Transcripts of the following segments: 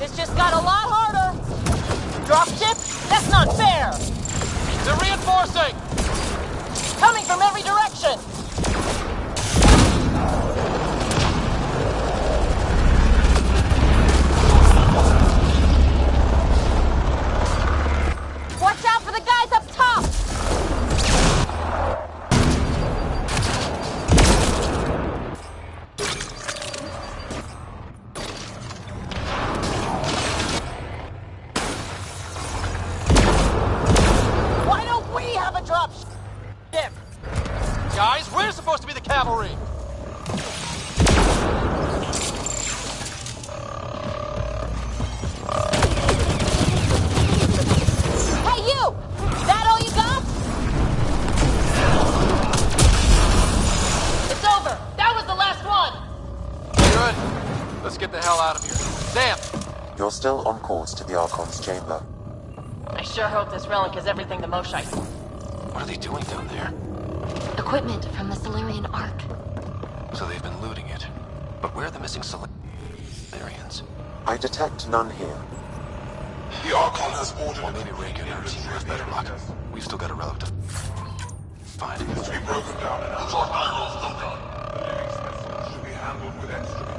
This just got a lot harder. Dropship? That's not fair. They're reinforcing. Coming from every direction. Watch out for the guys up top. Why don't we have a drop ship? Guys, we're supposed to be the cavalry. Hey, you! That all you got? It's over. That was the last one. Good. Let's get the hell out of here. Sam! You're still on course to the Archon's chamber. I sure hope this relic is everything the Moshite. What are they doing down there? Equipment from the Solarian Ark. So they've been looting it. But where are the missing Solarians? I detect none here. The Archon has ordered Well, maybe Reagan and her team has better luck. We've still got a relic to find. to be broken down and put on Iroh's bunker. The living specimen should be handled with extra care.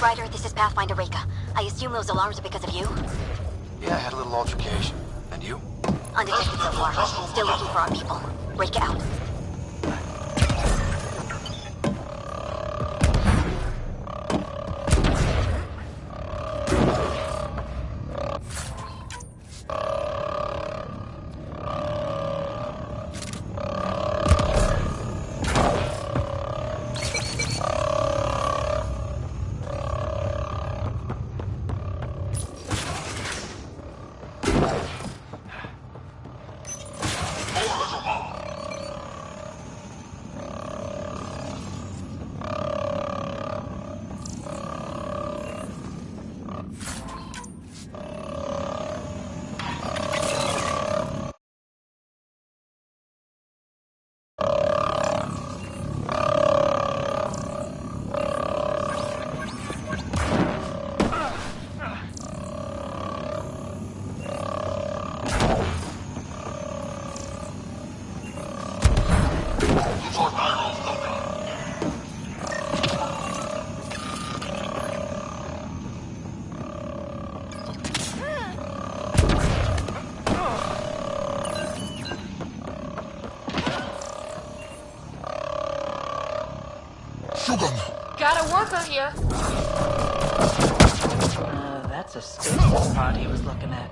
Ryder, this is Pathfinder Reka. I assume those alarms are because of you? Yeah, I had a little altercation. And you? Undetected so far. Still looking for our people. Reka out. Got a worker here. That's a stable spot he was looking at.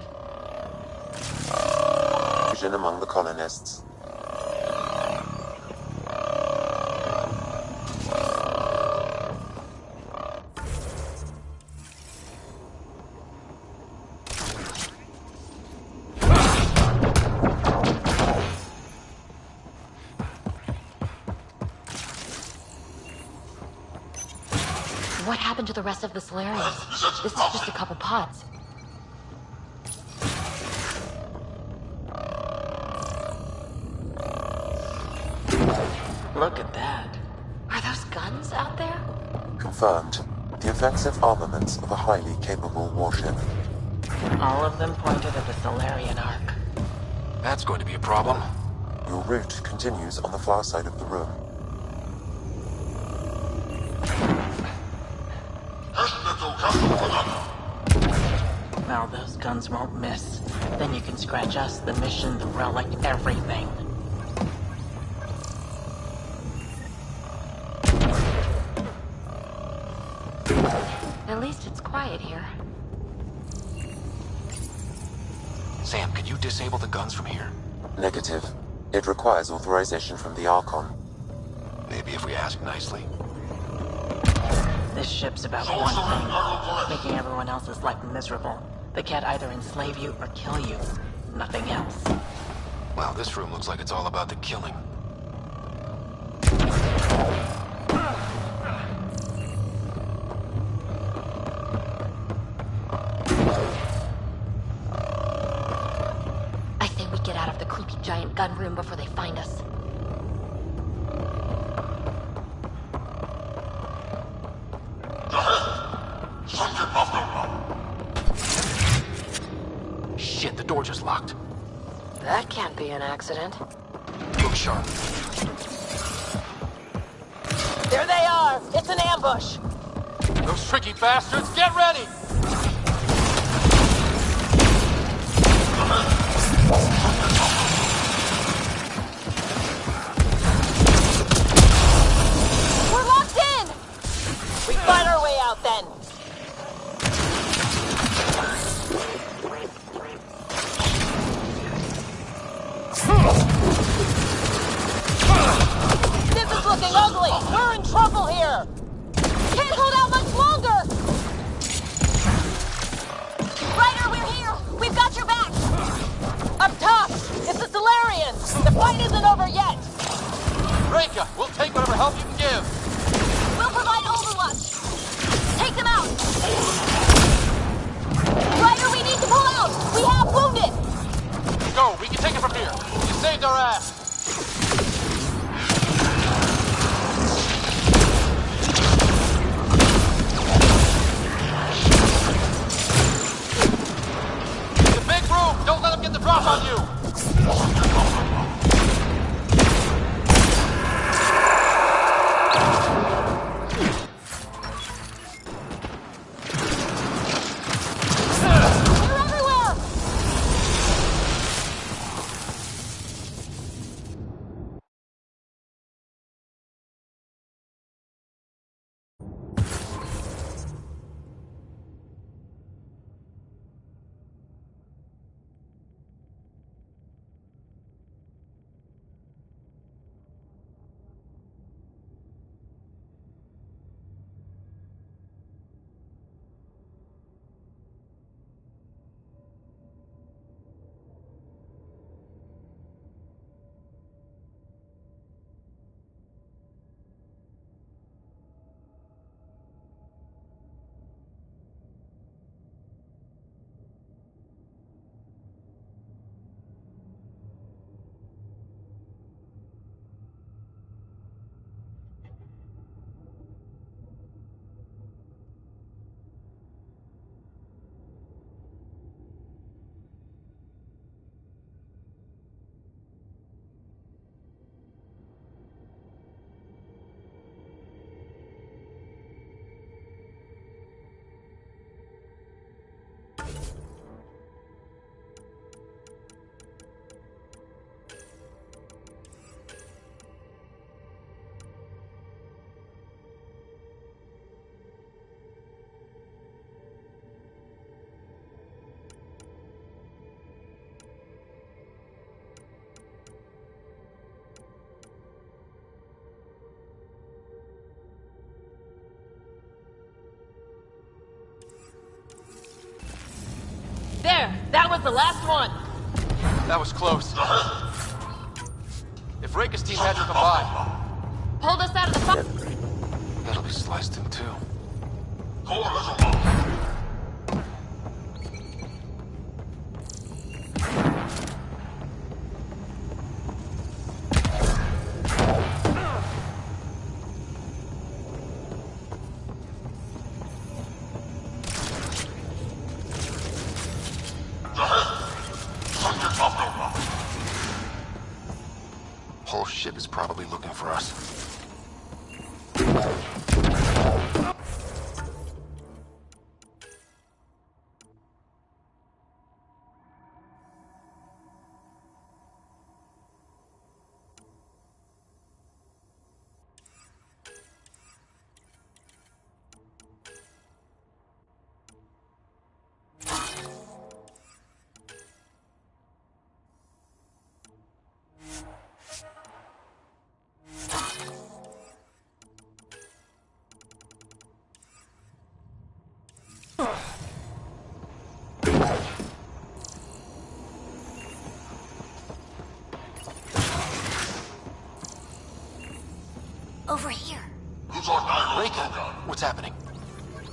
Vision among the colonists. What happened to the rest of the Solarians? This is just a couple pods. Look at that. Are those guns out there? Confirmed. The offensive armaments of a highly capable warship. All of them pointed at the Solarian Ark. That's going to be a problem. Your route continues on the far side of the room. Now those guns won't miss. Then you can scratch us, the mission, the relic, everything. At least it's quiet here. Sam, can you disable the guns from here? Negative. It requires authorization from the Archon. Maybe if we ask nicely. This ship's about one thing, making everyone else's life miserable. They can't either enslave you or kill you. Nothing else. Wow, this room looks like it's all about the killing. I say we get out of the creepy giant gun room before they find us. Shit, the door just locked. That can't be an accident. Look sharp. There they are! It's an ambush! Those tricky bastards, get ready! We're locked in! We fight our way out then! This is looking ugly! We're in trouble here! Can't hold out much longer! Ryder, we're here! We've got your back! Up top! It's the Solarians! The fight isn't over yet! Reka, we'll take whatever help you can give. We'll provide overwatch! Take them out! Ryder, we need to pull out! We have wounded! Go, we can take it from here. You saved our ass. It's a big room. Don't let them get the drop on you. They're everywhere! There! That was the last one! That was close. If Reka's team hadn't come by, Pulled us out of the fight. that'll be sliced in two. Whole ship is probably looking for us. Over here. Reka, what's happening?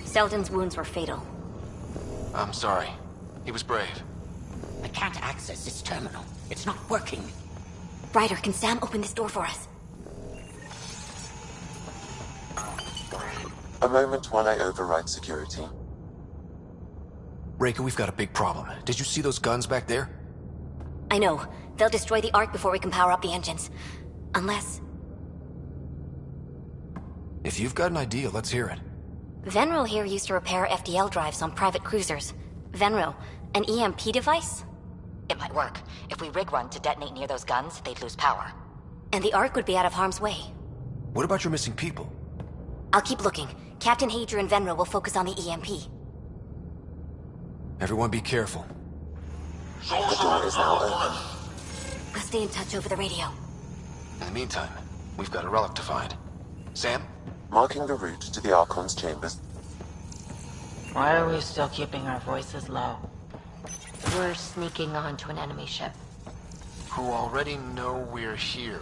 Selden's wounds were fatal. I'm sorry. He was brave. I can't access this terminal. It's not working. Ryder, can Sam open this door for us? A moment while I override security. Reka, we've got a big problem. Did you see those guns back there? I know. They'll destroy the Ark before we can power up the engines. Unless... If you've got an idea, let's hear it. Venril here used to repair FDL drives on private cruisers. Venril, an EMP device? It might work. If we rig one to detonate near those guns, they'd lose power. And the Ark would be out of harm's way. What about your missing people? I'll keep looking. Captain Hadrian and Venril will focus on the EMP. Everyone be careful. The door is now open. We'll stay in touch over the radio. In the meantime, we've got a relic to find. Sam? Marking the route to the Archon's chambers. Why are we still keeping our voices low? We're sneaking onto an enemy ship. Who already know we're here.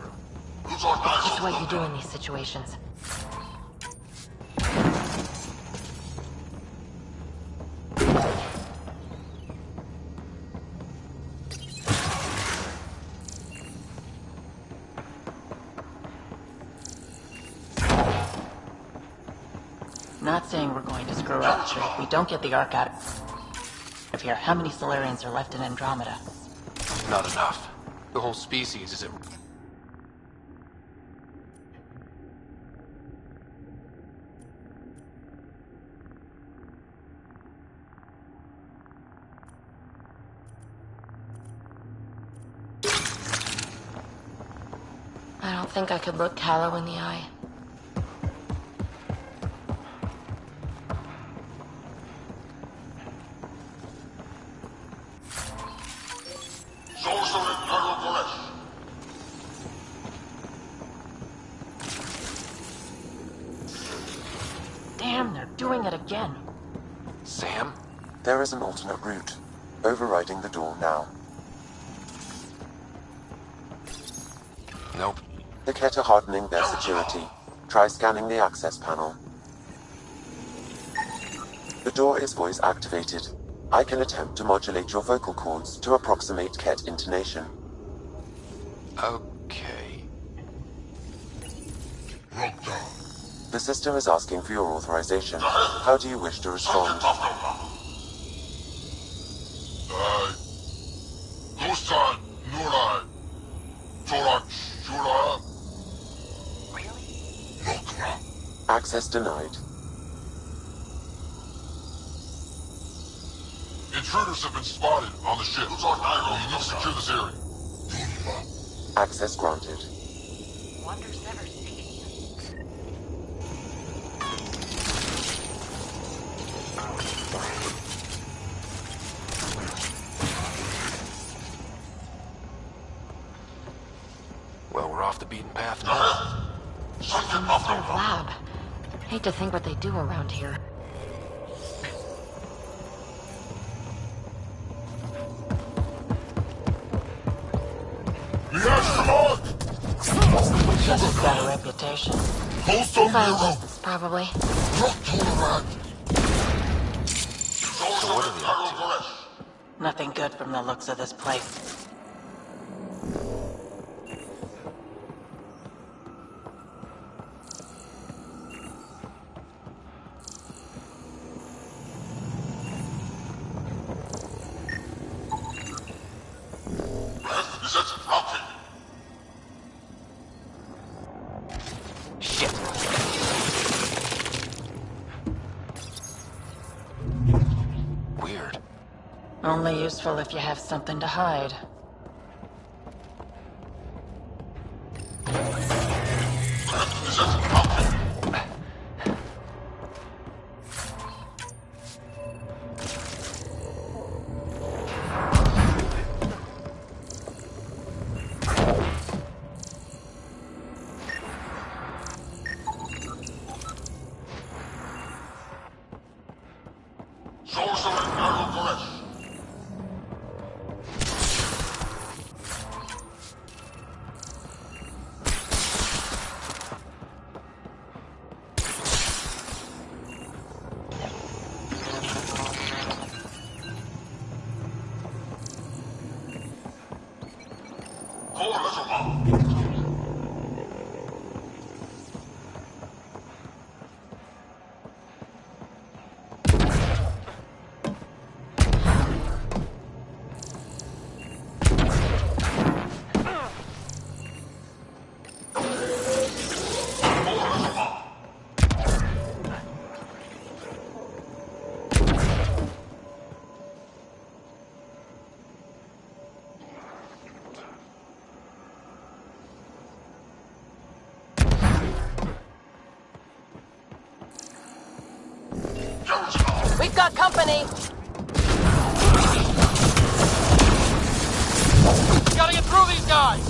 It's what you do in these situations. Not saying we're going to screw up, but if we don't get the Ark out of here, how many Solarians are left in Andromeda? Not enough. The whole species is at... I don't think I could look Callow in the eye. Damn, they're doing it again. Sam? There is an alternate route. Overriding the door now. Nope. The Kett are hardening their security. Try scanning the access panel. The door is voice activated. I can attempt to modulate your vocal cords to approximate Kett intonation. Okay. The system is asking for your authorization. How do you wish to respond? Access denied. Intruders have been spotted on the ship. You need to secure this area. Access granted. Wonders never cease. Well, we're off the beaten path now. Some sort of lab. Hate to think what they do around here. She's got a reputation. Scientists, probably. So what are they up to? Nothing good from the looks of this place. Shit. Weird. Only useful if you have something to hide. Sorcerer Aeropress. We've got company! Gotta get through these guys!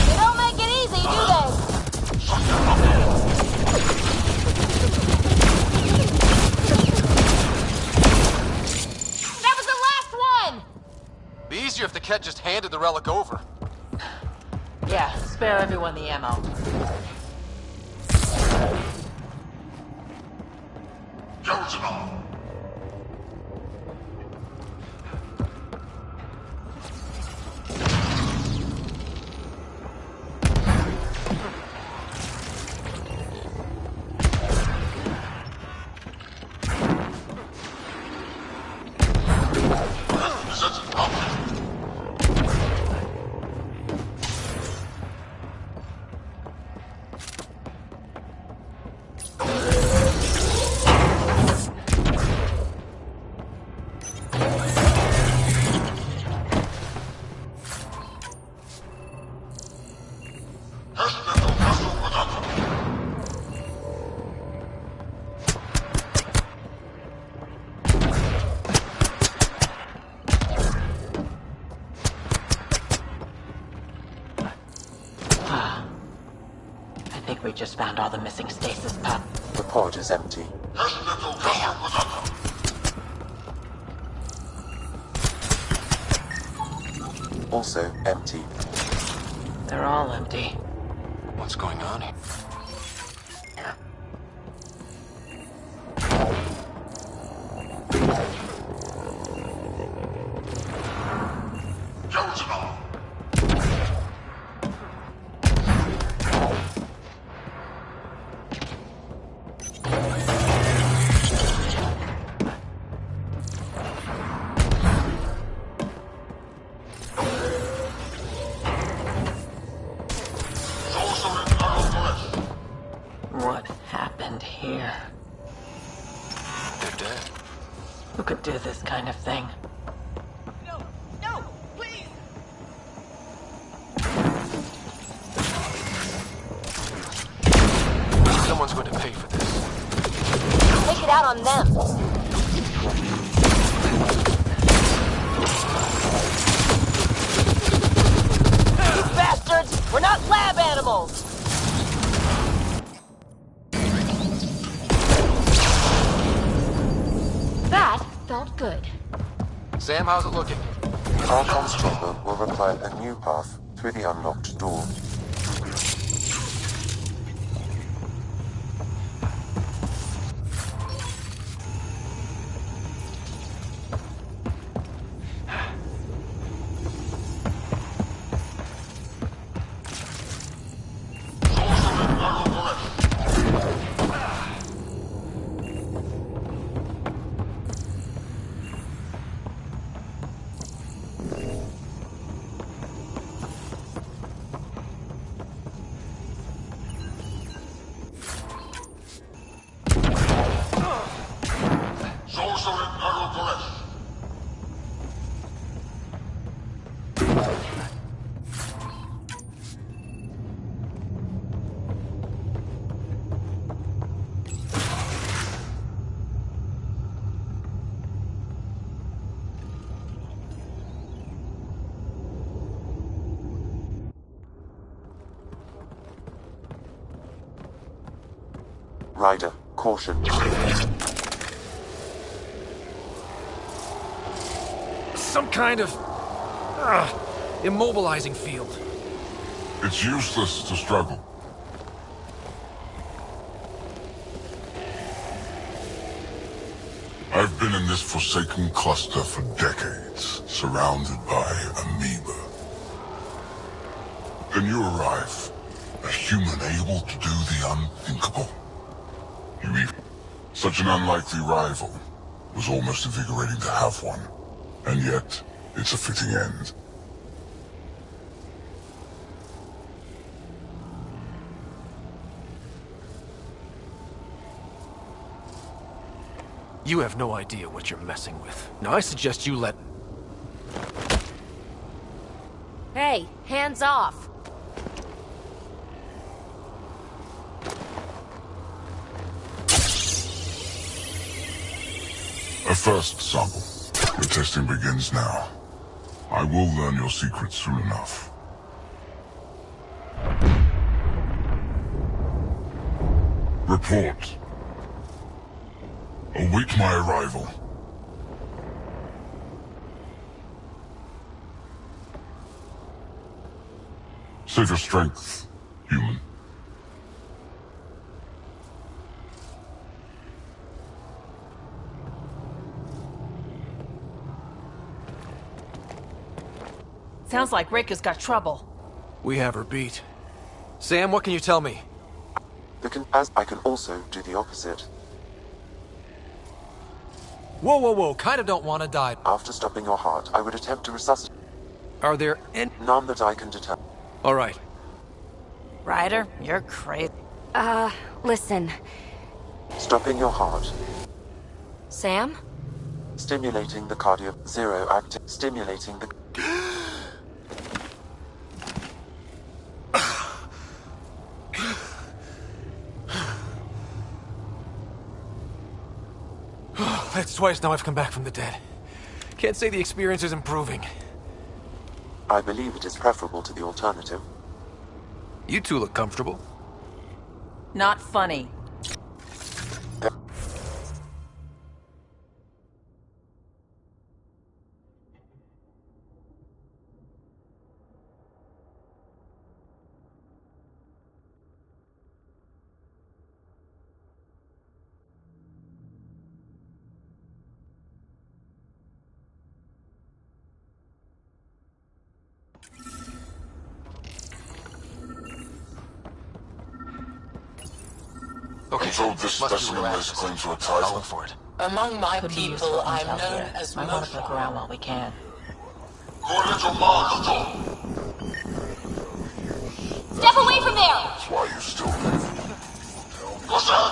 They don't make it easy, do they? That was the last one! Be easier if the Ket just handed the relic over. Yeah, spare everyone the ammo. We just found all the missing stasis pod. The pod is empty. Also empty. They're all empty. What's going on here? What happened here? They're dead. Who could do this kind of thing? No, please! Someone's going to pay for this. Take it out on them. You bastards! We're not lab animals! That felt good. Sam, how's it looking? Our comms chamber will require a new path through the unlocked door. Ryder, caution. Some kind of... immobilizing field. It's useless to struggle. I've been in this forsaken cluster for decades, surrounded by amoeba. Then you arrive, a human able to do the unthinkable. Such an unlikely rival. Was almost invigorating to have one. And yet, it's a fitting end. You have no idea what you're messing with. Now I suggest you let... Hey, hands off. A first sample. The testing begins now. I will learn your secrets soon enough. Report. Await my arrival. Save your strength, human. Sounds like Rick has got trouble. We have her beat. Sam, what can you tell me? As I can also do the opposite. Whoa, whoa, whoa, kinda don't want to die. After stopping your heart, I would attempt to resuscitate. Are there any... None that I can determine. All right. Ryder, you're crazy. Listen. Stopping your heart. Sam? Stimulating the cardio... Zero active... Stimulating the... That's twice now I've come back from the dead. Can't say the experience is improving. I believe it is preferable to the alternative. You two look comfortable. Not funny. Okay, So this specimen lays claim to a I'll title. look for it. Among my Could be people, useful I'm intel known here. as Might want to poke around while we can. Step away from there! That's why you still live. What's that?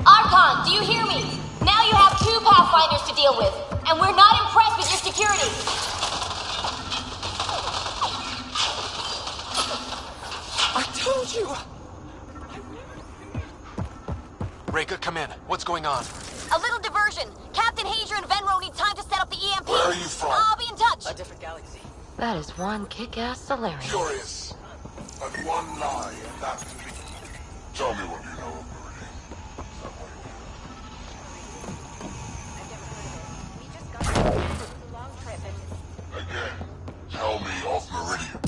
Archon, do you hear me? Now you have 2 Pathfinders to deal with, and we're not impressed with your security. I told you! Reka, come in. What's going on? A little diversion. Captain Hager and Venro need time to set up the EMP. Where are you from? I'll be in touch. A different galaxy. That is one kick-ass Solarian. Curious. But one lie, and that can be... Tell me what you know of Meridian. Again, tell me of Meridian.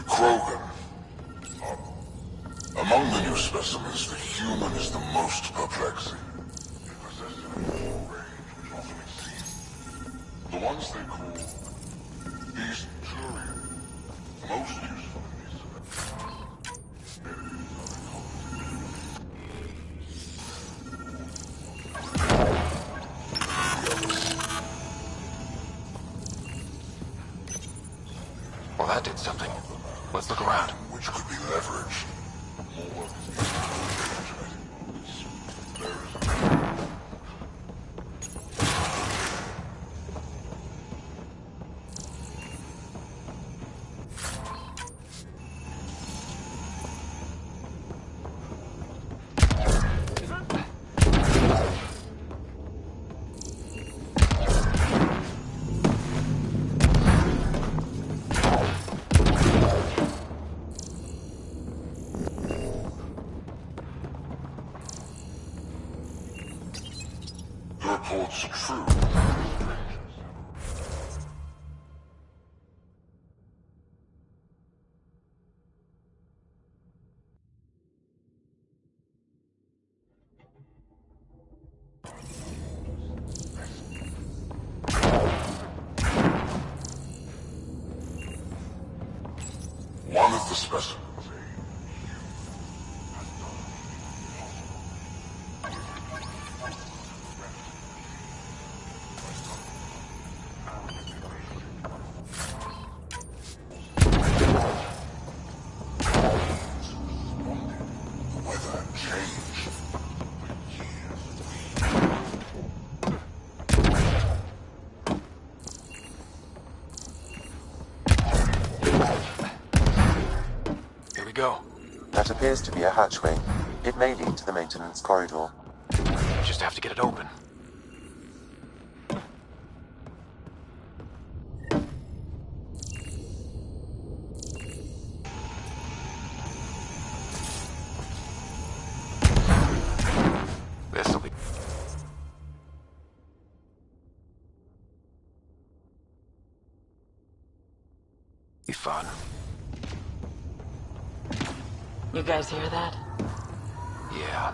Krogan. Among the new specimens, the human is the most perplexing. It possesses a full range which often exceeds the ones they call these Turian. Most useful in these Well, that did something. Let's look around. which The reports are true. One of the specimens. Go. That appears to be a hatchway. It may lead to the maintenance corridor. Just have to get it open. This'll be fun. You guys hear that? Yeah.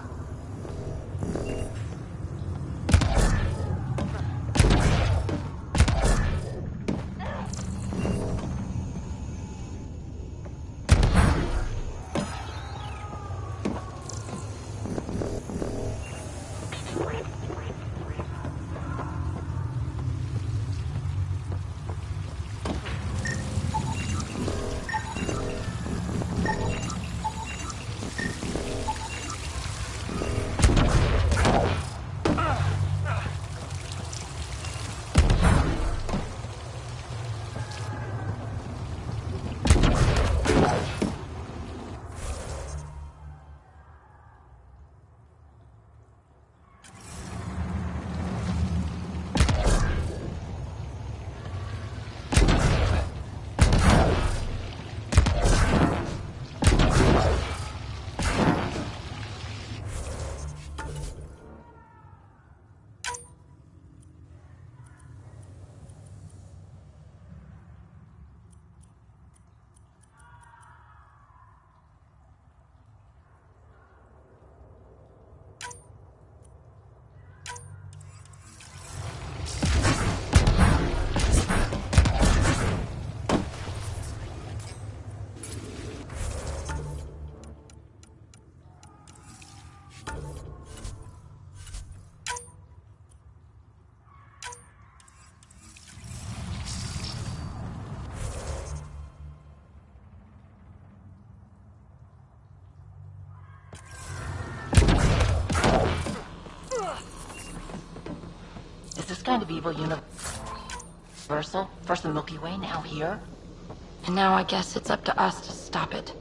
Is this kind of evil universal? First the Milky Way, now here? And now I guess it's up to us to stop it.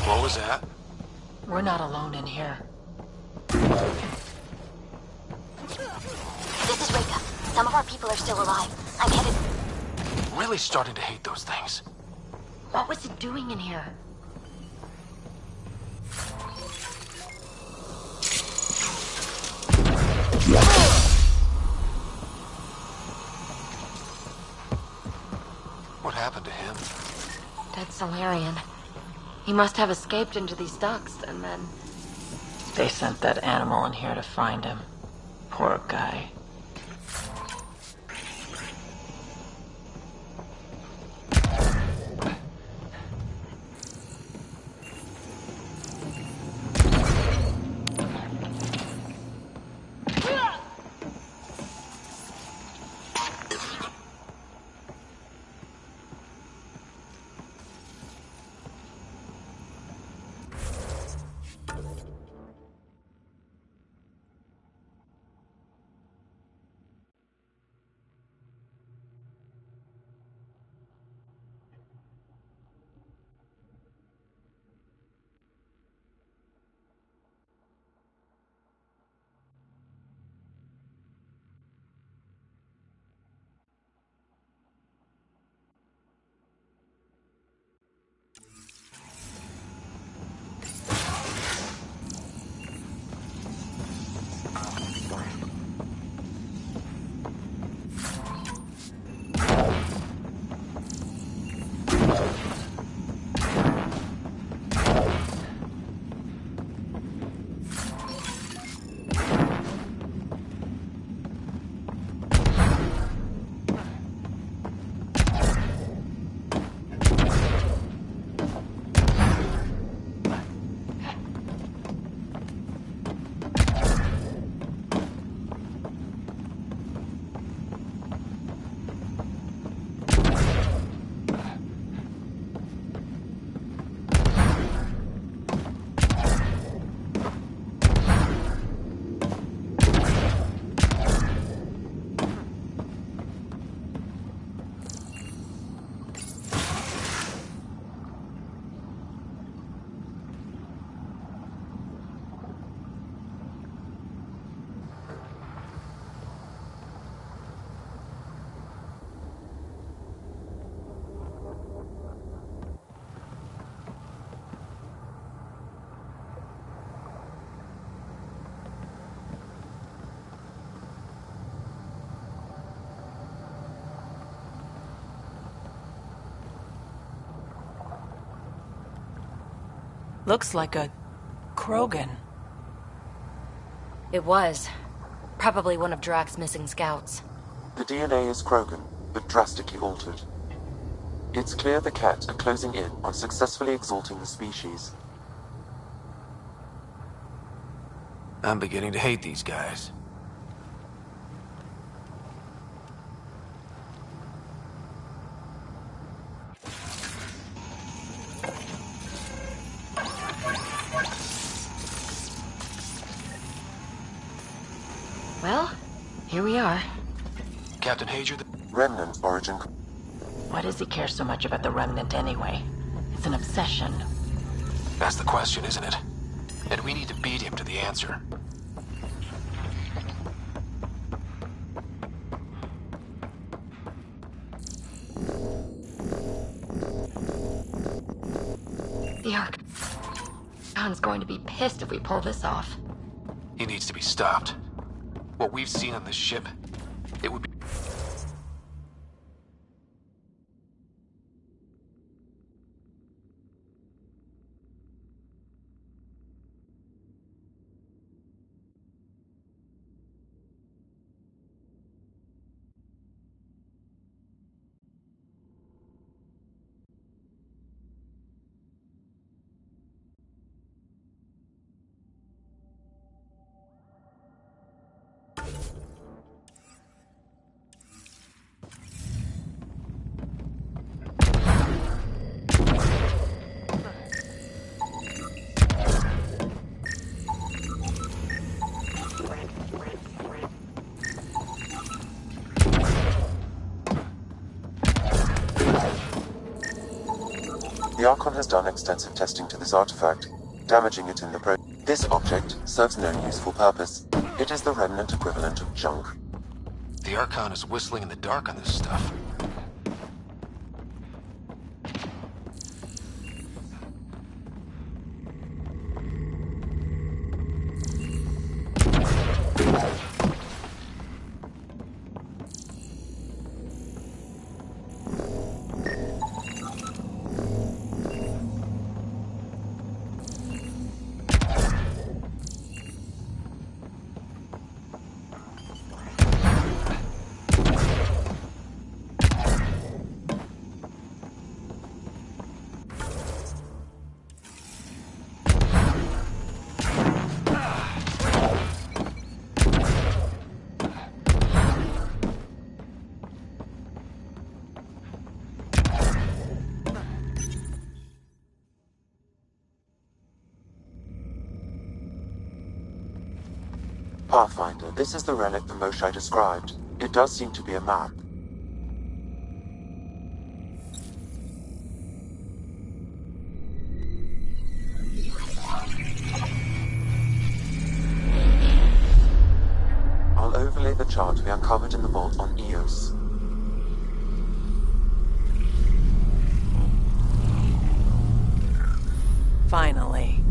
What was that? We're not alone in here. This is Rika. Some of our people are still alive. I'm headed... Really starting to hate those things. What was it doing in here? dead Solarian. He must have escaped into these ducts, and then... They sent that animal in here to find him. Poor guy. Looks like a... Krogan. It was. Probably one of Drax's missing scouts. The DNA is Krogan, but drastically altered. It's clear the Cat are closing in on successfully exalting the species. I'm beginning to hate these guys. Well, here we are. Captain Hager, Remnant origin. Why does he care so much about the Remnant anyway? It's an obsession. that's the question, isn't it? And we need to beat him to the answer. The Archon's going to be pissed if we pull this off. He needs to be stopped. What we've seen on this ship, it would be... The Archon has done extensive testing to this artifact, damaging it in the process. This object serves no useful purpose. It is the Remnant equivalent of junk. The Archon is whistling in the dark on this stuff. Pathfinder, this is the relic the Moshai described. It does seem to be a map. I'll overlay the chart we uncovered in the vault on Eos. Finally.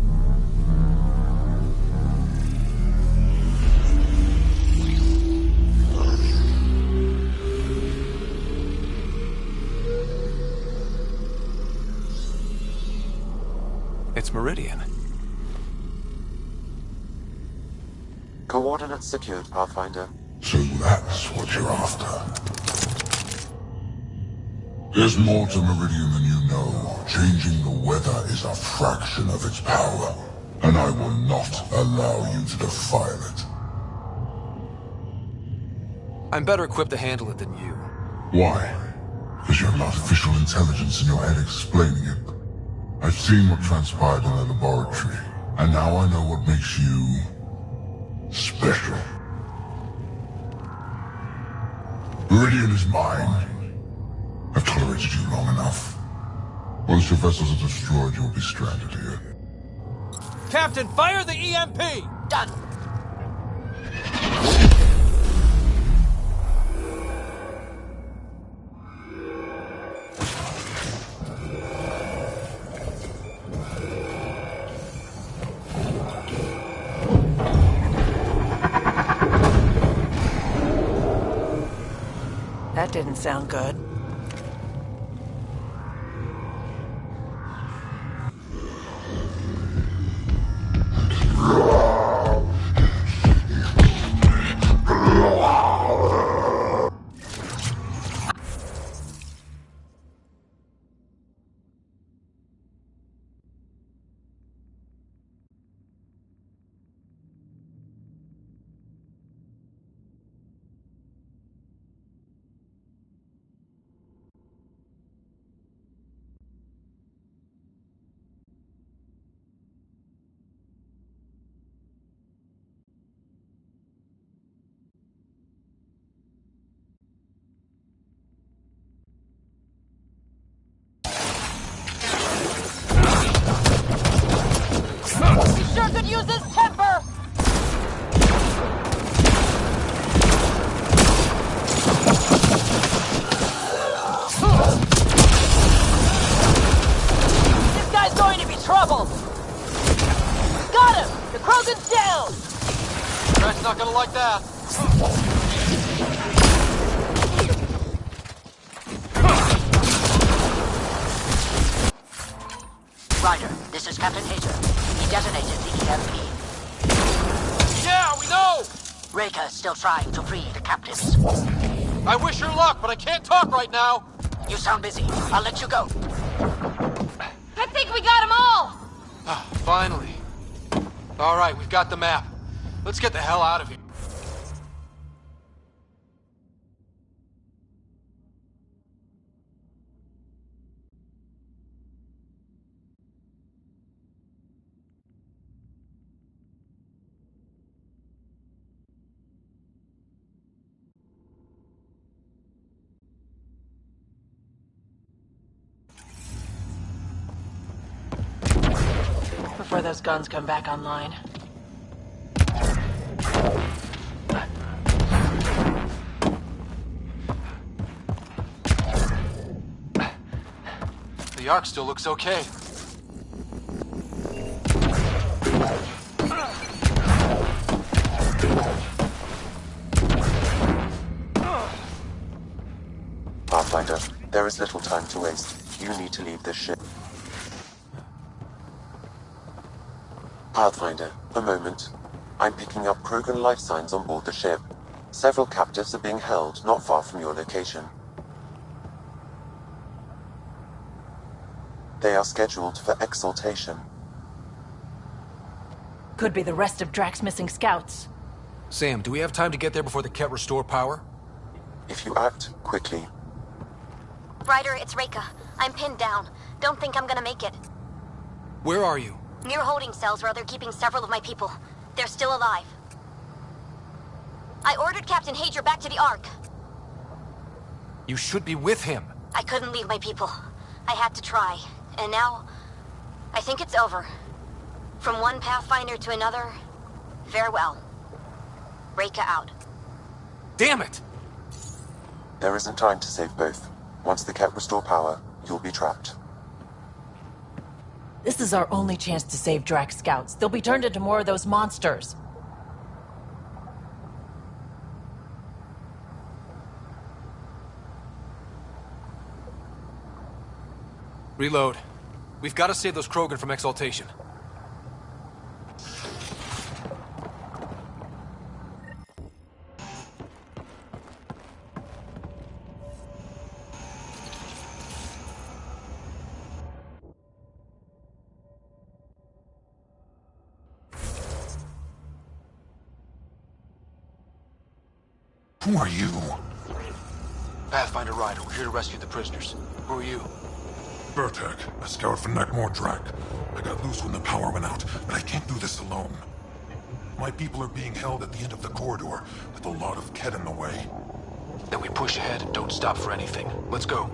It's Meridian. Coordinates secured, Pathfinder. So that's what you're after. There's more to Meridian than you know. Changing the weather is a fraction of its power, and I will not allow you to defile it. I'm better equipped to handle it than you. Why? Because you have an artificial intelligence in your head explaining it. I've seen what transpired in the laboratory, and now I know what makes you special. Meridian is mine. I've tolerated you long enough. Once your vessels are destroyed, you'll be stranded here. Captain, fire the EMP! Done. That didn't sound good. He sure could use his temper! This guy's going to be trouble! Got him! The Krogan's down! Red's not gonna like that. Ryder, this is Captain Hazer. He detonated the EMP. Yeah, we know! Reka is still trying to free the captives. I wish her luck, but I can't talk right now. You sound busy. I'll let you go. I think we got them all! Finally. All right, we've got the map. Let's get the hell out of here. Before those guns come back online. The Ark still looks okay. Pathfinder, there is little time to waste. You need to leave this ship. Pathfinder, a moment. I'm picking up Krogan life signs on board the ship. Several captives are being held not far from your location. They are scheduled for exaltation. Could be the rest of Drax's missing scouts. Sam, do we have time to get there before the Ket restore power? If you act quickly. Ryder, it's Reka. I'm pinned down. Don't think I'm gonna make it. Where are you? Near holding cells where they're keeping several of my people. They're still alive. I ordered Captain Hager back to the Ark. You should be with him. I couldn't leave my people. I had to try. And now, I think it's over. From one Pathfinder to another, farewell. Reika out. Damn it! There isn't time to save both. Once the Ket restore power, you'll be trapped. This is our only chance to save Drax scouts. They'll be turned into more of those monsters. Reload. We've got to save those Krogan from exaltation. Who are you? Pathfinder Ryder, we're here to rescue the prisoners. Who are you? Vertek, a scout for Nekmor Drak. I got loose when the power went out, but I can't do this alone. My people are being held at the end of the corridor, with a lot of Ket in the way. Then we push ahead and don't stop for anything. Let's go.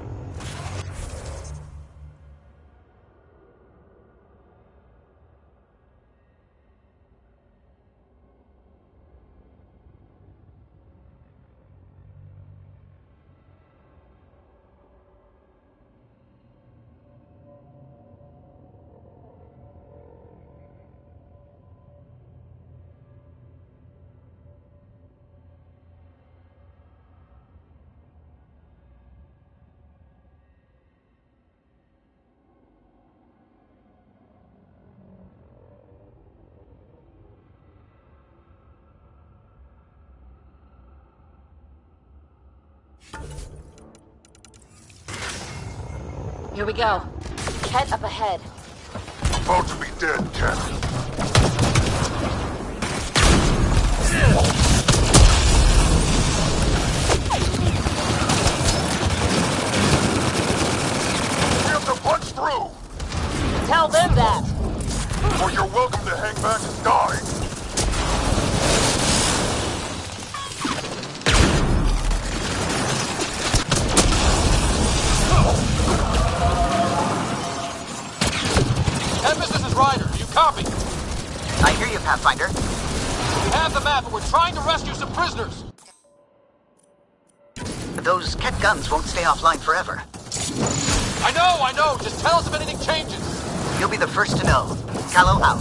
Here we go. Ket up ahead. About to be dead, Ket. We have to punch through! Tell them that. Or you're welcome to hang back and die. This is Ryder. Do you copy? I hear you, Pathfinder. We have the map, and we're trying to rescue some prisoners. Those Ket guns won't stay offline forever. I know. Just tell us if anything changes. You'll be the first to know. Callow out.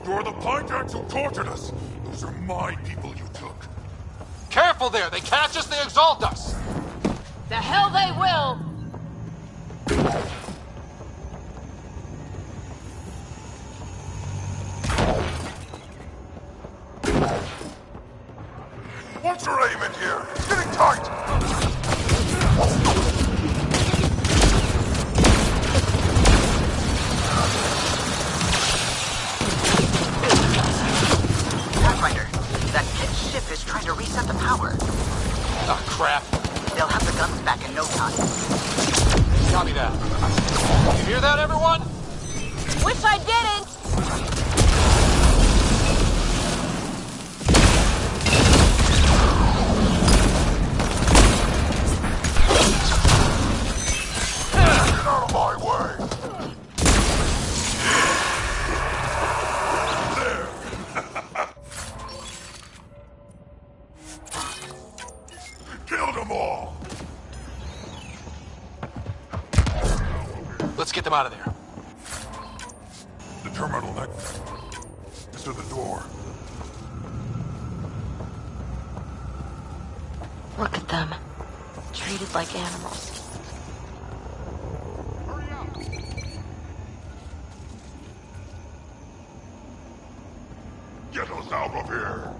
You're the Pinecats who tortured us! Those are my people you took. Careful there! They catch us, they exalt us! The hell they will! What's your aim in here? It's getting tight! Pathfinder, that kid ship is trying to reset the power. Ah, crap. They'll have the guns back in no time. Copy that. You hear that, everyone? Wish I didn't! Get out of my way! There! Kill them all! Let's get them out of there. The terminal next is to the door. Look at them. Treated like animals. Get us out of here!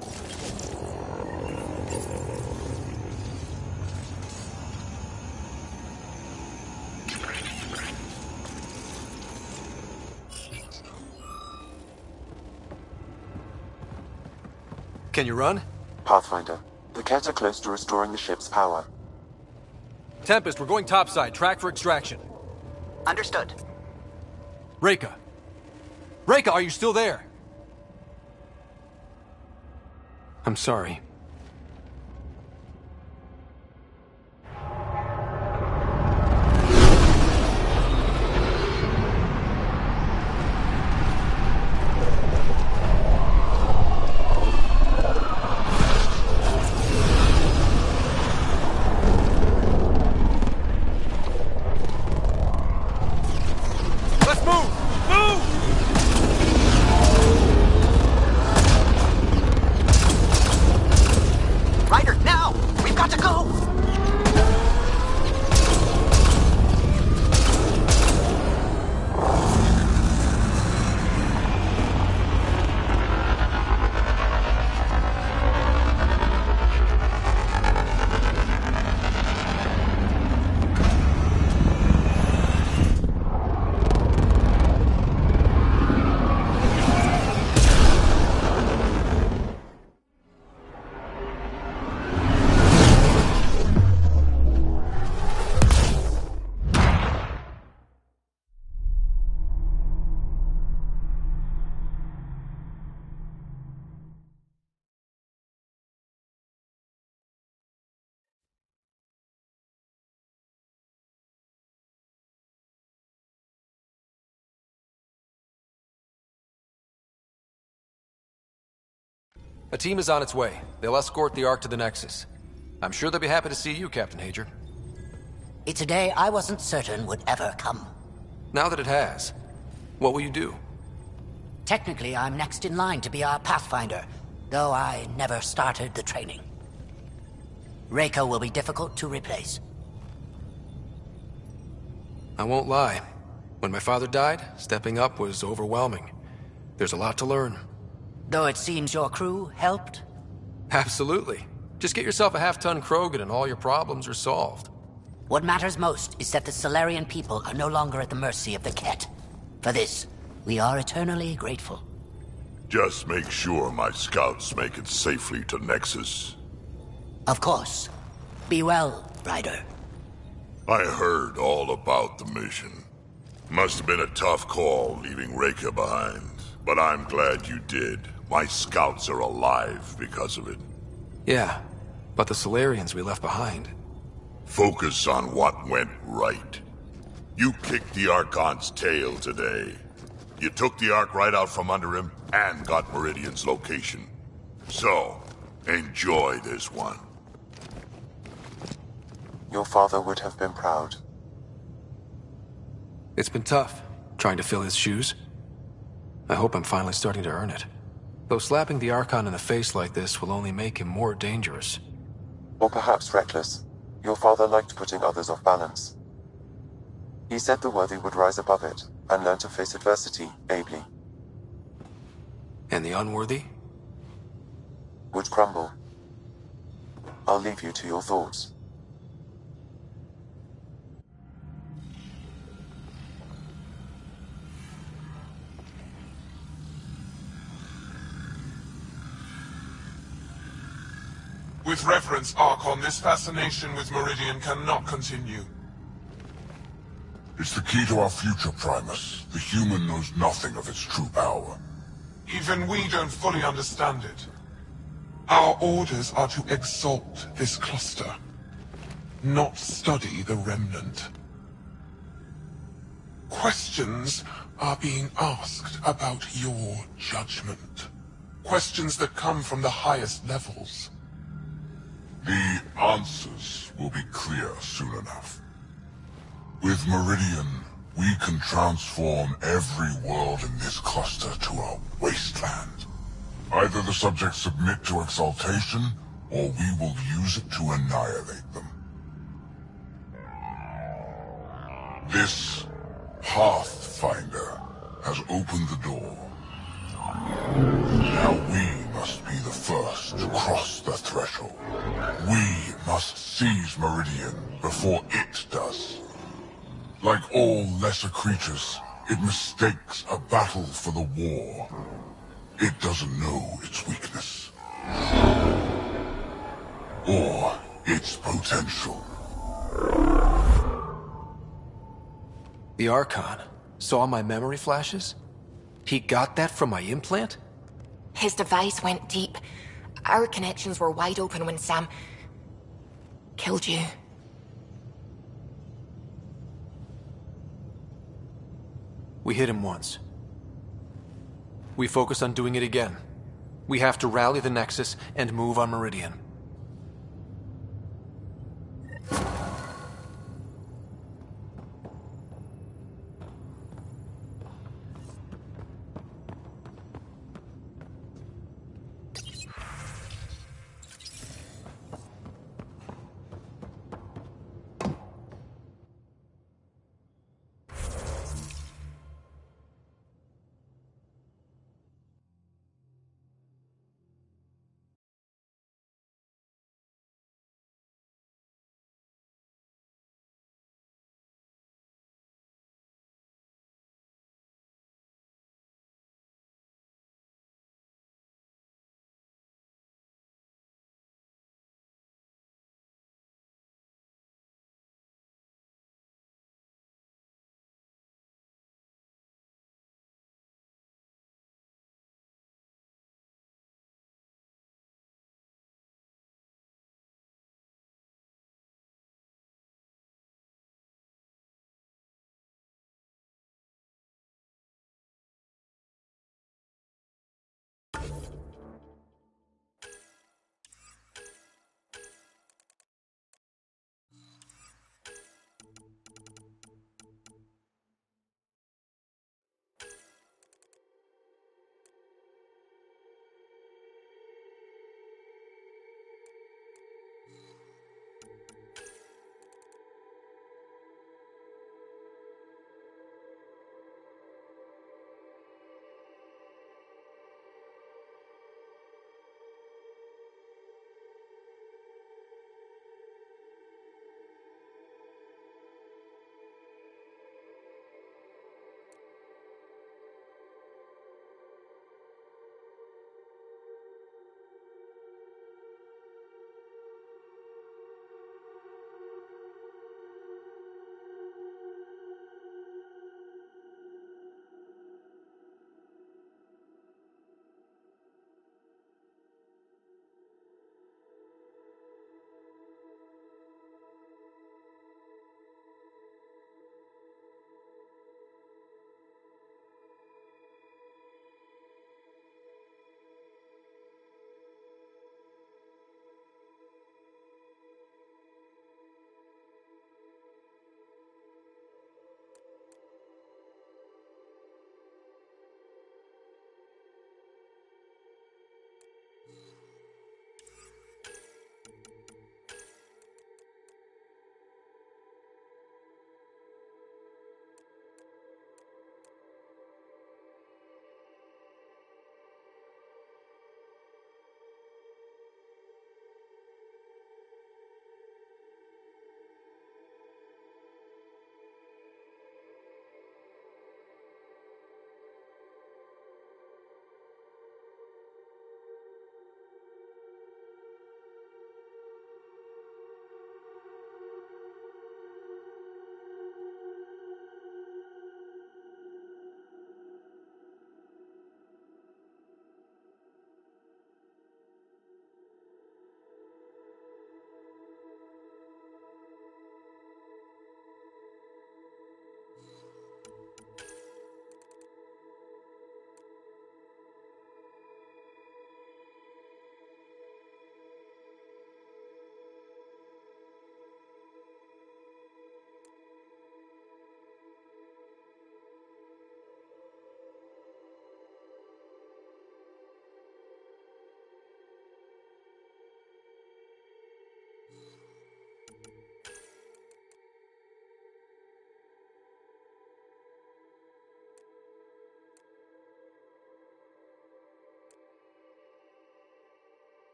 Can you run? Pathfinder, the Ket are close to restoring the ship's power. Tempest, we're going topside. Track for extraction. Understood. Reika. Reika, are you still there? I'm sorry. Let's move! Move! Ryder, now! We've got to go! A team is on its way. They'll escort the Ark to the Nexus. I'm sure they'll be happy to see you, Captain Hager. It's a day I wasn't certain would ever come. Now that it has, what will you do? Technically, I'm next in line to be our Pathfinder, though I never started the training. Reiko will be difficult to replace. I won't lie. When my father died, stepping up was overwhelming. There's a lot to learn. Though it seems your crew helped? Absolutely. Just get yourself a half-ton Krogan and all your problems are solved. What matters most is that the Solarian people are no longer at the mercy of the Ket. For this, we are eternally grateful. Just make sure my scouts make it safely to Nexus. Of course. Be well, Ryder. I heard all about the mission. Must have been a tough call leaving Reika behind, but I'm glad you did. My scouts are alive because of it. Yeah, but the Solarians we left behind. Focus on what went right. You kicked the Archon's tail today. You took the Ark right out from under him and got Meridian's location. So, enjoy this one. Your father would have been proud. It's been tough, trying to fill his shoes. I hope I'm finally starting to earn it. Though slapping the Archon in the face like this will only make him more dangerous. Or perhaps reckless. Your father liked putting others off balance. He said the worthy would rise above it, and learn to face adversity ably. And the unworthy? Would crumble. I'll leave you to your thoughts. With reverence, Archon, this fascination with Meridian cannot continue. It's the key to our future, Primus. The human knows nothing of its true power. Even we don't fully understand it. Our orders are to exalt this cluster, not study the remnant. Questions are being asked about your judgment. Questions that come from the highest levels. The answers will be clear soon enough. With Meridian, we can transform every world in this cluster to a wasteland. Either the subjects submit to exaltation, or we will use it to annihilate them. This Pathfinder has opened the door. Now we must be the first to cross the threshold. We must seize Meridian before it does. Like all lesser creatures, it mistakes a battle for the war. It doesn't know its weakness. Or its potential. The Archon saw my memory flashes? He got that from my implant? His device went deep. Our connections were wide open when Sam killed you. We hit him once. We focus on doing it again. We have to rally the Nexus and move on Meridian.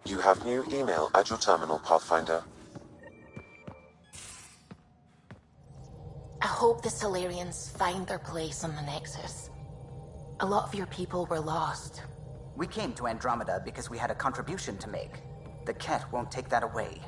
You have new email at your terminal, Pathfinder. I hope the Solarians find their place on the Nexus. A lot of your people were lost. We came to Andromeda because we had a contribution to make. The Ket won't take that away.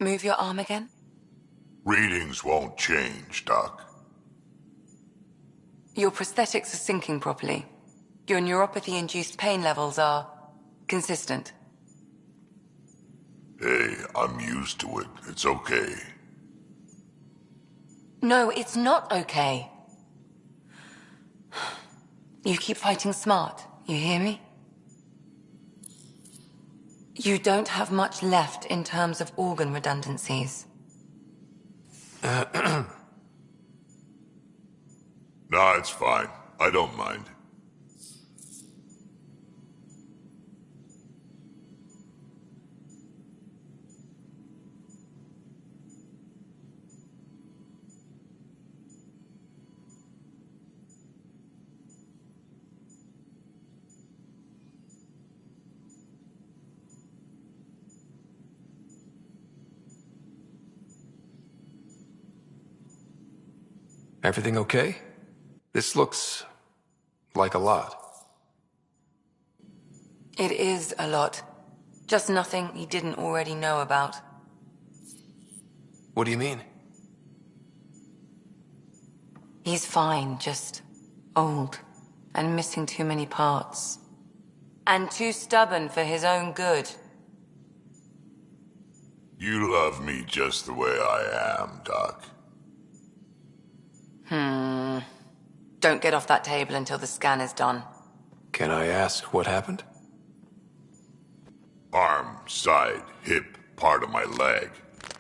Move your arm again? Readings won't change, Doc. Your prosthetics are syncing properly. Your neuropathy-induced pain levels are consistent. Hey, I'm used to it. It's okay. No, it's not okay. You keep fighting smart, you hear me? You don't have much left in terms of organ redundancies. Nah, it's fine. I don't mind. Everything okay? This looks like a lot. It is a lot. Just nothing he didn't already know about. What do you mean? He's fine, just old and missing too many parts. And too stubborn for his own good. You love me just the way I am, Doc. Don't get off that table until the scan is done. Can I ask what happened? Arm, side, hip, part of my leg.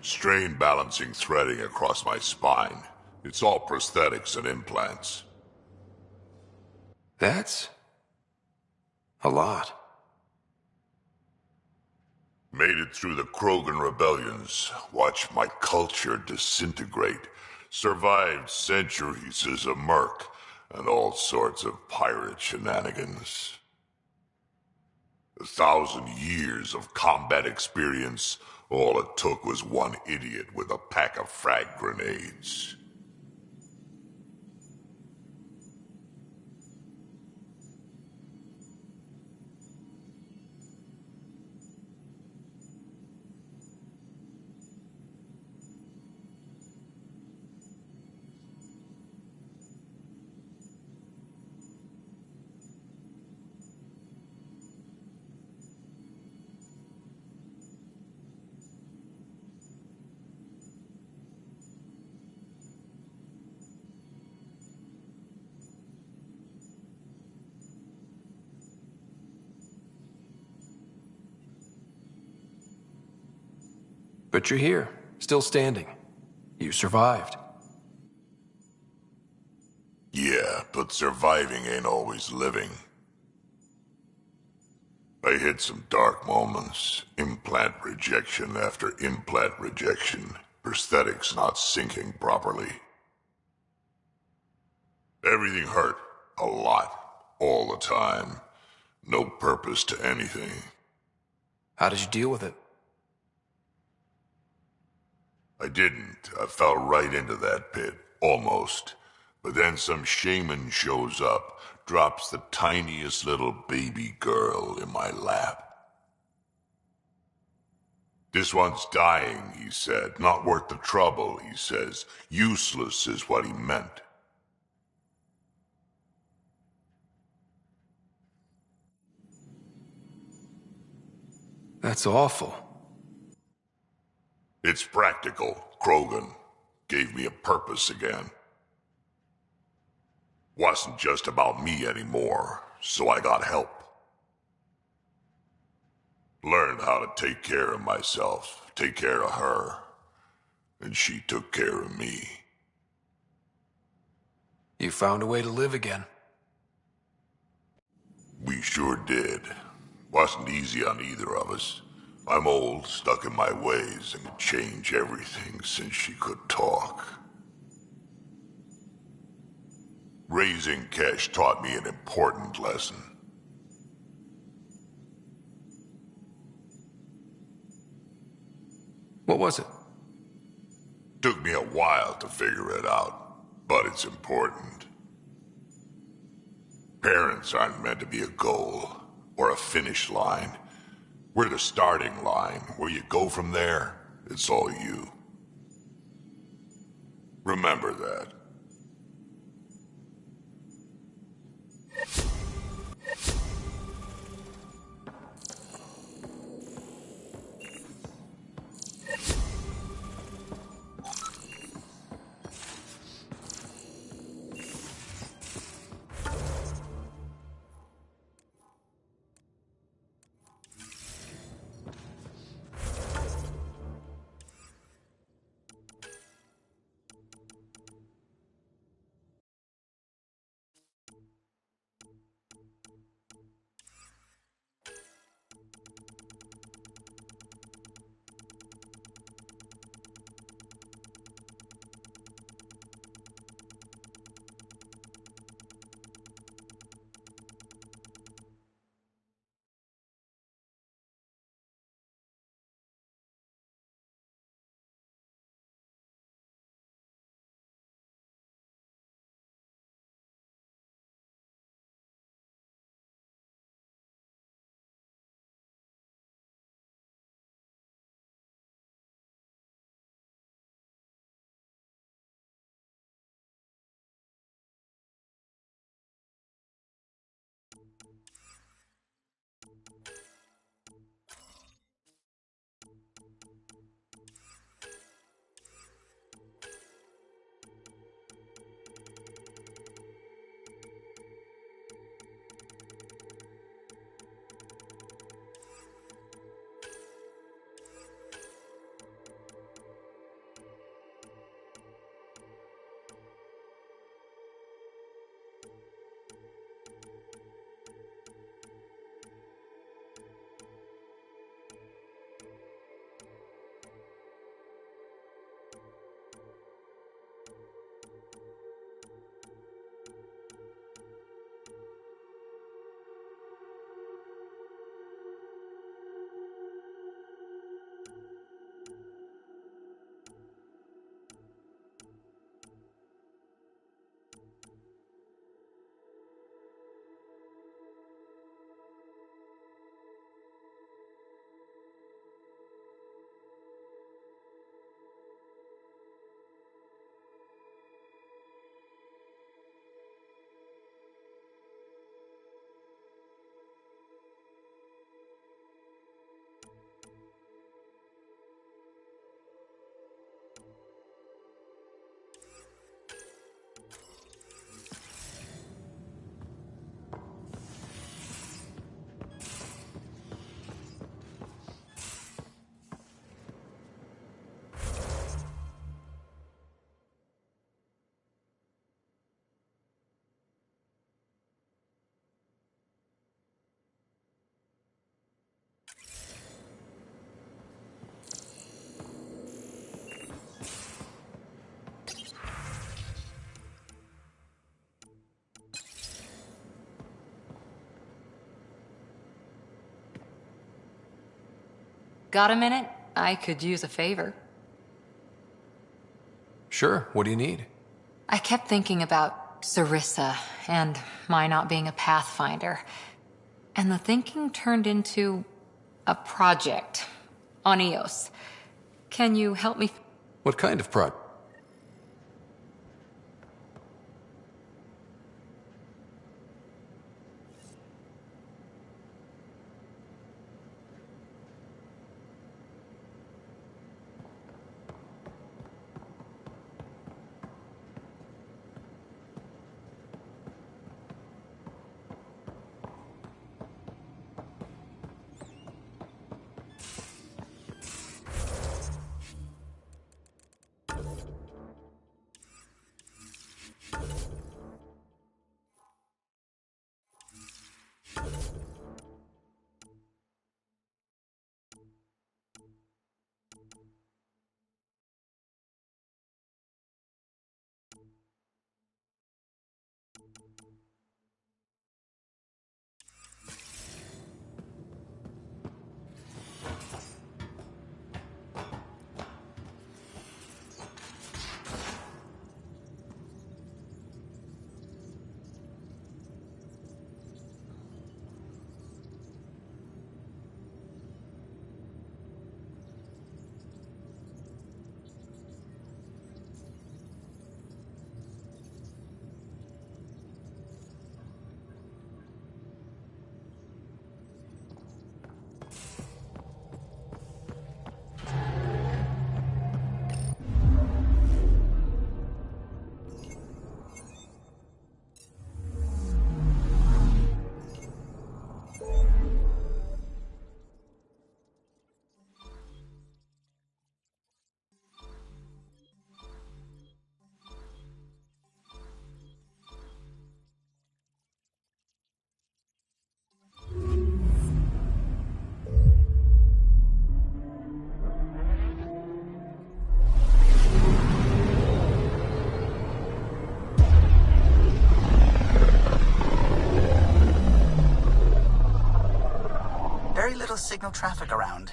Strain balancing threading across my spine. It's all prosthetics and implants. That's a lot. Made it through the Krogan rebellions. Watched my culture disintegrate. Survived centuries as a merc. And all sorts of pirate shenanigans. 1,000 years of combat experience. All it took was one idiot with a pack of frag grenades. But you're here, still standing. You survived. Yeah, but surviving ain't always living. I hit some dark moments. Implant rejection after implant rejection. Prosthetics not syncing properly. Everything hurt. A lot. All the time. No purpose to anything. How did you deal with it? I didn't. I fell right into that pit. Almost. But then some shaman shows up, drops the tiniest little baby girl in my lap. This one's dying, he said. Not worth the trouble, he says. Useless is what he meant. That's awful. It's practical. Krogan gave me a purpose again. Wasn't just about me anymore, so I got help. Learned how to take care of myself, take care of her. And she took care of me. You found a way to live again. We sure did. Wasn't easy on either of us. I'm old, stuck in my ways, and could change everything since she could talk. Raising Kesh taught me an important lesson. What was it? Took me a while to figure it out, but it's important. Parents aren't meant to be a goal, or a finish line. We're the starting line, where you go from there. it's all you. Remember that. Got a minute? I could use a favor. Sure, what do you need? I kept thinking about Sarissa and my not being a Pathfinder. And the thinking turned into a project on Eos. Can you help me? What kind of project? no traffic around.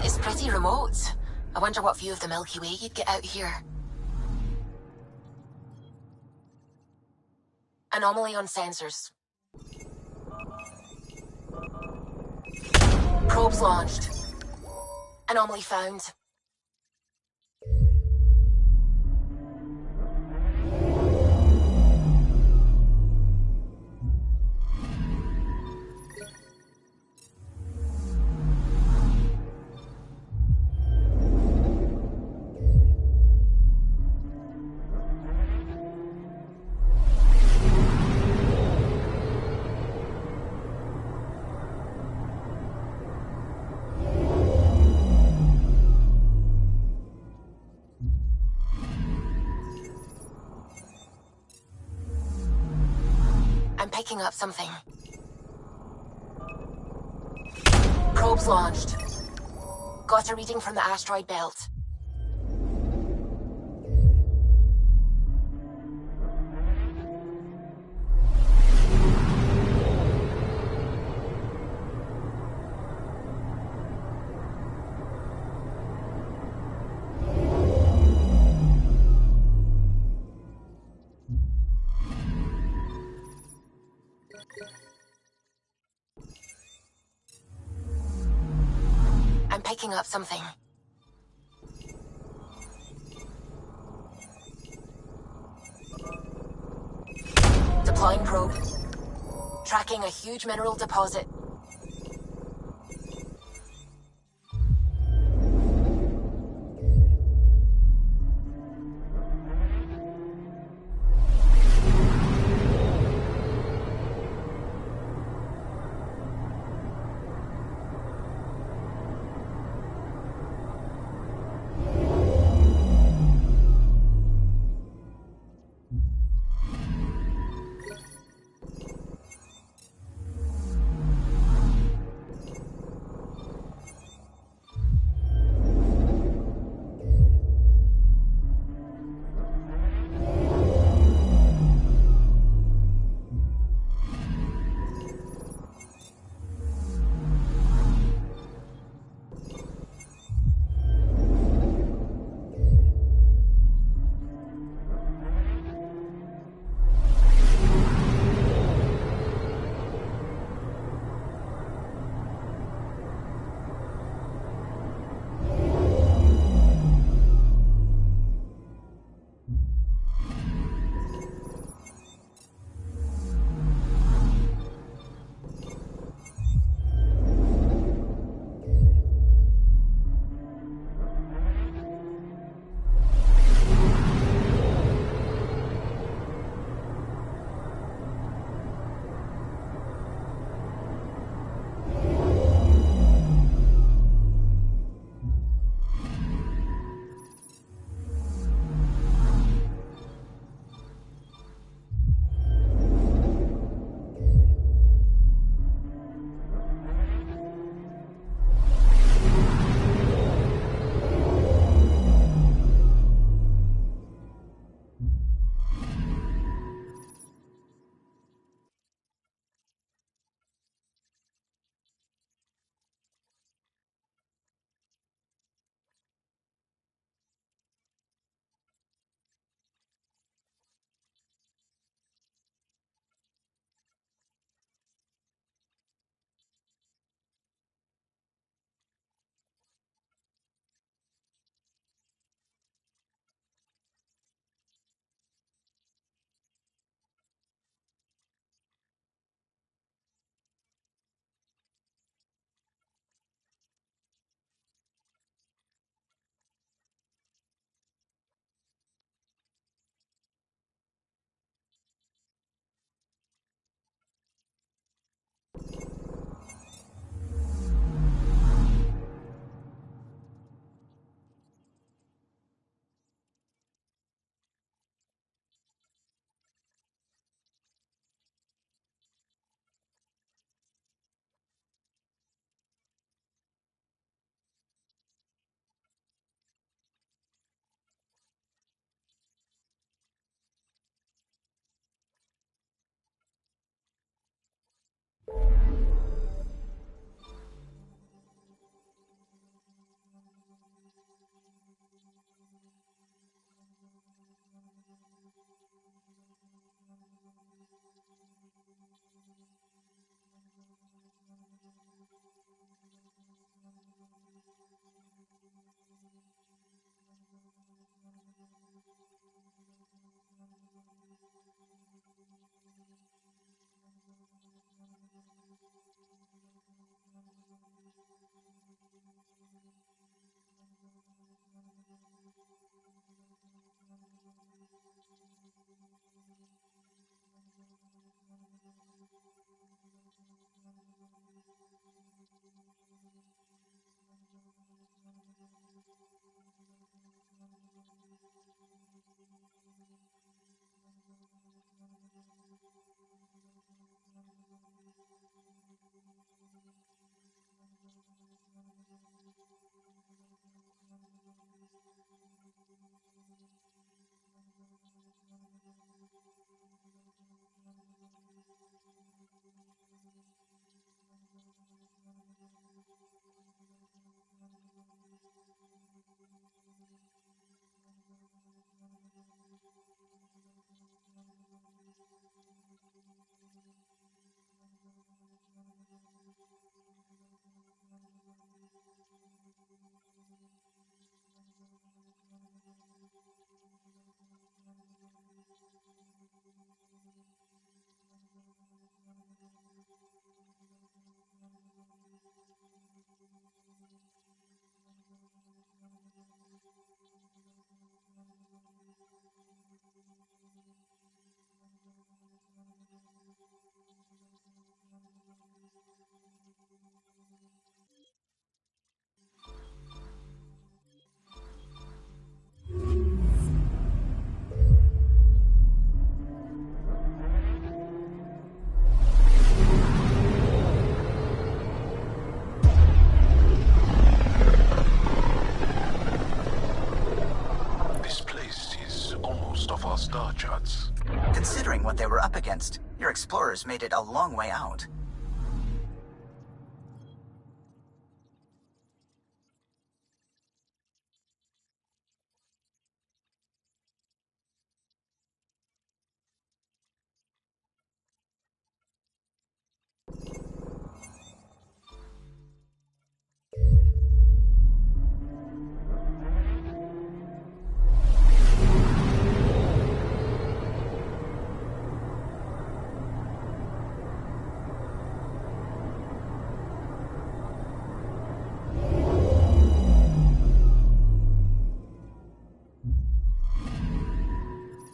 It's pretty remote. I wonder what view of the Milky Way you'd get out here. Anomaly on sensors. Probes launched. Anomaly found. I'm picking up something. Probes launched. Got a reading from the asteroid belt. I'm picking up something. Deploying probe. Tracking a huge mineral deposit. against. Your explorers made it a long way out.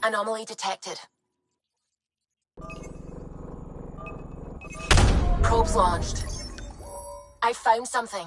Anomaly detected. Probes launched. I found something.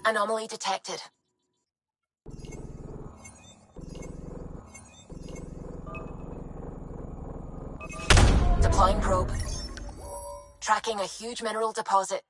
Anomaly detected. Deploying probe. Tracking a huge mineral deposit.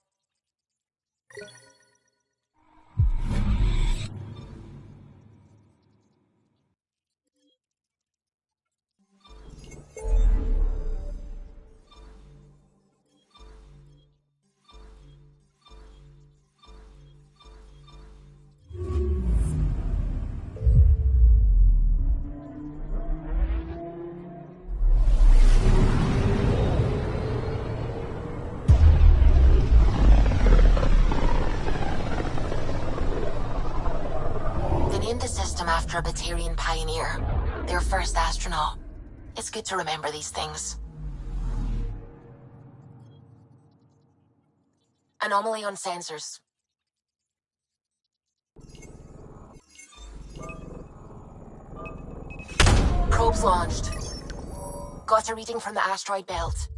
system after a Batarian pioneer. Their first astronaut. It's good to remember these things. Anomaly on sensors. Probes launched. Got a reading from the asteroid belt.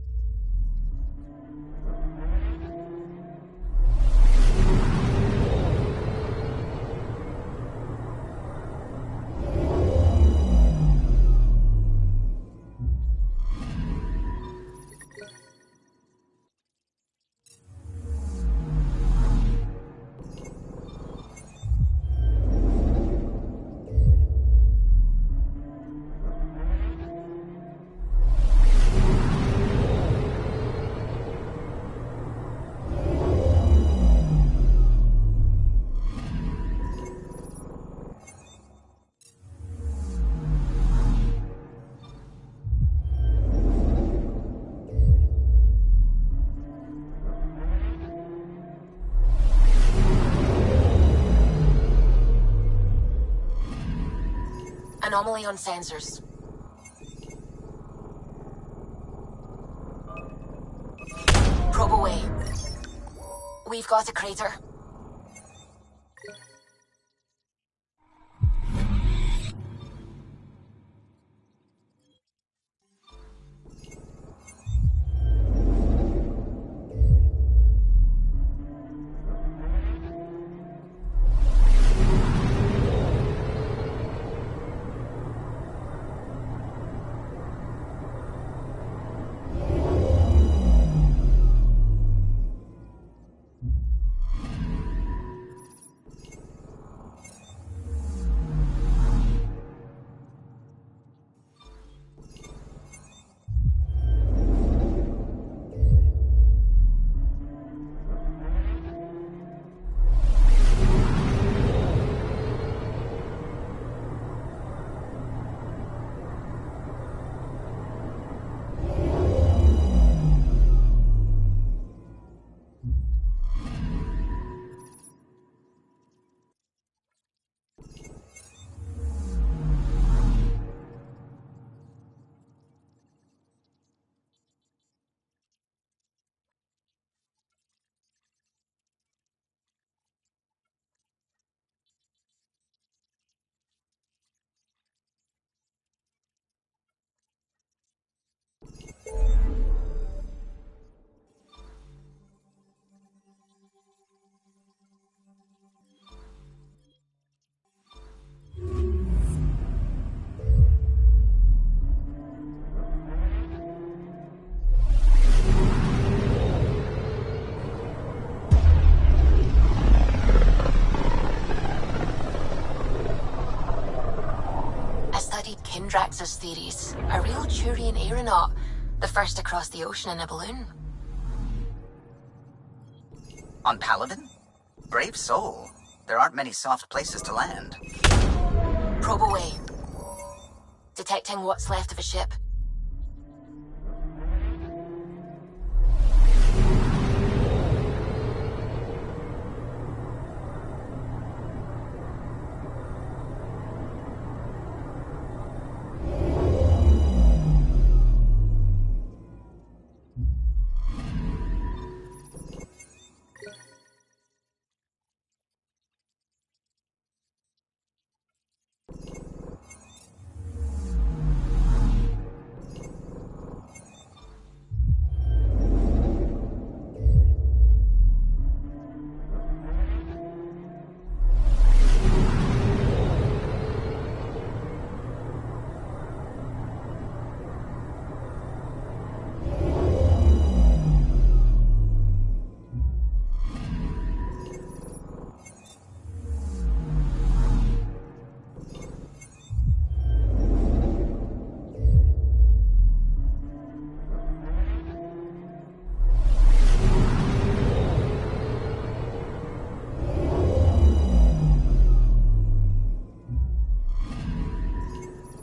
Anomaly on sensors. Probe away. We've got a crater. Drax's theories. A real Turian aeronaut. The first to cross the ocean in a balloon. On Paladin? Brave soul. There aren't many soft places to land. Probe away. Detecting what's left of a ship.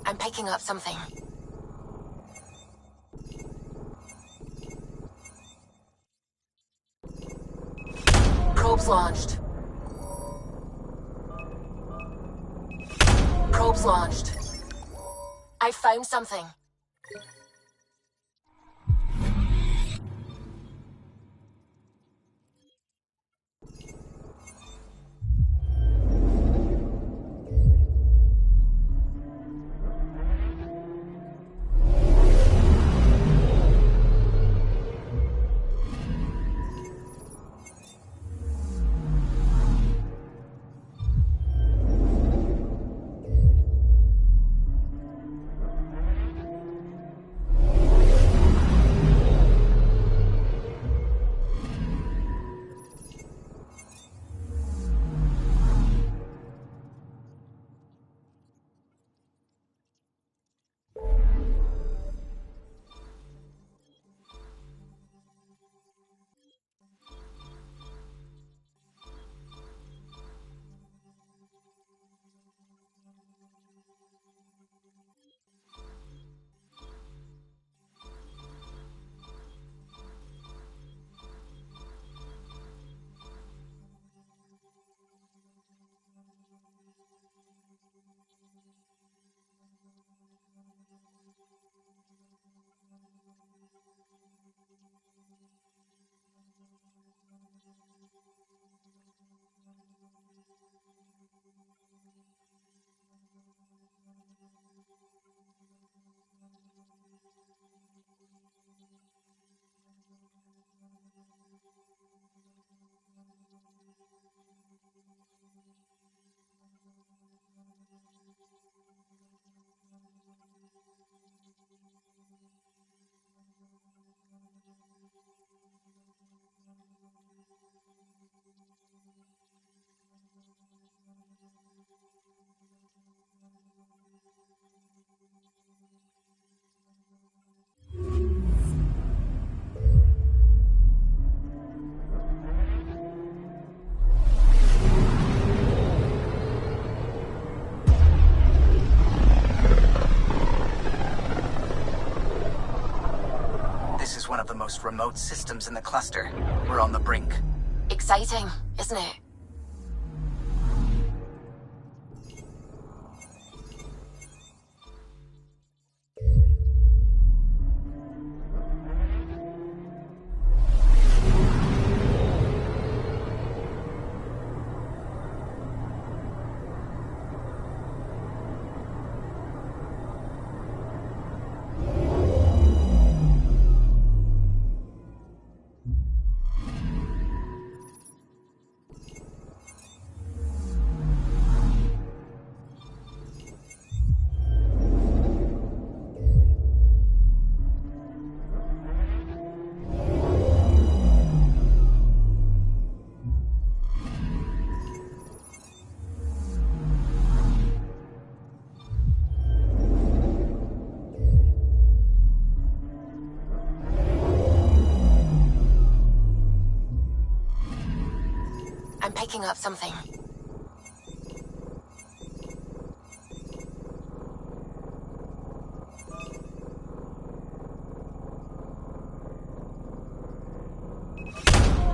I'm picking up something. Probes launched. Probes launched. I found something. One of the most remote systems in the cluster. We're on the brink. Exciting, isn't it? I'm picking up something.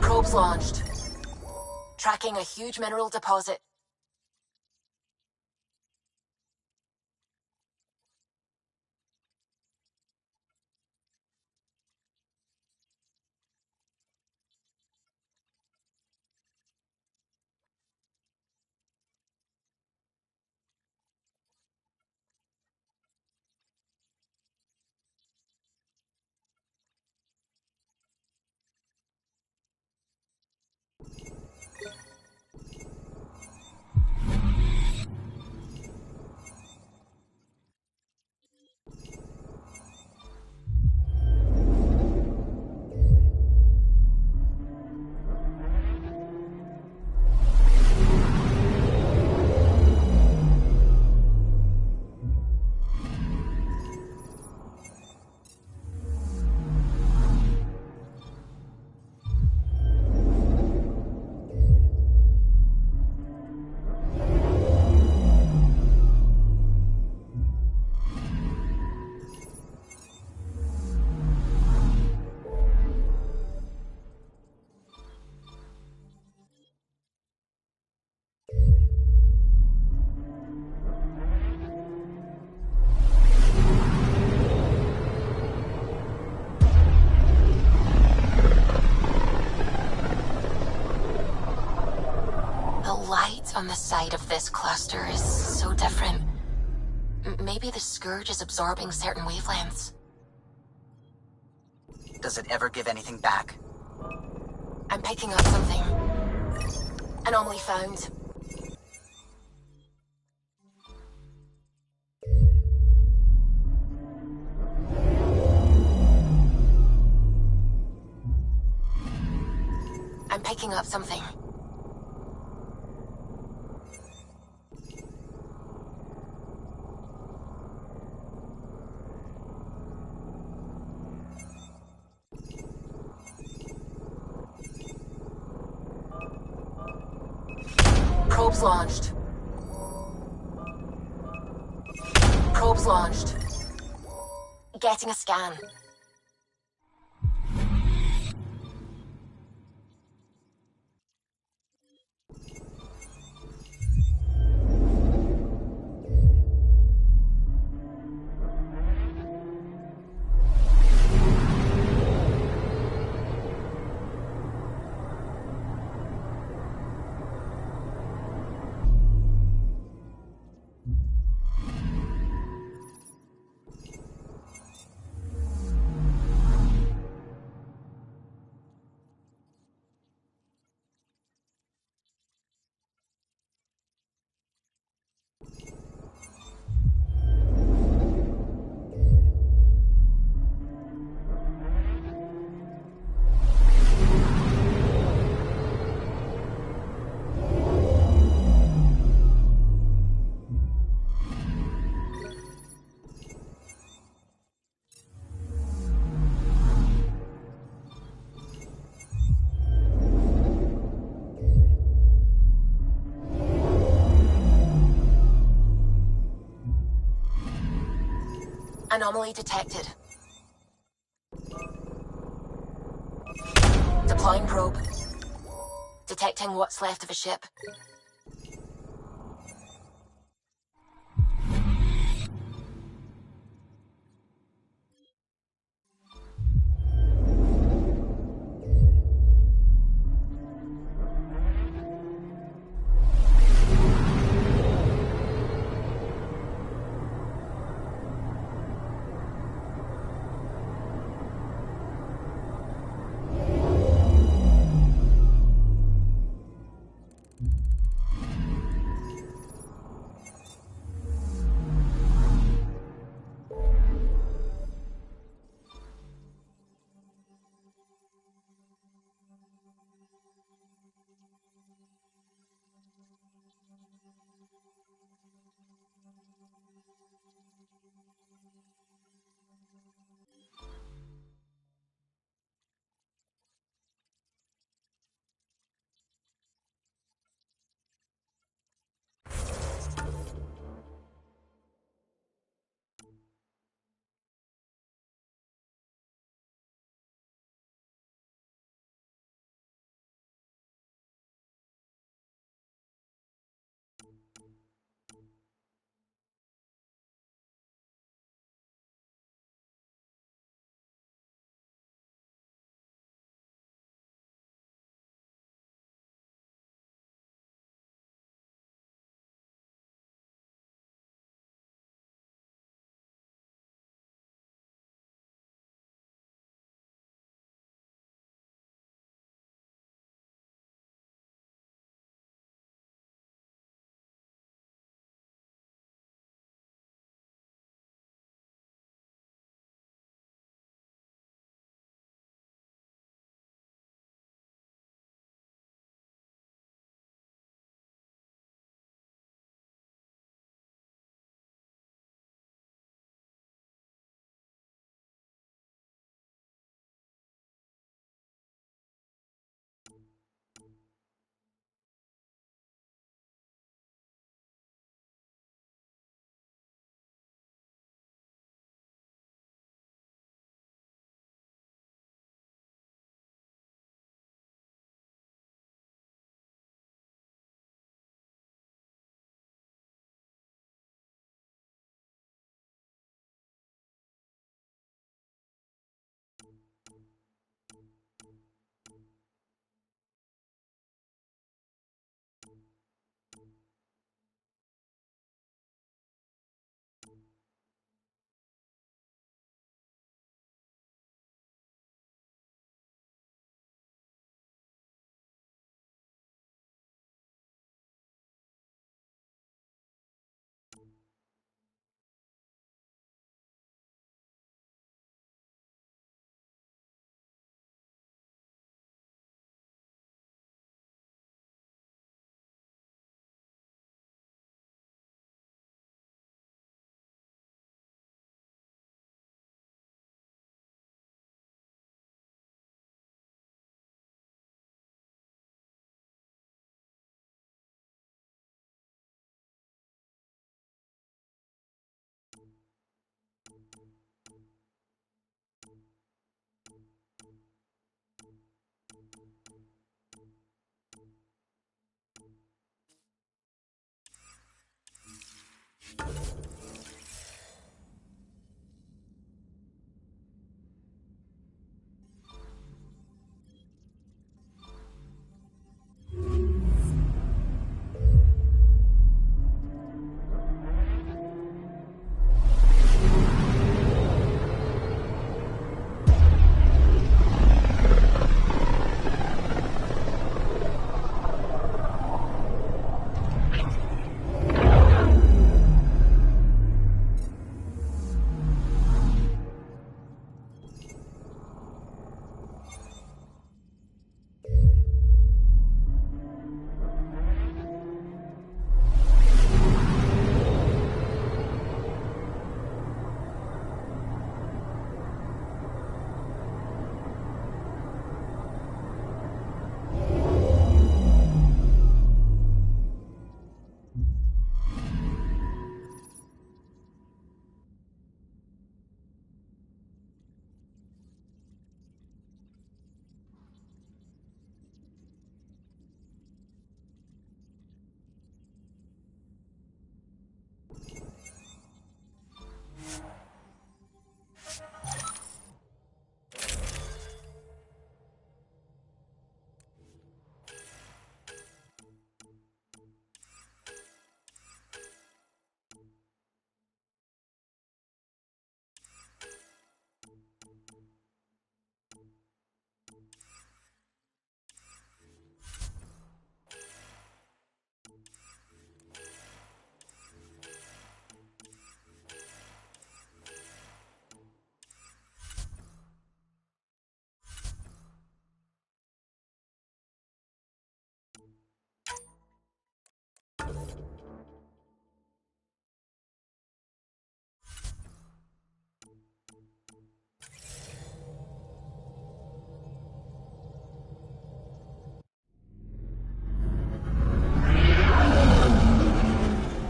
Probes launched. Tracking a huge mineral deposit. on the side of this cluster is so different. Maybe the Scourge is absorbing certain wavelengths. Does it ever give anything back? I'm picking up something. Anomaly found. I'm picking up something. Probes launched. Probes launched. Getting a scan. Anomaly detected. Deploying probe. Detecting what's left of a ship.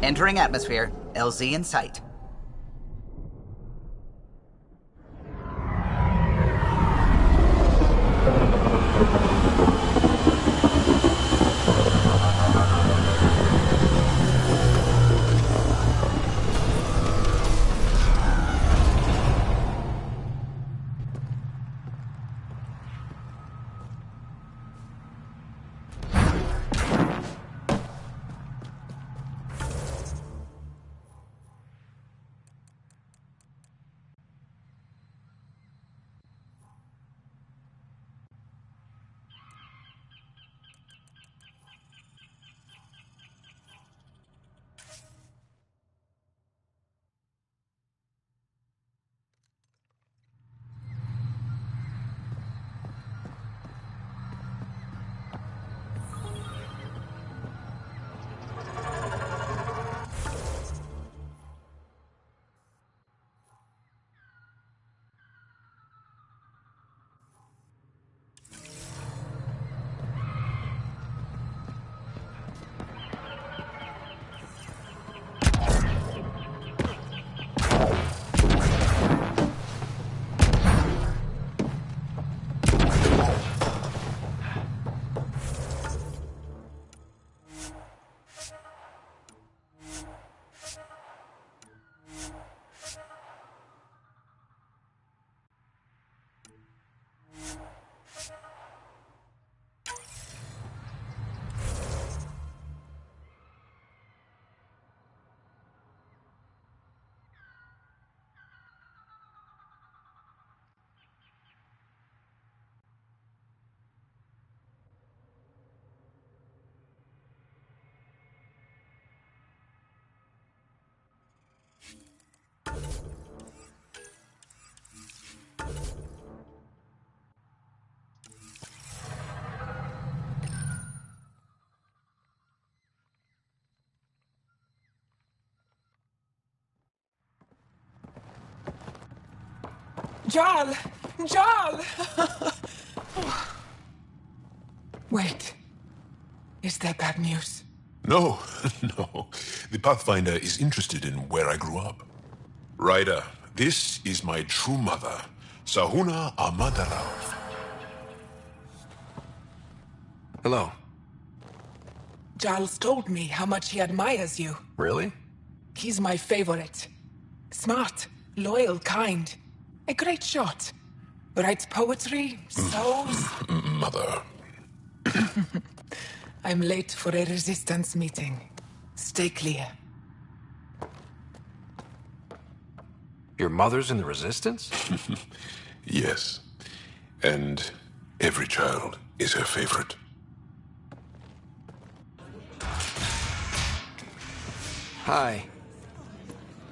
Entering atmosphere. LZ in sight. Jarl! Jarl! Wait. Is that bad news? No, no. The Pathfinder is interested in where I grew up. Ryder, this is my true mother, Sahuna Amadarav. Hello. Jarl's told me how much he admires you. Really? He's my favorite. Smart, loyal, kind. A great shot. Writes poetry, sews. Mother. I'm late for a resistance meeting. Stay clear. Your mother's in the Resistance? Yes. And every child is her favorite. Hi.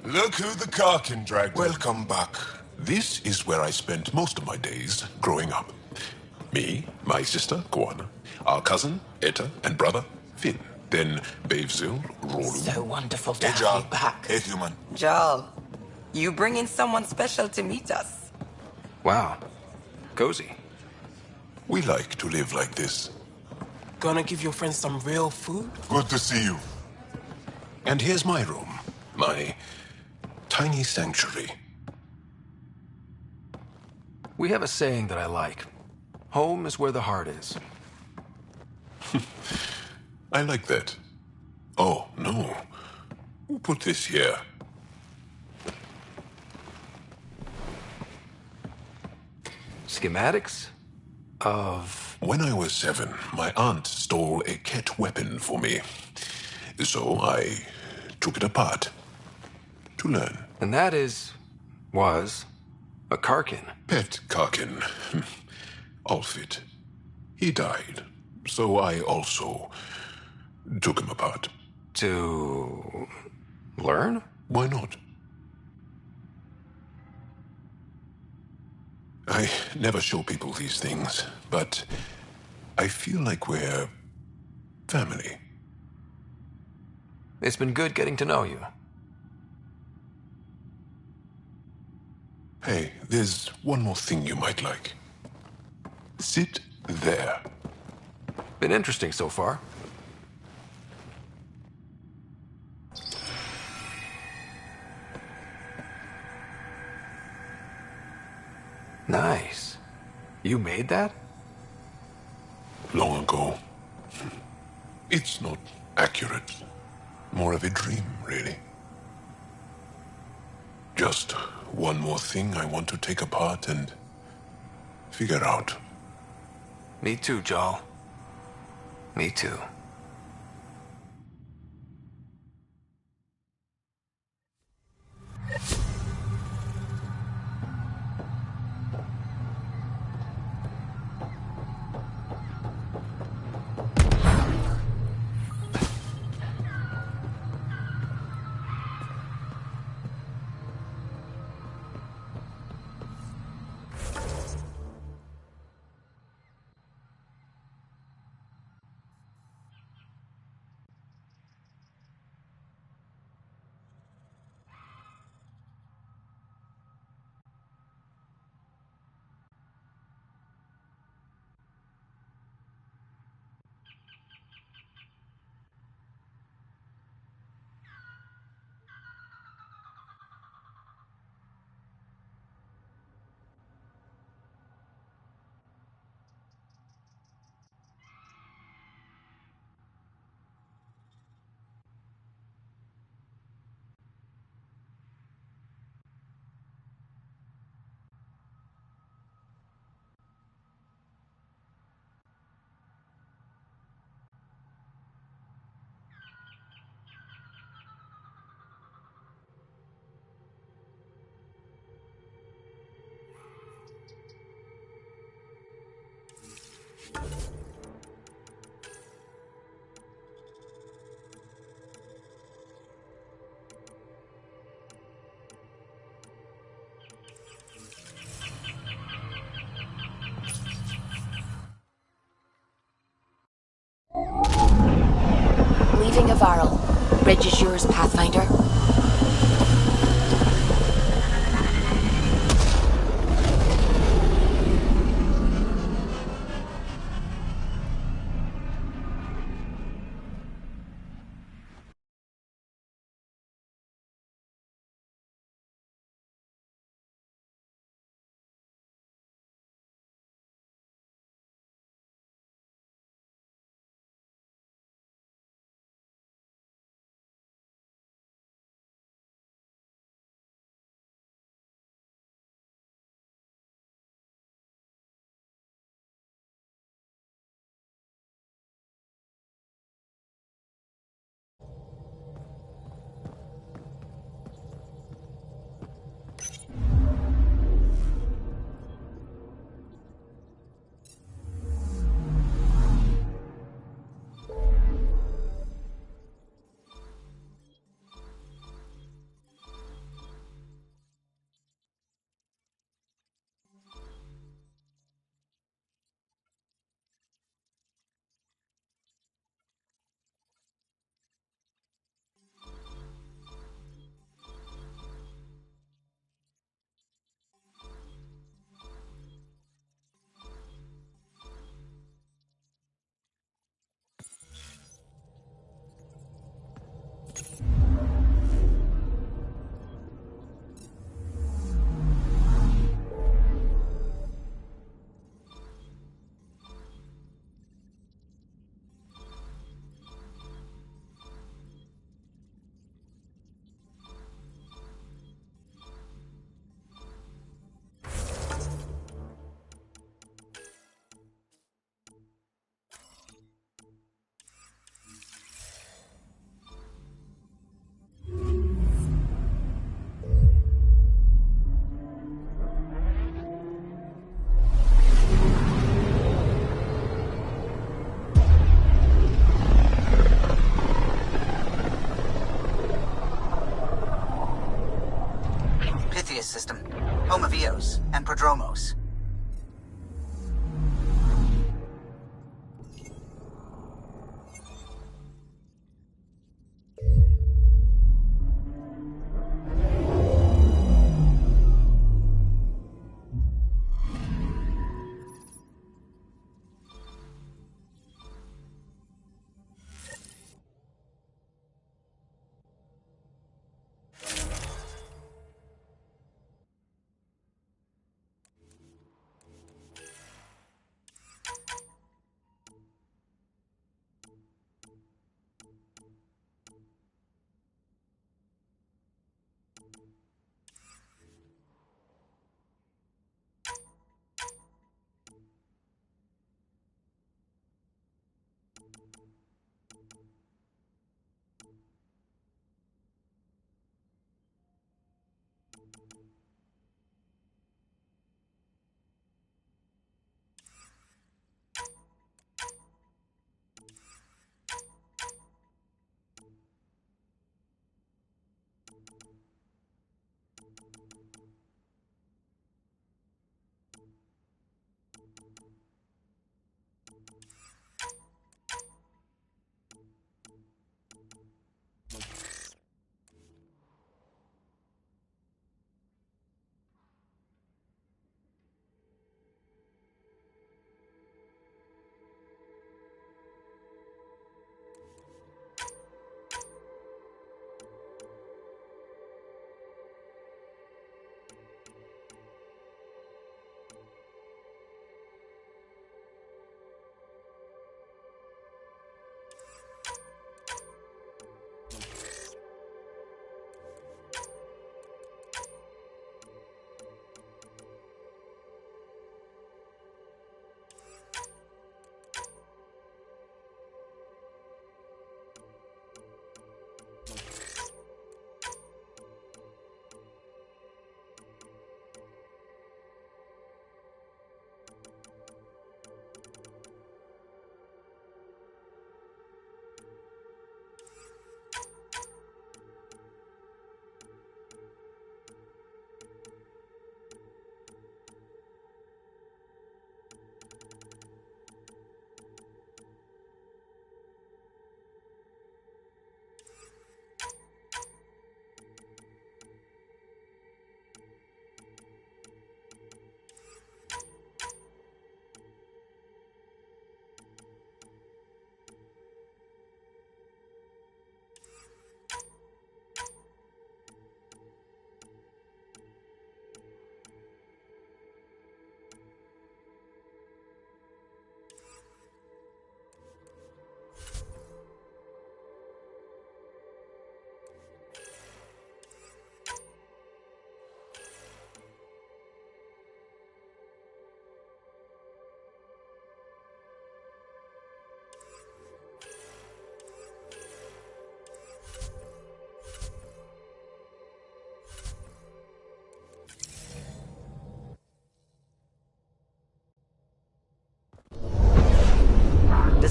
Look who the car can drag. Welcome back. This is where I spent most of my days growing up. Me, my sister, Koana, our cousin, Etta, and brother, Finn. Then Bavzil, Rolu. So wonderful to have you back. Hey, human. Jarl, you bring in someone special to meet us. Wow. Cozy. We like to live like this. Gonna give your friends some real food? Good to see you. And here's my room. My tiny sanctuary. We have a saying that I like. Home is where the heart is. I like that. Oh, no. Who put this here? Schematics of... When I was 7, my aunt stole a Ket weapon for me. So I took it apart to learn. And that was a Karkin. Pet Karkin. Alfit. He died. So I also took him apart. To learn? Why not? I never show people these things, but I feel like we're family. It's been good getting to know you. Hey, there's one more thing you might like. Sit there. Been interesting so far. Nice. You made that? Long ago. It's not accurate. More of a dream, really. Just one more thing I want to take apart and figure out. Me too, Jarl. Me too. Leaving Avaril. Bridge is yours, Pathfinder. System, home of Eos and Prodromos.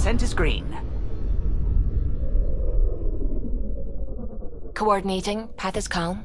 Descent is green. Coordinating. Path is calm.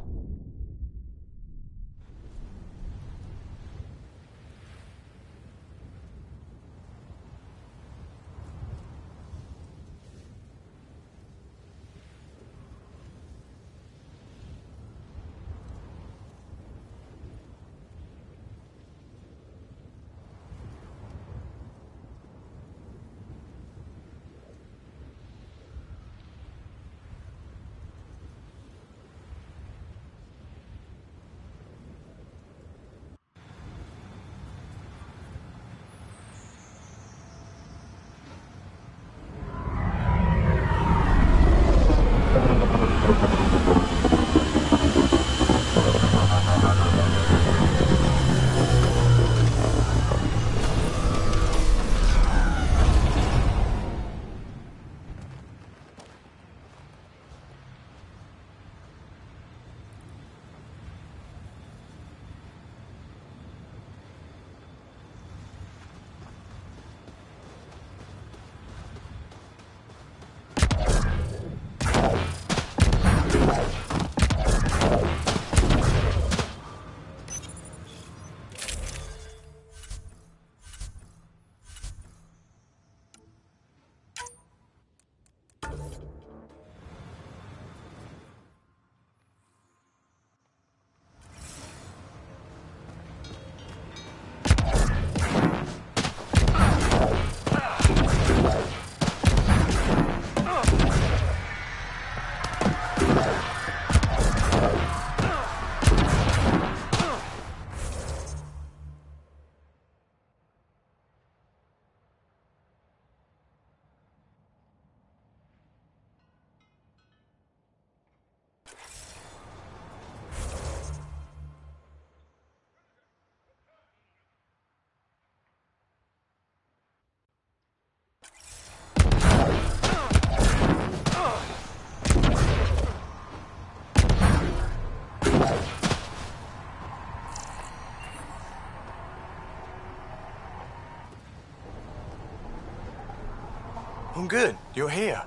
I'm good. You're here.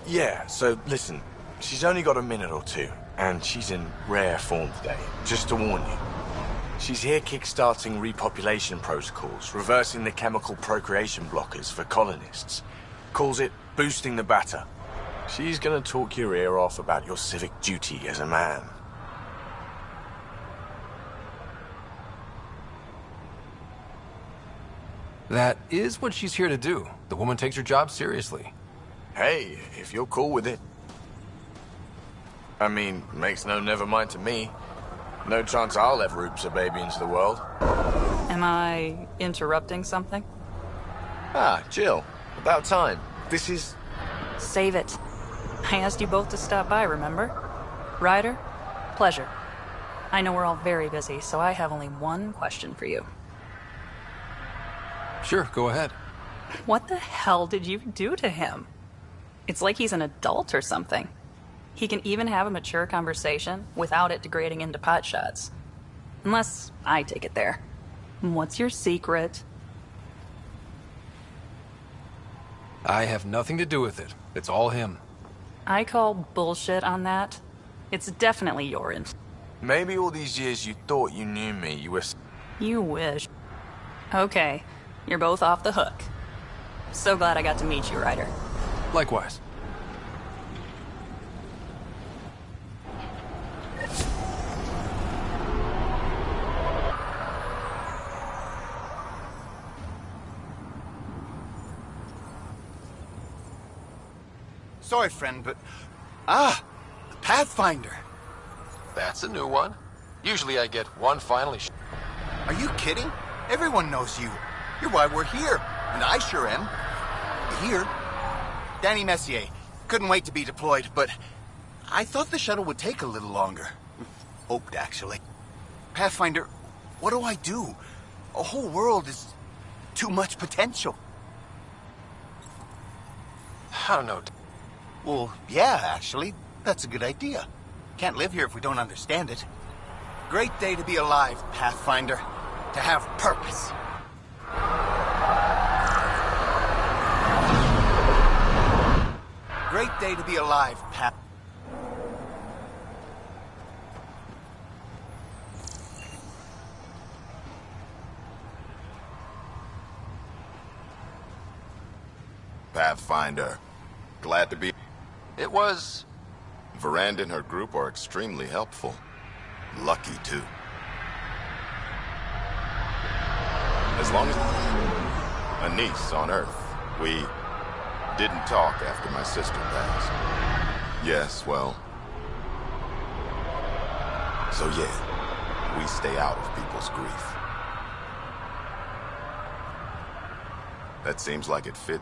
Yeah, so listen. She's only got a minute or two, and she's in rare form today. Just to warn you. She's here kickstarting repopulation protocols, reversing the chemical procreation blockers for colonists. Calls it boosting the batter. She's gonna talk your ear off about your civic duty as a man. That is what she's here to do. The woman takes her job seriously. Hey, if you're cool with it. I mean, makes no never mind to me. No chance I'll ever oops a baby into the world. Am I interrupting something? Ah, Jill. About time. This is... Save it. I asked you both to stop by, remember? Ryder, pleasure. I know we're all very busy, so I have only one question for you. Sure, go ahead. What the hell did you do to him? It's like he's an adult or something. He can even have a mature conversation without it degrading into pot shots. Unless I take it there. What's your secret? I have nothing to do with it. It's all him. I call bullshit on that. It's definitely your Maybe all these years you thought you knew me, you were... You wish. Okay, you're both off the hook. So glad I got to meet you, Ryder. Likewise. Sorry, friend, but... Ah! The Pathfinder! That's a new one. Usually I get one final... Are you kidding? Everyone knows you. You're why we're here. And I sure am. Here. Danny Messier. Couldn't wait to be deployed, but... I thought the shuttle would take a little longer. Hoped, actually. Pathfinder, what do I do? A whole world is... too much potential. I don't know. Well, yeah, actually. That's a good idea. Can't live here if we don't understand it. Great day to be alive, Pathfinder. To have purpose. great day to be alive, Pat. Pathfinder. Glad to be... It was... Veranda and her group are extremely helpful. Lucky, too. As long as... a niece on Earth. We didn't talk after my sister passed. Yes, well... So yeah, we stay out of people's grief. That seems like it fit.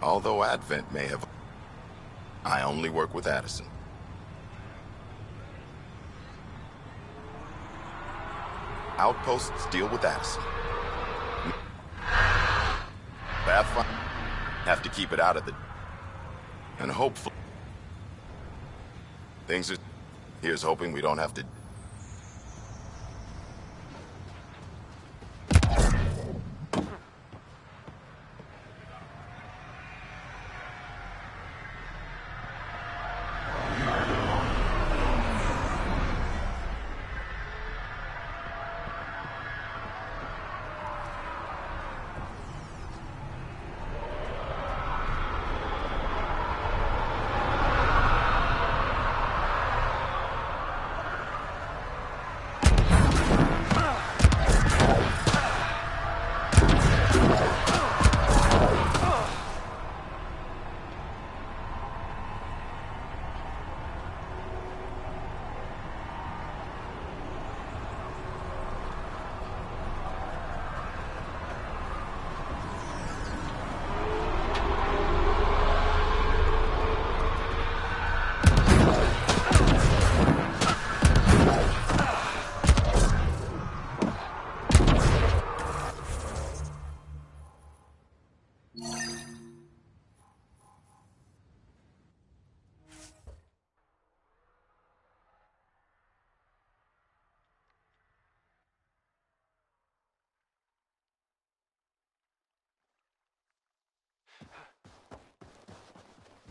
Although Advent may have... I only work with Addison. Outposts deal with Addison. Pathfinder have to keep it out of the... And hopefully... Things are... Here's hoping we don't have to...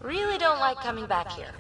Really don't like coming back here.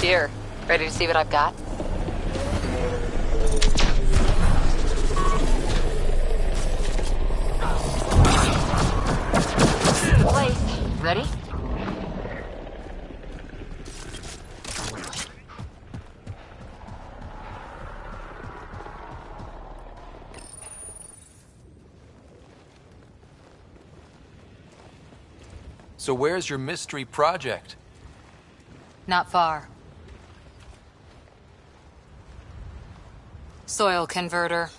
Here, ready to see what I've got? The place. Ready? So where's your mystery project? Not far. Soil converter.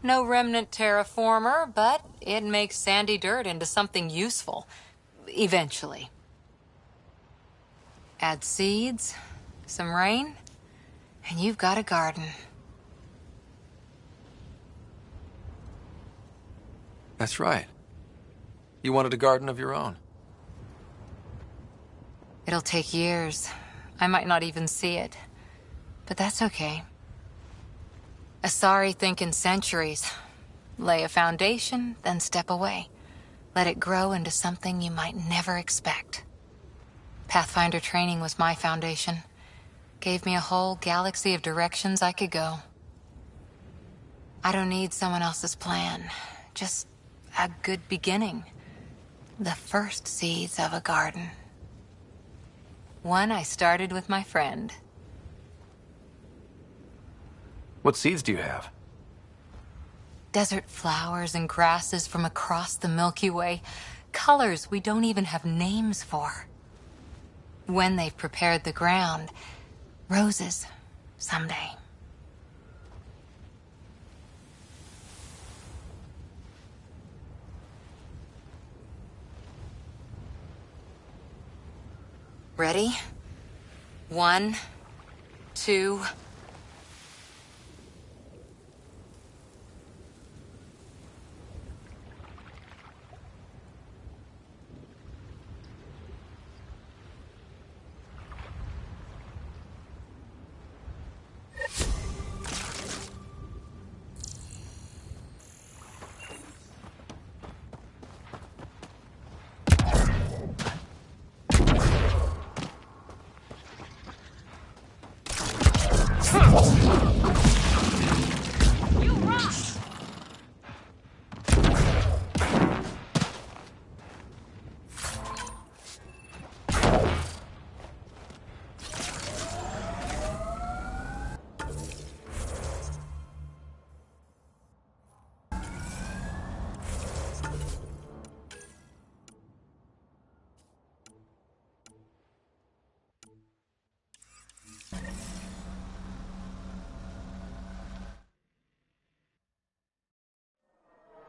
No remnant terraformer, but it makes sandy dirt into something useful. Eventually. Add seeds, some rain, and you've got a garden. That's right. You wanted a garden of your own. It'll take years. I might not even see it. But that's okay. Asari think in centuries. Lay a foundation, then step away. Let it grow into something you might never expect. Pathfinder training was my foundation. Gave me a whole galaxy of directions I could go. I don't need someone else's plan. Just a good beginning. The first seeds of a garden. One I started with my friend. What seeds do you have? Desert flowers and grasses from across the Milky Way. Colors we don't even have names for. When they've prepared the ground, roses someday. Ready? 1, 2...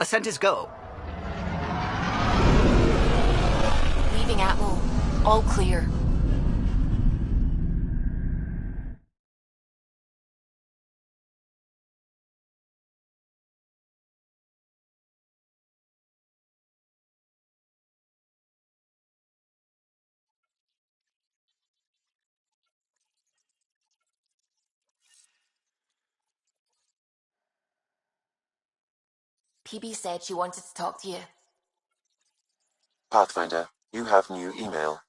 Ascent is go. Leaving Atmo. All clear. PB said she wanted to talk to you. Pathfinder, you have new email.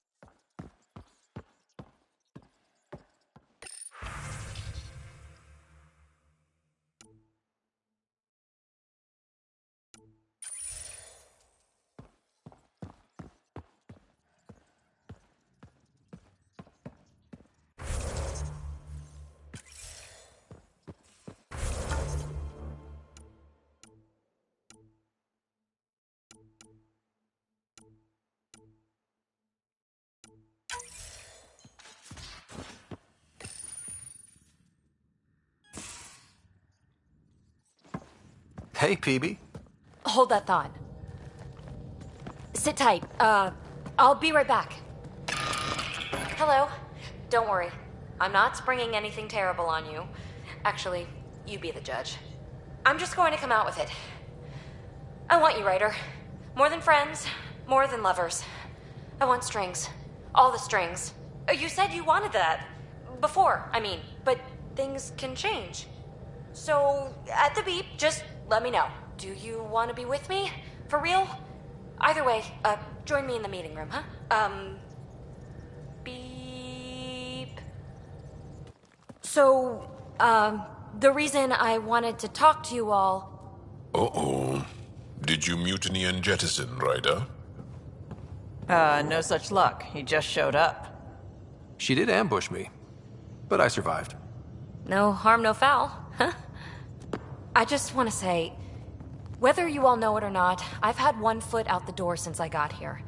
Hey, PB. Hold that thought. Sit tight. I'll be right back. Hello. Don't worry. I'm not springing anything terrible on you. Actually, you be the judge. I'm just going to come out with it. I want you, Ryder. More than friends, more than lovers. I want strings. All the strings. You said you wanted that. Before, I mean. But things can change. So, at the beep, just let me know. Do you want to be with me? For real? Either way, join me in the meeting room, huh? Beep. So, the reason I wanted to talk to you all... Uh-oh. Did you mutiny and jettison, Ryder? No such luck. He just showed up. She did ambush me, but I survived. No harm, no foul, huh? I just want to say, whether you all know it or not, I've had one foot out the door since I got here.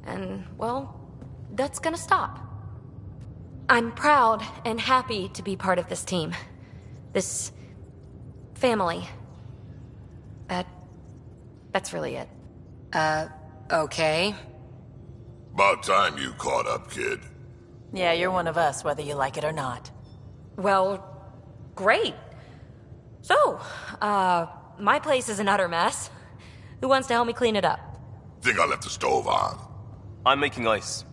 And, well, that's gonna stop. I'm proud and happy to be part of this team. This... family. That's really it. Okay. About time you caught up, kid. Yeah, you're one of us, whether you like it or not. Well, great. So, my place is an utter mess. Who wants to help me clean it up? Think I left the stove on. I'm making ice.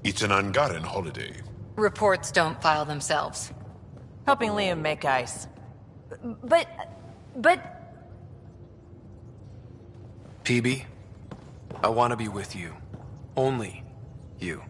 It's an Angaran holiday. Reports don't file themselves. Helping Liam make ice. But... PB, I want to be with you. Only you.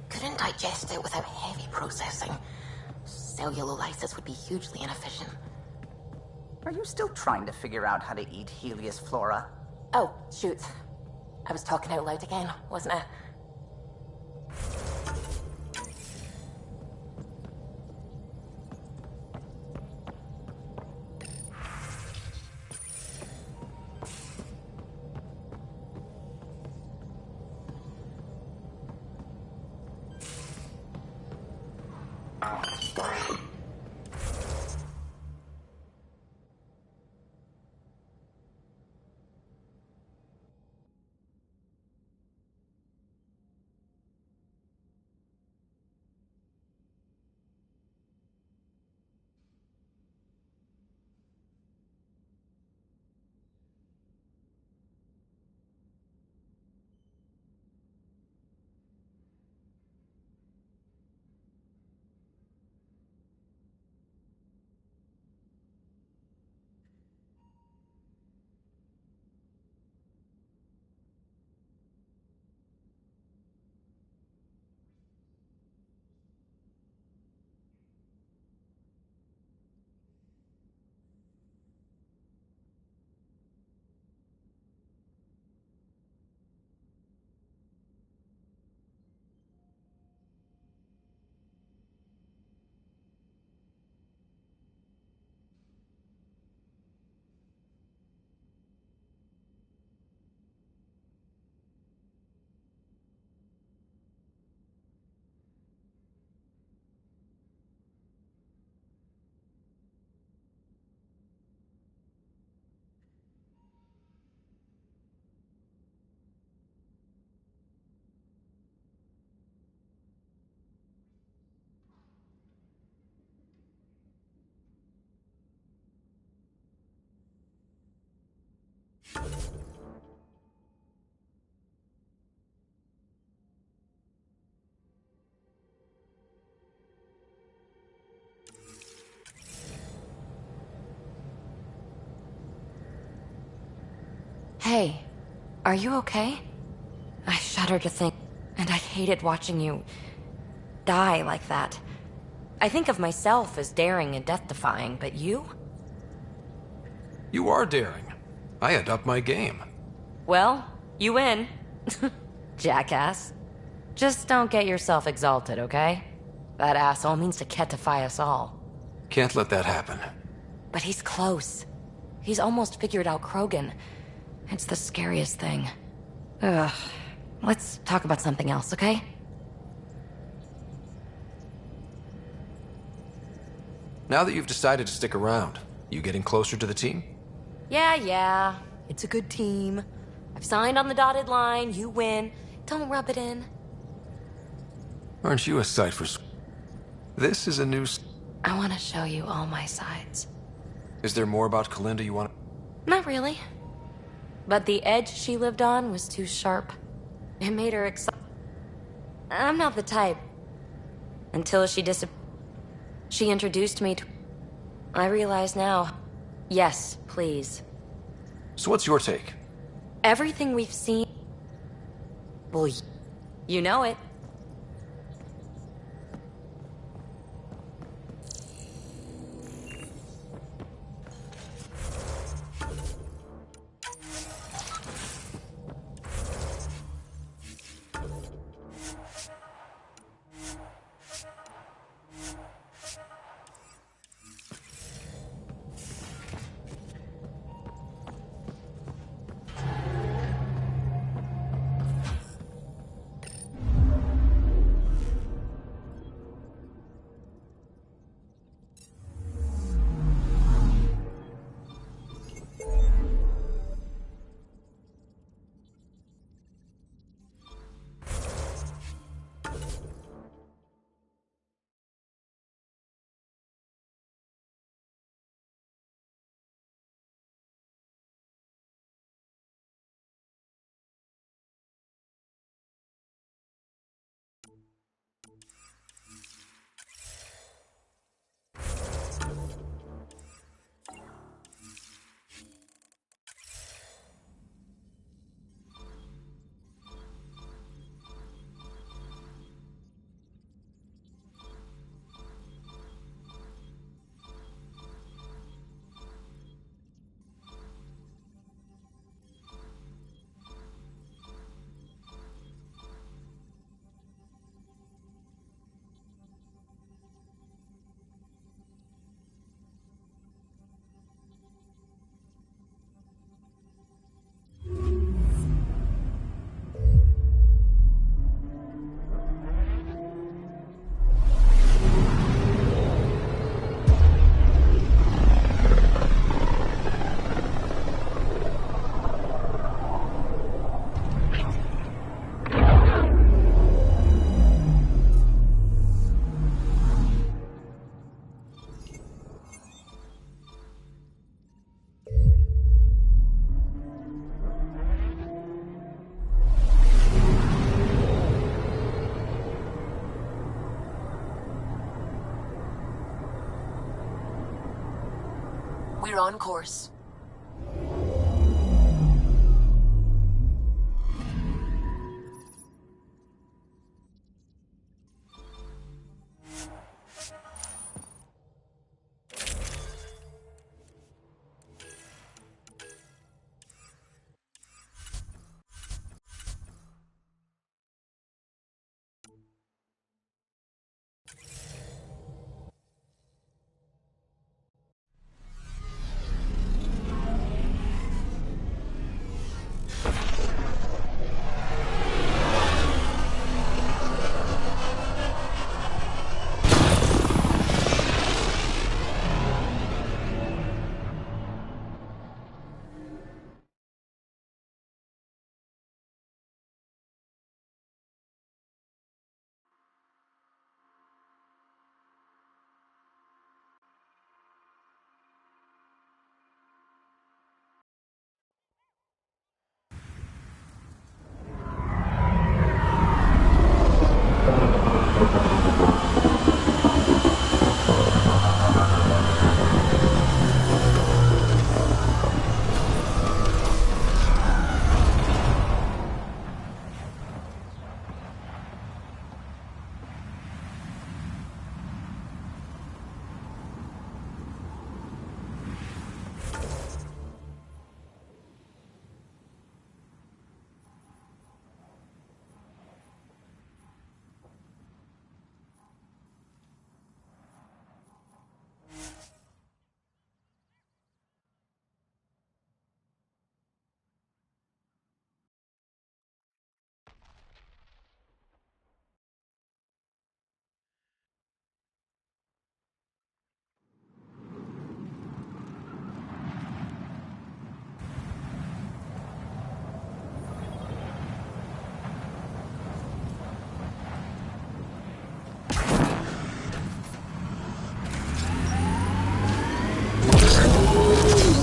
Couldn't digest it without heavy processing. Cellulolysis would be hugely inefficient. Are you still trying to figure out how to eat Helios flora? Oh, shoot. I was talking out loud again, wasn't I? Hey, are you okay? I shudder to think, and I hated watching you die like that. I think of myself as daring and death-defying, but you? You are daring. I had upped my game. Well, you win. Jackass. Just don't get yourself exalted, okay? That asshole means to ketify us all. Can't let that happen. But he's close. He's almost figured out Krogan. It's the scariest thing. Ugh. Let's talk about something else, okay? Now that you've decided to stick around, you getting closer to the team? Yeah. It's a good team. I've signed on the dotted line. You win. Don't rub it in. Aren't you a sight for... This is a new... I want to show you all my sides. Is there more about Kalinda you want... Not really. But the edge she lived on was too sharp. It made her I'm not the type. Until she She introduced me to... I realize now. Yes, please. So what's your take? Everything we've seen... Well, you know it. on course.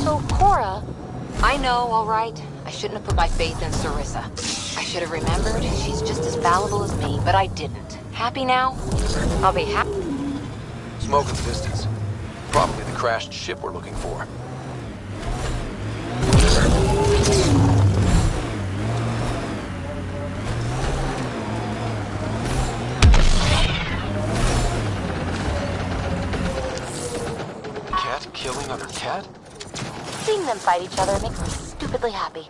So, Cora, I know, all right. I shouldn't have put my faith in Sarissa. I should have remembered she's just as fallible as me, but I didn't. Happy now? I'll be happy. Smoke in the distance. Probably the crashed ship we're looking for. Cat killing other cat? Seeing them fight each other makes me stupidly happy.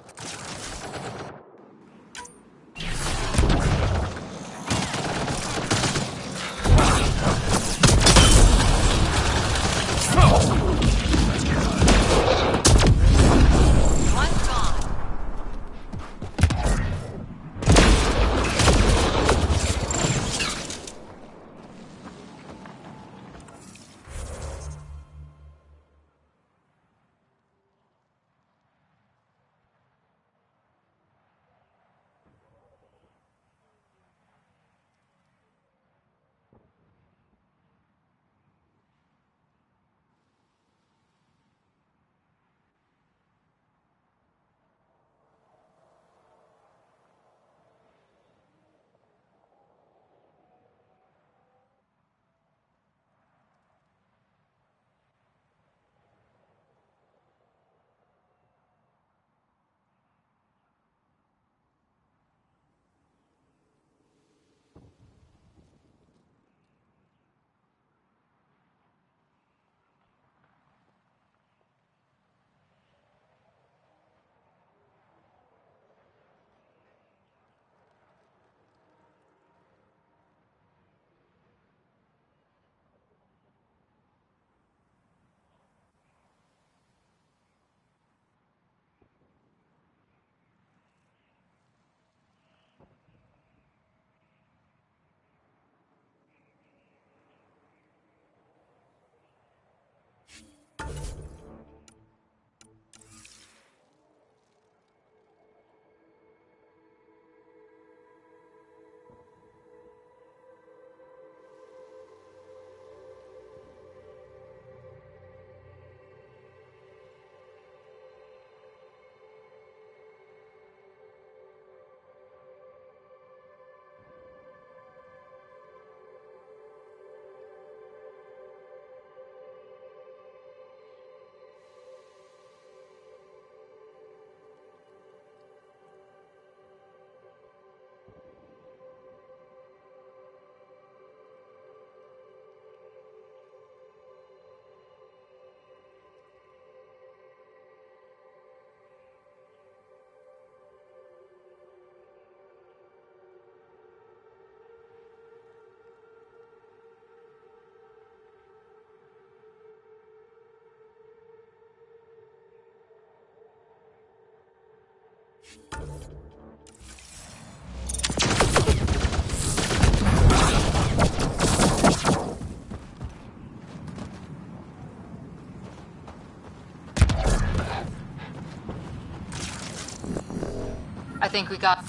I think we got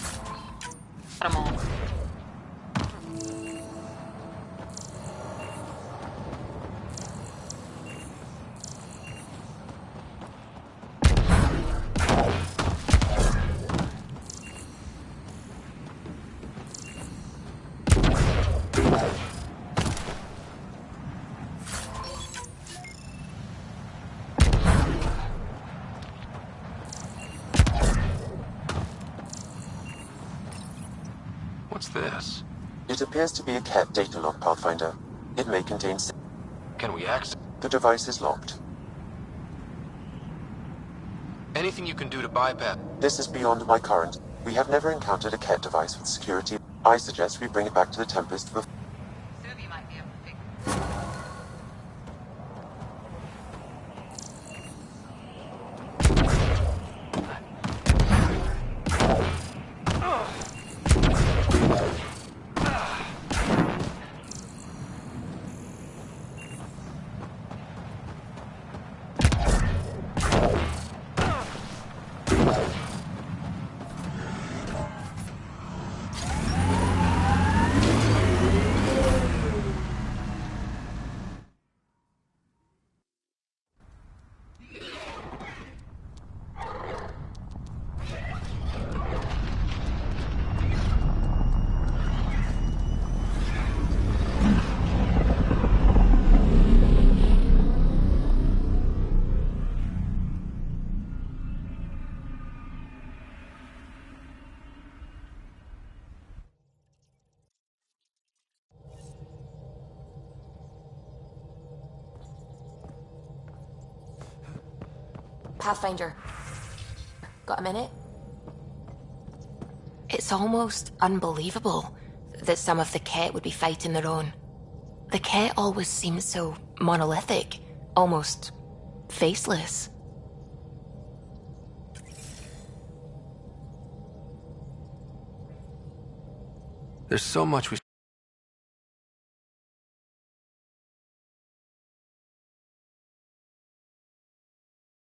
them all. What's this? It appears to be a Ket data log, Pathfinder. It may contain... Can we access? The device is locked. Anything you can do to bypass? This is beyond my current. We have never encountered a Ket device with security. I suggest we bring it back to the Tempest before... Pathfinder, got a minute? It's almost unbelievable that some of the Ket would be fighting their own. The Ket always seems so monolithic, almost faceless. There's so much we...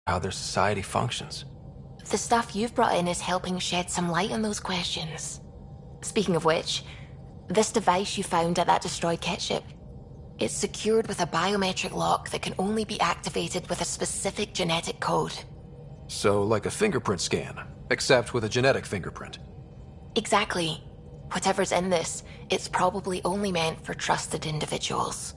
how their society functions. The stuff you've brought in is helping shed some light on those questions. Speaking of which, this device you found at that destroyed Ket ship, it's secured with a biometric lock that can only be activated with a specific genetic code. So, like a fingerprint scan, except with a genetic fingerprint. Exactly. Whatever's in this, it's probably only meant for trusted individuals.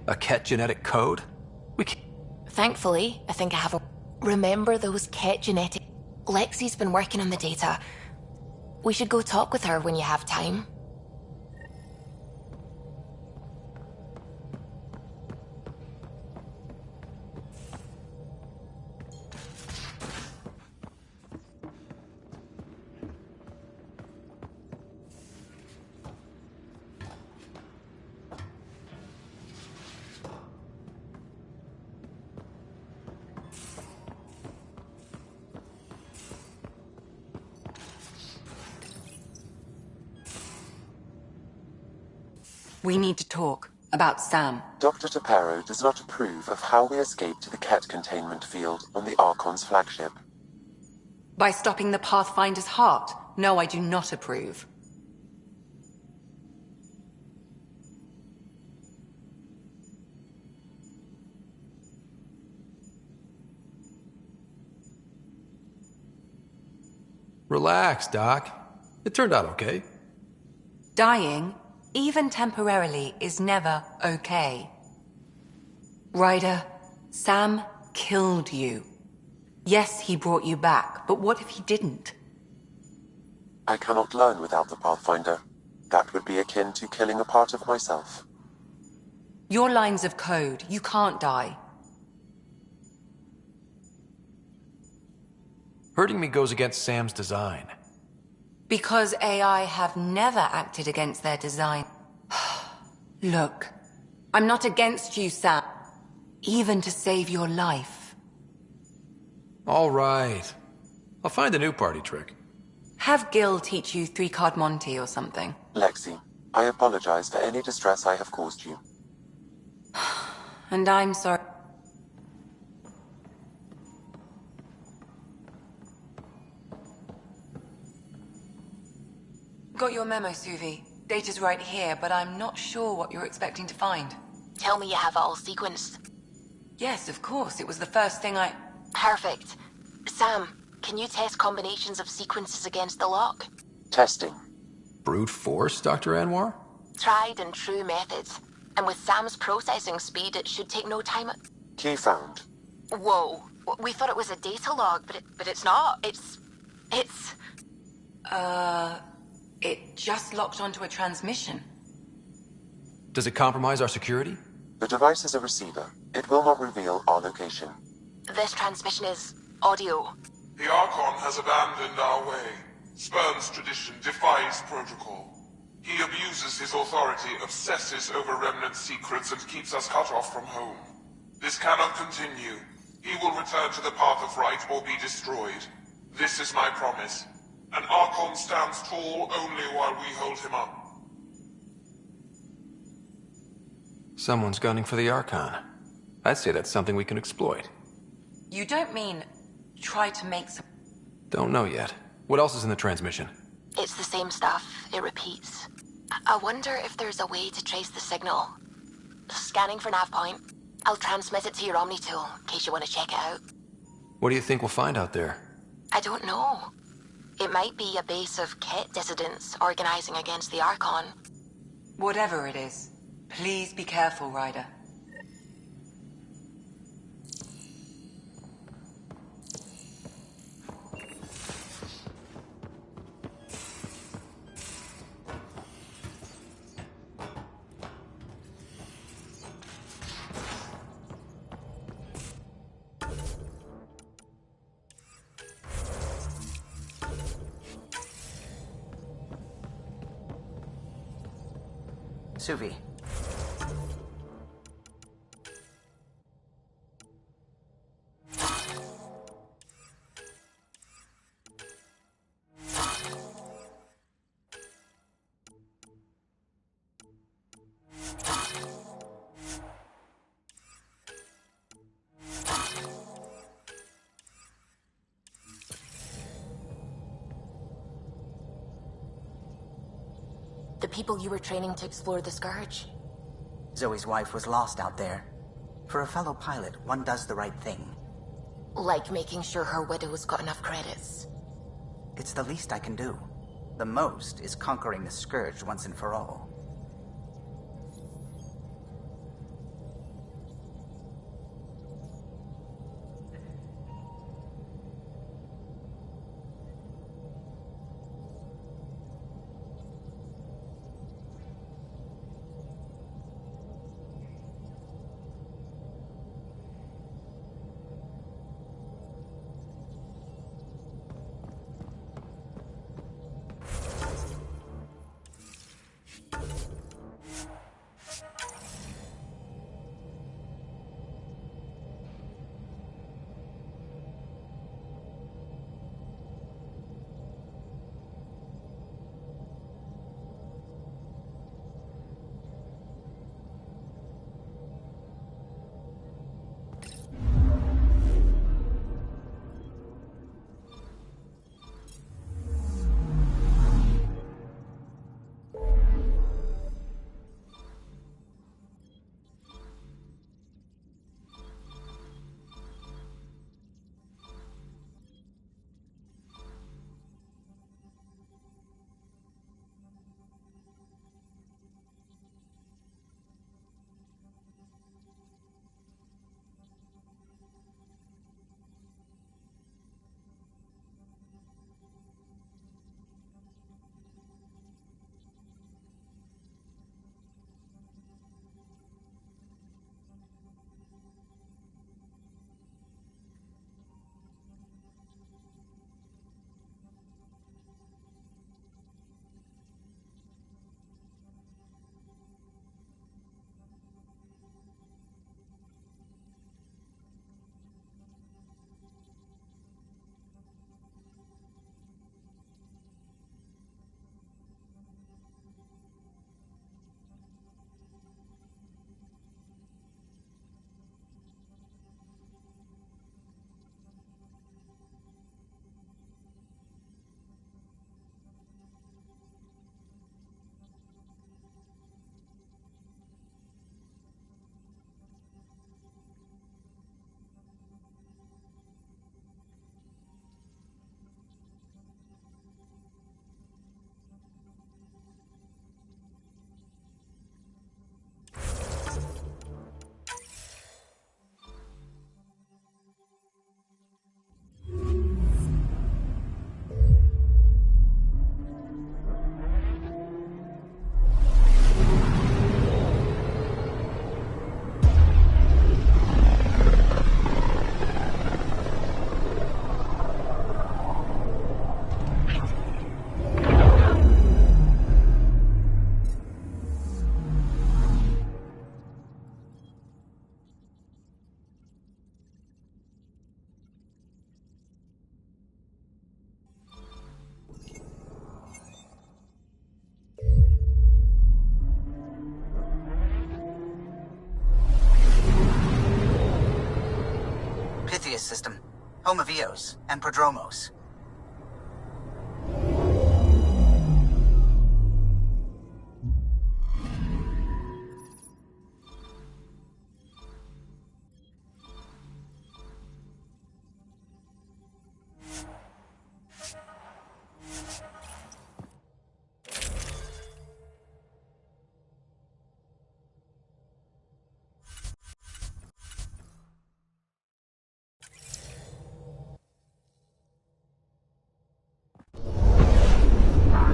A Ket genetic code? Thankfully, I think I have a... Remember those Ket genetic... Lexi's been working on the data. We should go talk with her when you have time. We need to talk about Sam. Dr. Taparo does not approve of how we escaped to the Ket containment field on the Archon's flagship. By stopping the Pathfinder's heart? No, I do not approve. Relax, Doc. It turned out okay. Dying, even temporarily, is never okay. Ryder, Sam killed you. Yes, he brought you back, but what if he didn't? I cannot learn without the Pathfinder. That would be akin to killing a part of myself. Your lines of code, you can't die. Hurting me goes against Sam's design. Because AI have never acted against their design. Look, I'm not against you, Sam. Even to save your life. All right. I'll find a new party trick. Have Gil teach you three-card Monty or something. Lexi, I apologize for any distress I have caused you. And I'm sorry. Got your memo, Suvi. Data's right here, but I'm not sure what you're expecting to find. Tell me you have it all sequenced. Yes, of course. It was the first thing I... Perfect. Sam, can you test combinations of sequences against the lock? Testing. Brute force, Dr. Anwar? Tried and true methods. And with Sam's processing speed, it should take no time. Key found. Whoa. We thought it was a data log, but it's not. It's... It just locked onto a transmission. Does it compromise our security? The device is a receiver. It will not reveal our location. This transmission is audio. The Archon has abandoned our way, spurns tradition, defies protocol. He abuses his authority, obsesses over Remnant secrets, and keeps us cut off from home. This cannot continue. He will return to the path of right or be destroyed. This is my promise. An Archon stands tall only while we hold him up. Someone's gunning for the Archon. I'd say that's something we can exploit. You don't mean try to make some... Don't know yet. What else is in the transmission? It's the same stuff. It repeats. I wonder if there's a way to trace the signal. Scanning for nav point. I'll transmit it to your Omni tool, in case you want to check it out. What do you think we'll find out there? I don't know. It might be a base of Ket dissidents organizing against the Archon. Whatever it is, please be careful, Ryder. Suvi. The people you were training to explore the Scourge. Zoe's wife was lost out there. For a fellow pilot, one does the right thing. Like making sure her widow's got enough credits. It's the least I can do. The most is conquering the Scourge once and for all. Dithyus system, home of Eos and Prodromos.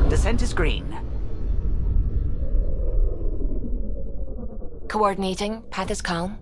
Descent is green. Coordinating. Path is calm.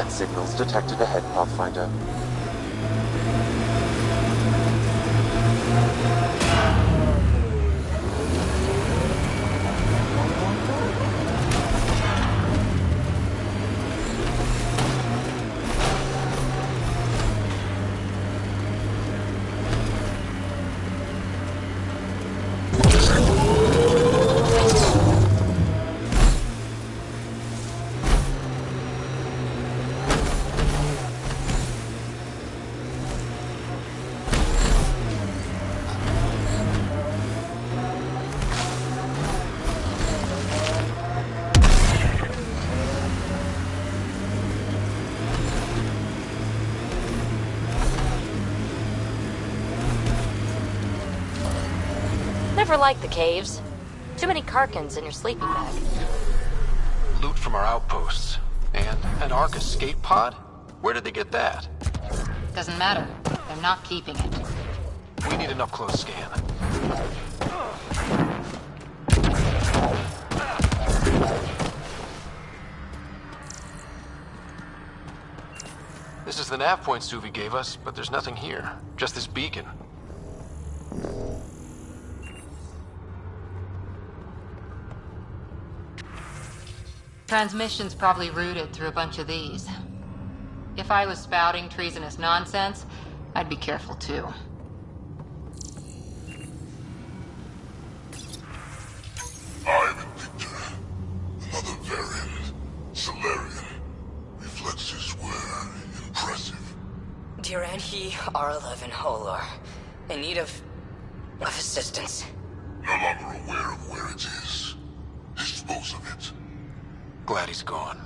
Signals detected ahead, Pathfinder. Never liked the caves. Too many Karkans in your sleeping bag. Loot from our outposts. And an Ark escape pod? Where did they get that? Doesn't matter. They're not keeping it. We need an up-close scan. This is the nav point Suvi gave us, but there's nothing here. Just this beacon. Transmission's probably routed through a bunch of these. If I was spouting treasonous nonsense, I'd be careful too. I'm in Victor. Another variant. Solarian. dear and he are alive and whole or in need of assistance. No longer aware of where it is. Dispose of it. Glad he's gone.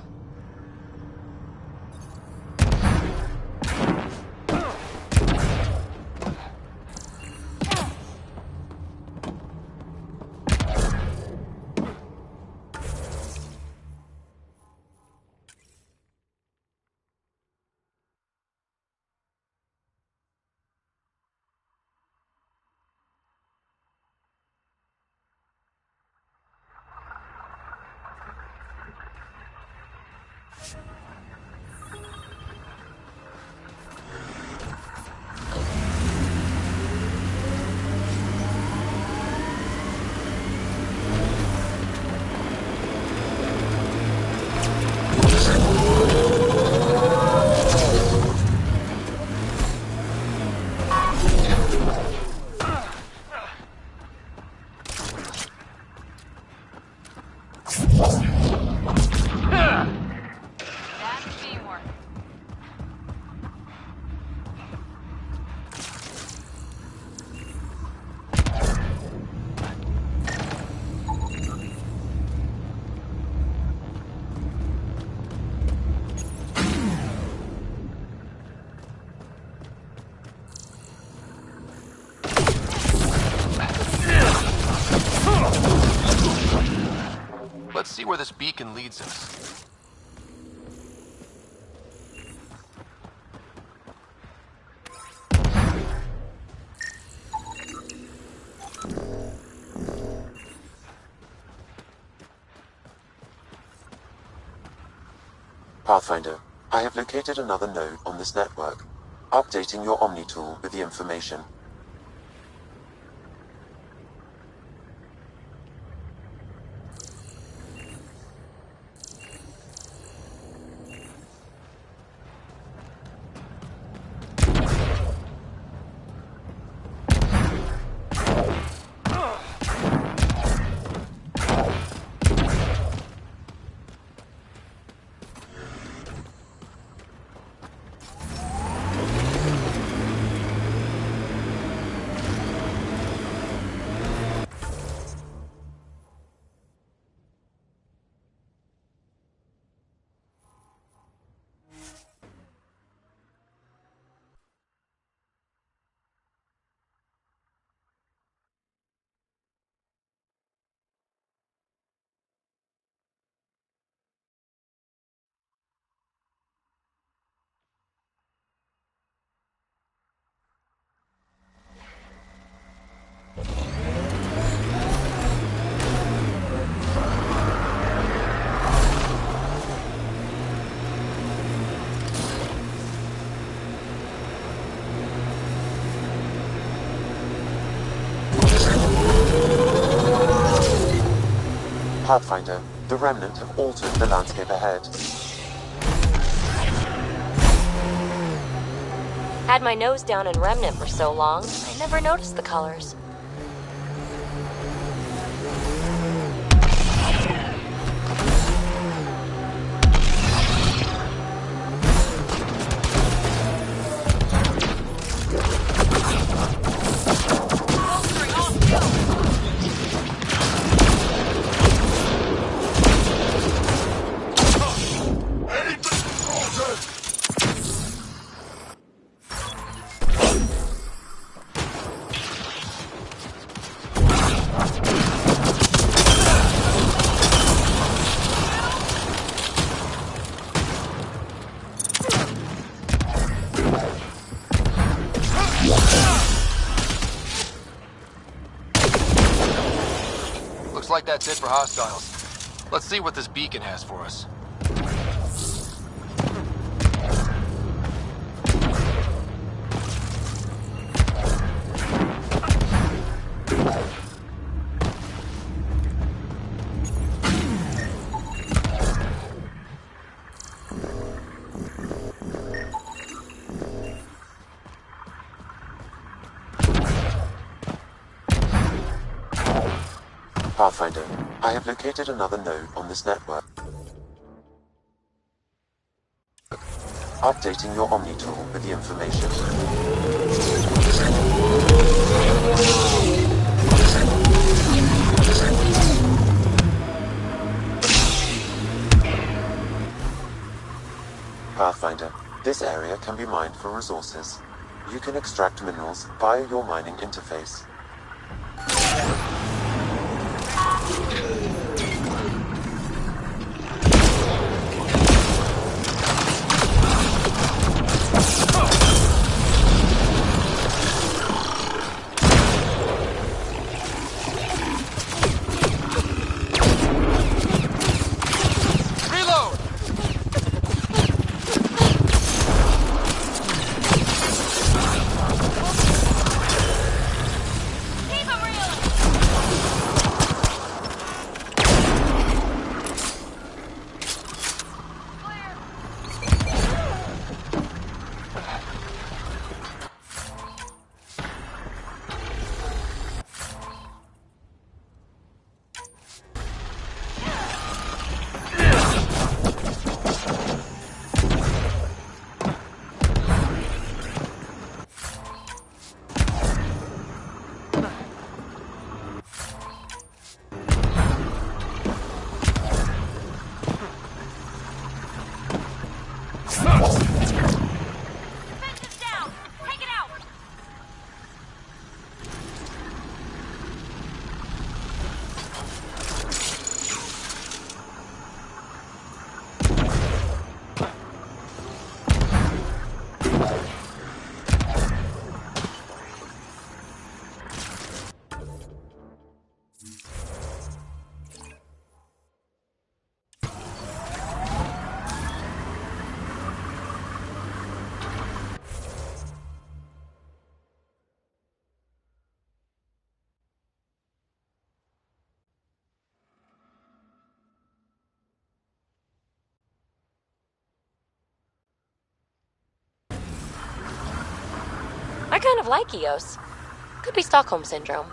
Let's see where this beacon leads us. Pathfinder, I have located another node on this network. Updating your Omni tool with the information. Pathfinder, the Remnant have altered the landscape ahead. Had my nose down in Remnant for so long, I never noticed the colors. Looks like that's it for hostiles. Let's see what this beacon has for us. Pathfinder, I have located another node on this network. Updating your Omni tool with the information. Pathfinder, this area can be mined for resources. You can extract minerals via your mining interface. I kind of like Eos. Could be Stockholm Syndrome.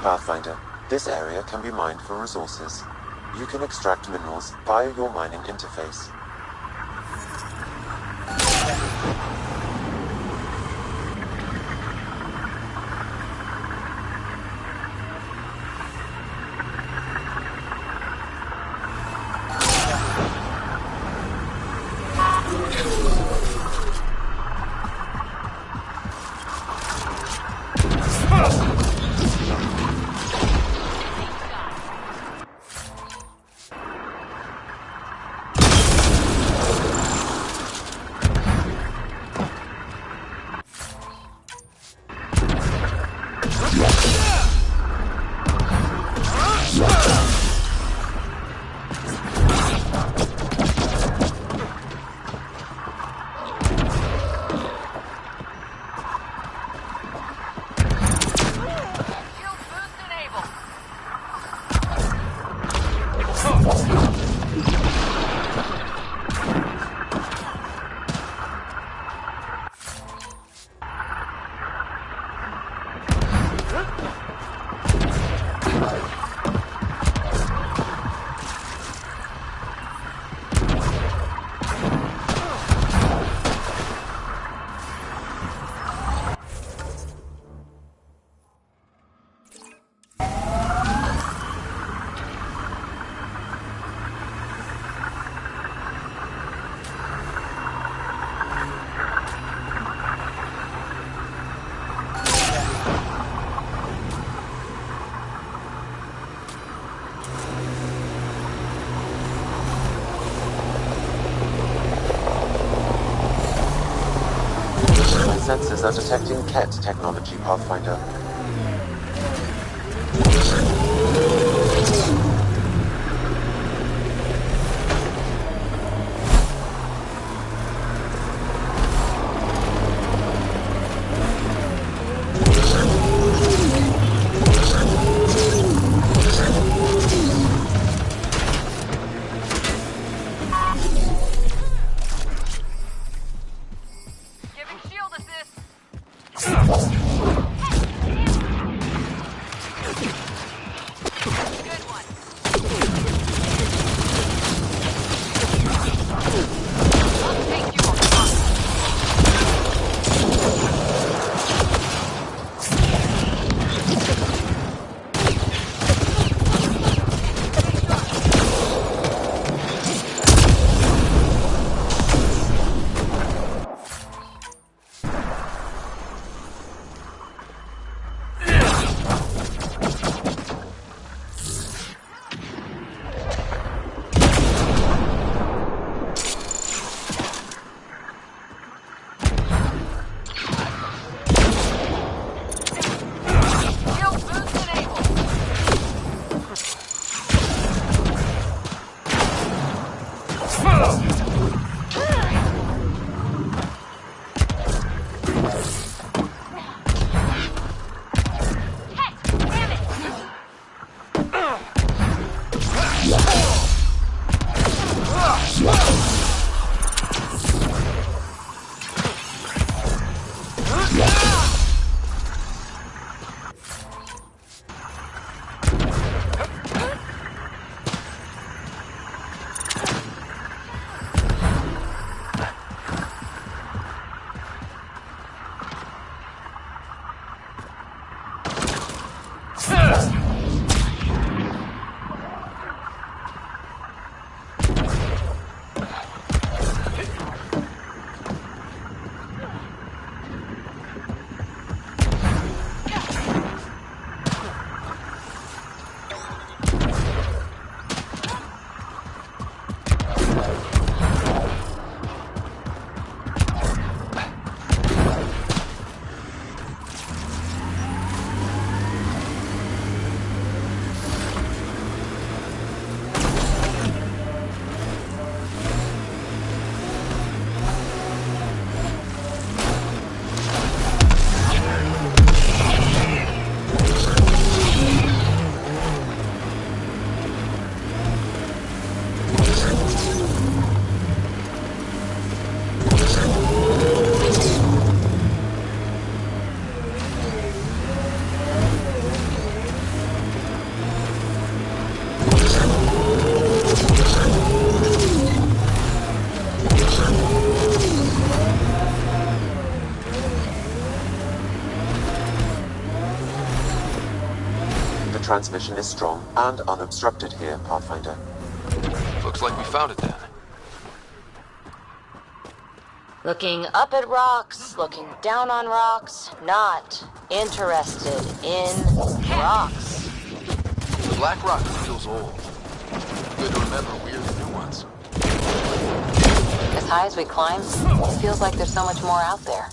Pathfinder, this area can be mined for resources. You can extract minerals via your mining interface. Sensors are detecting KET technology, Pathfinder. transmission is strong and unobstructed here, Pathfinder. Looks like we found it then. Looking up at rocks, looking down on rocks, not interested in rocks. The black rock feels old. Good to remember weird new ones. As high as we climb, it feels like there's so much more out there.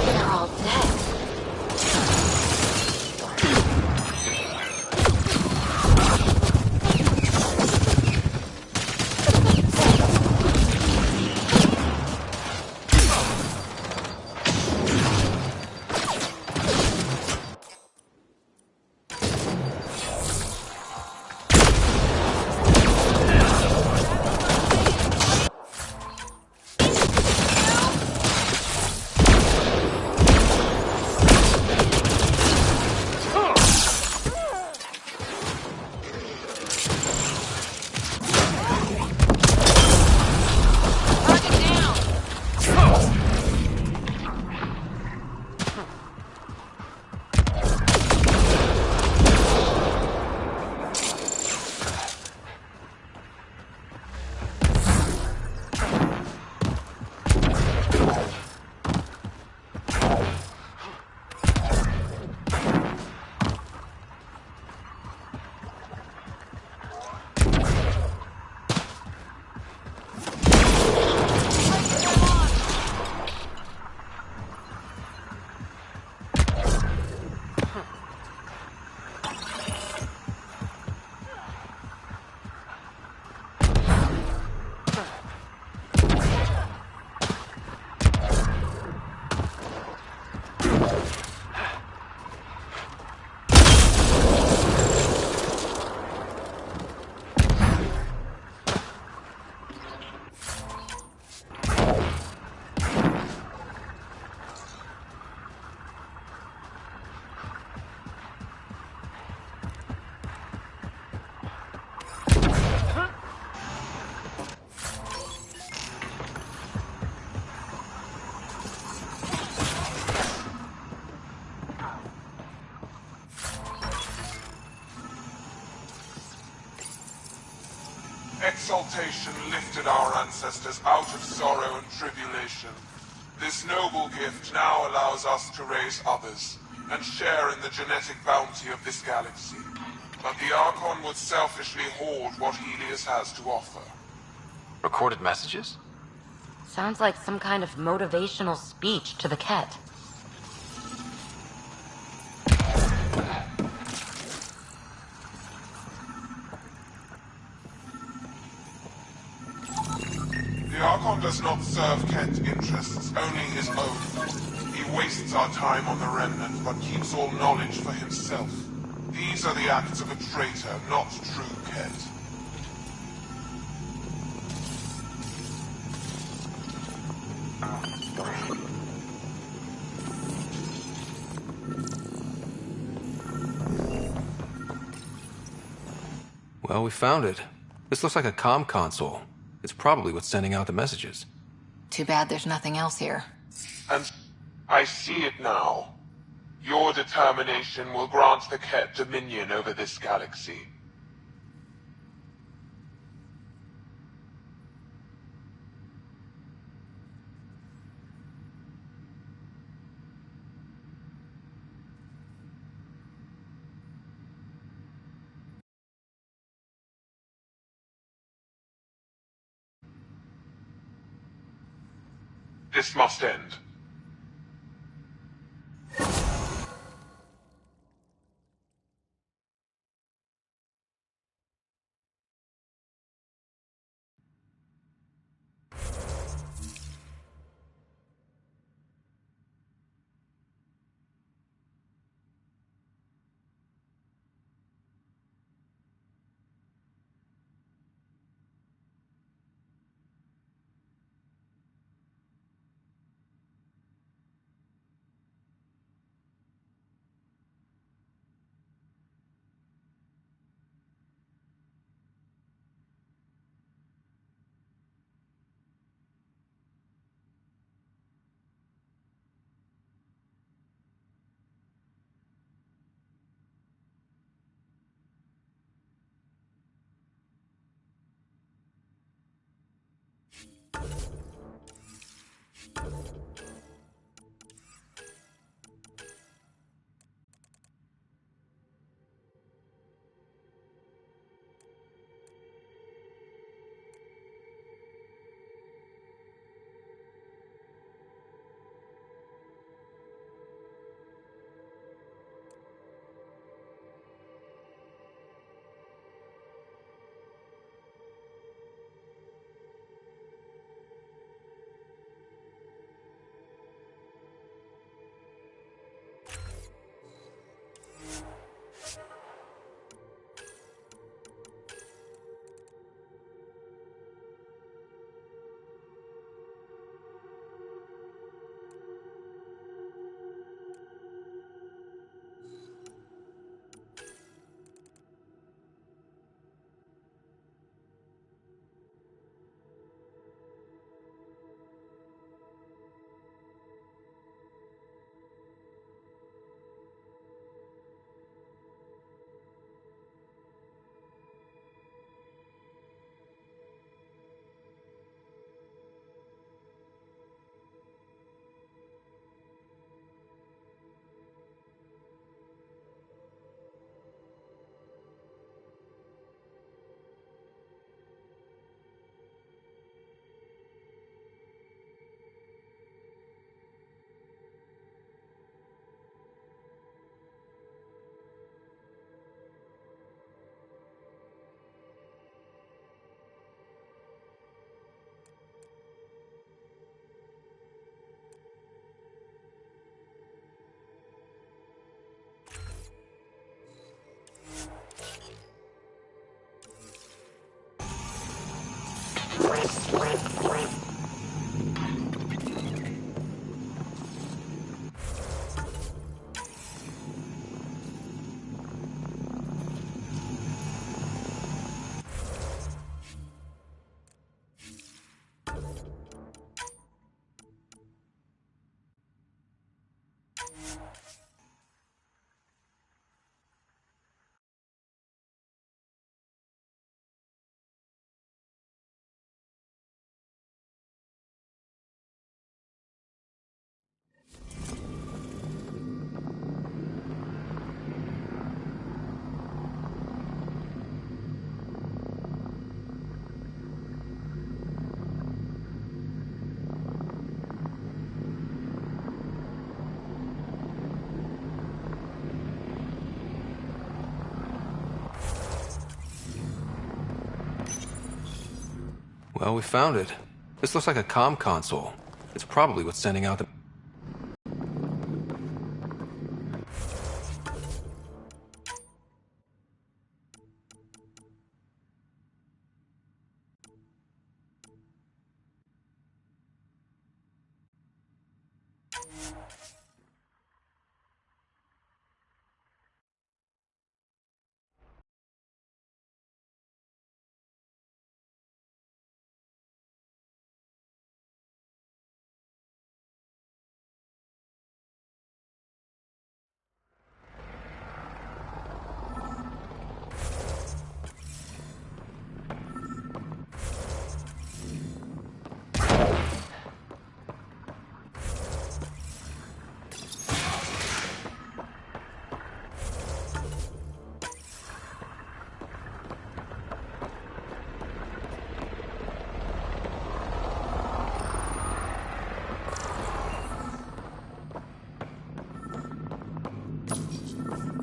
They're all dead. Exaltation lifted our ancestors out of sorrow and tribulation. This noble gift now allows us to raise others, and share in the genetic bounty of this galaxy. But the Archon would selfishly hoard what Helios has to offer. Recorded messages? Sounds like some kind of motivational speech to the Ket. The Archon does not serve Kent interests, only his own. He wastes our time on the Remnant, but keeps all knowledge for himself. These are the acts of a traitor, not true Kent. Well, we found it. This looks like a comm console. It's probably what's sending out the messages. Too bad there's nothing else here. And I see it now. Your determination will grant the Ket dominion over this galaxy. This must end. Well, we found it. This looks like a comm console. It's probably what's sending out the...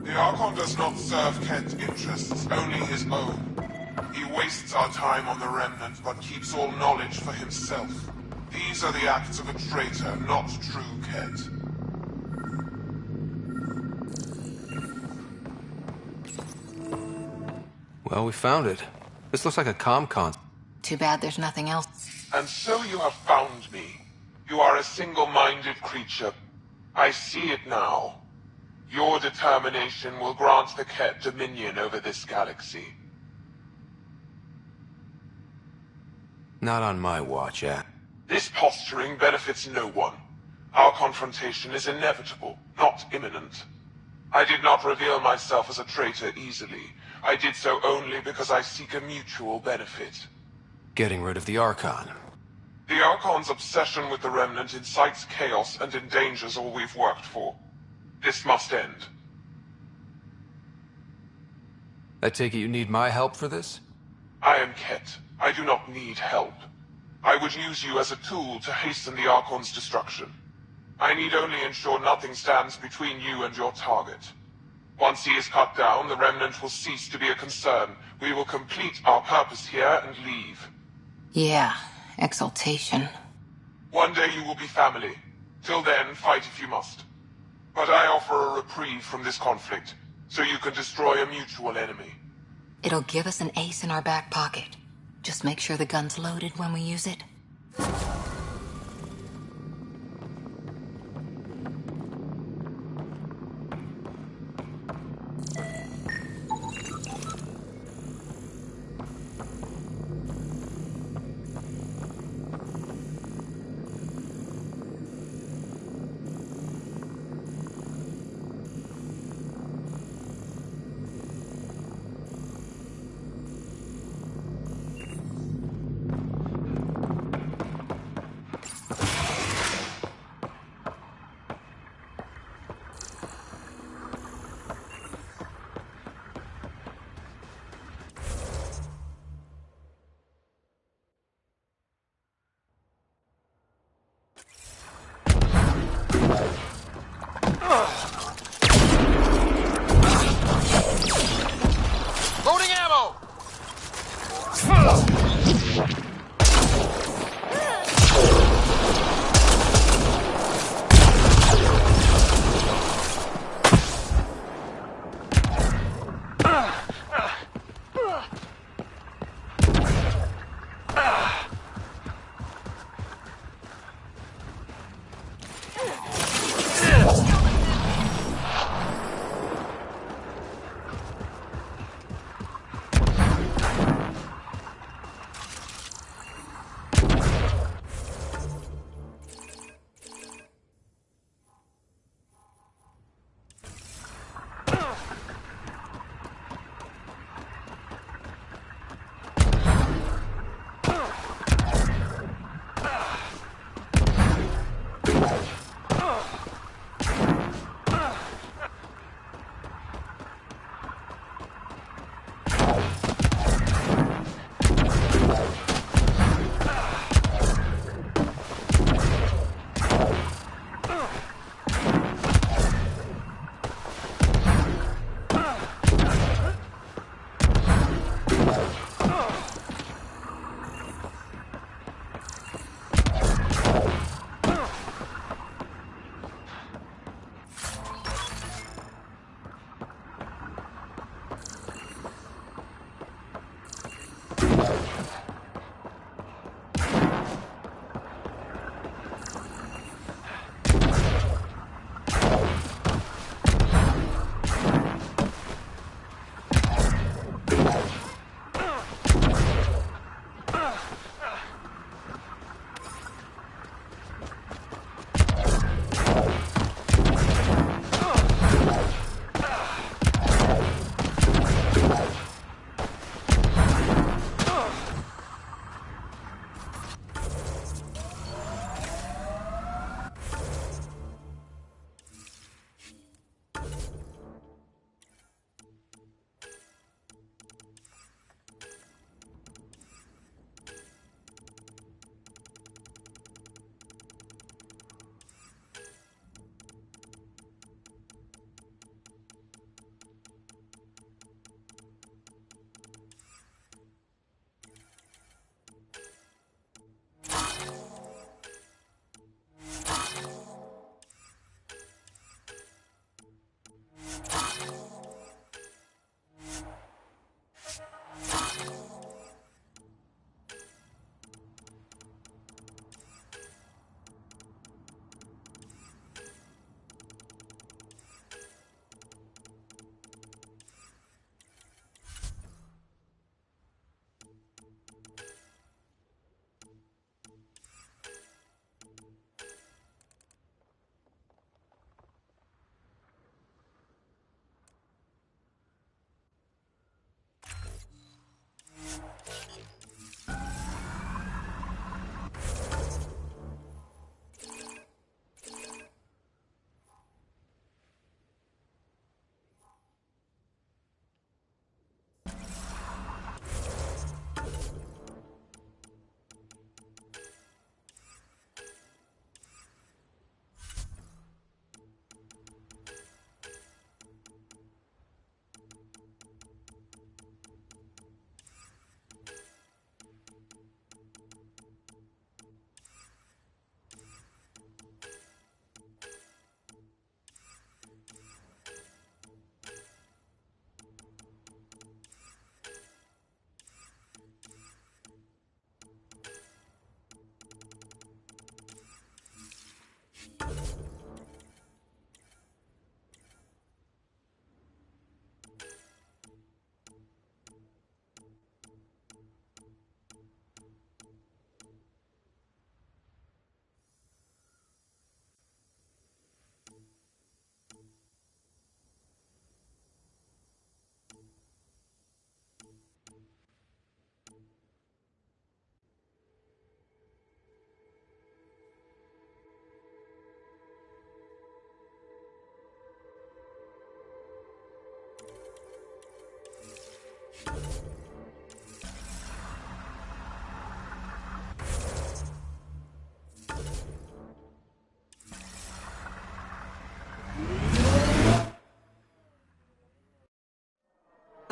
The Archon does not serve Kent's interests, only his own. He wastes our time on the Remnant, but keeps all knowledge for himself. These are the acts of a traitor, not true Kent. Well, we found it. This looks like a comm console. Too bad there's nothing else. And so you have found me. You are a single-minded creature. I see it now. Your determination will grant the Ket dominion over this galaxy. Not on my watch, This posturing benefits no one. Our confrontation is inevitable, not imminent. I did not reveal myself as a traitor easily. I did so only because I seek a mutual benefit. Getting rid of the Archon. The Archon's obsession with the Remnant incites chaos and endangers all we've worked for. This must end. I take it you need my help for this? I am Ket. I do not need help. I would use you as a tool to hasten the Archon's destruction. I need only ensure nothing stands between you and your target. Once he is cut down, the Remnant will cease to be a concern. We will complete our purpose here and leave. Yeah, exaltation. One day you will be family. Till then, fight if you must. But I offer a reprieve from this conflict, so you can destroy a mutual enemy. It'll give us an ace in our back pocket. Just make sure the gun's loaded when we use it.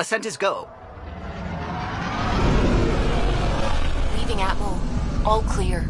Ascent is go. Leaving Atmo. All clear.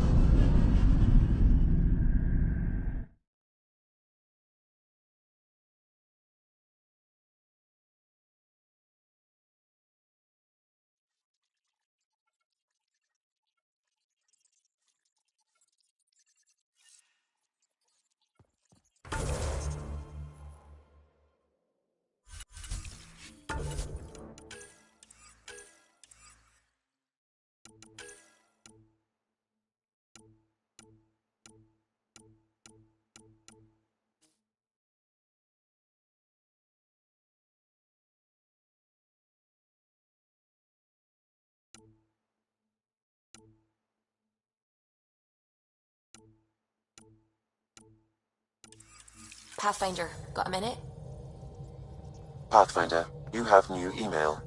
Pathfinder, got a minute? Pathfinder, you have new email.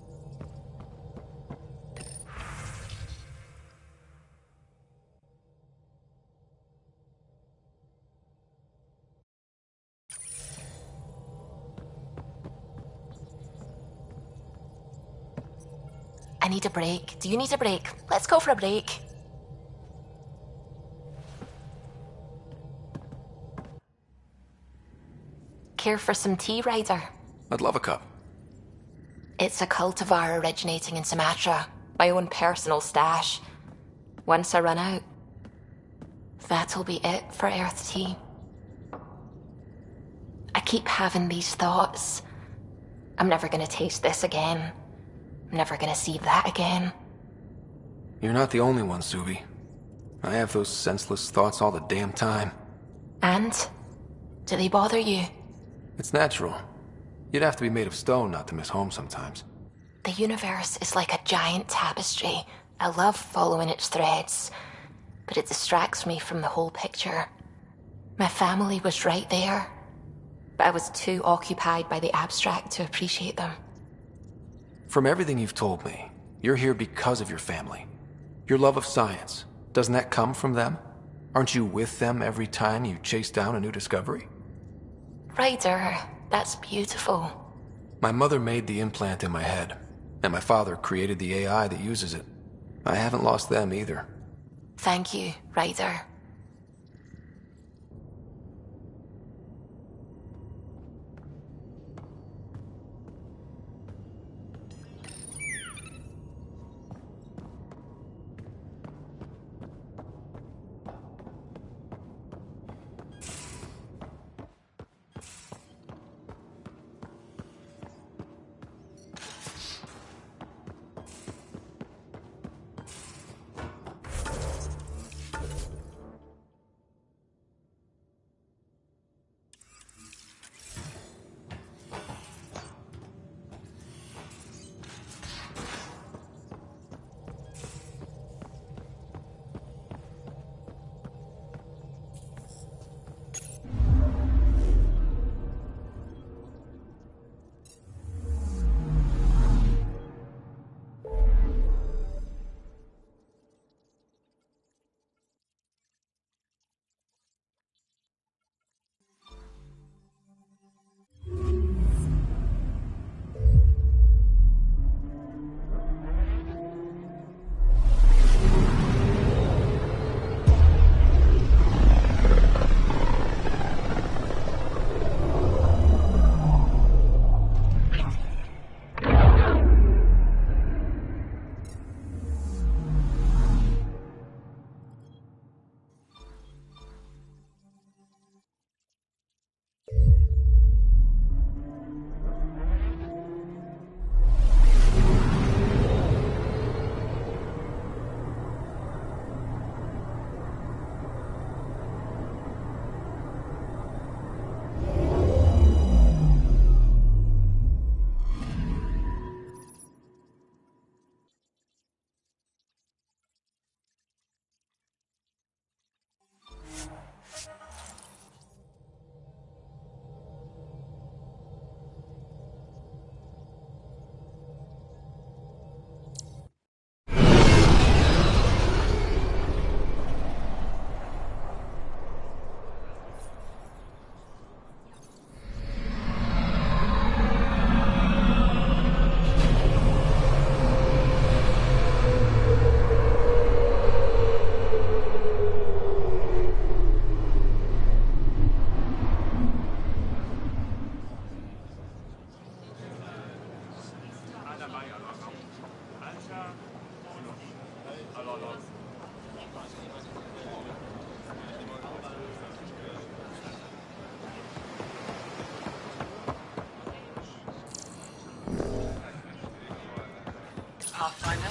I need a break. Do you need a break? Let's go for a break. Care for some tea, Ryder? I'd love a cup. It's a cultivar originating in Sumatra. My own personal stash. Once I run out, that'll be it for Earth tea. I keep having these thoughts. I'm never gonna taste this again. I'm never gonna see that again. You're not the only one, Suvi. I have those senseless thoughts all the damn time. And? Do they bother you? It's natural. You'd have to be made of stone not to miss home sometimes. The universe is like a giant tapestry. I love following its threads, but it distracts me from the whole picture. My family was right there, but I was too occupied by the abstract to appreciate them. From everything you've told me, you're here because of your family. Your love of science, doesn't that come from them? Aren't you with them every time you chase down a new discovery? Ryder, that's beautiful. My mother made the implant in my head, and my father created the AI that uses it. I haven't lost them either. Thank you, Ryder. Pathfinder.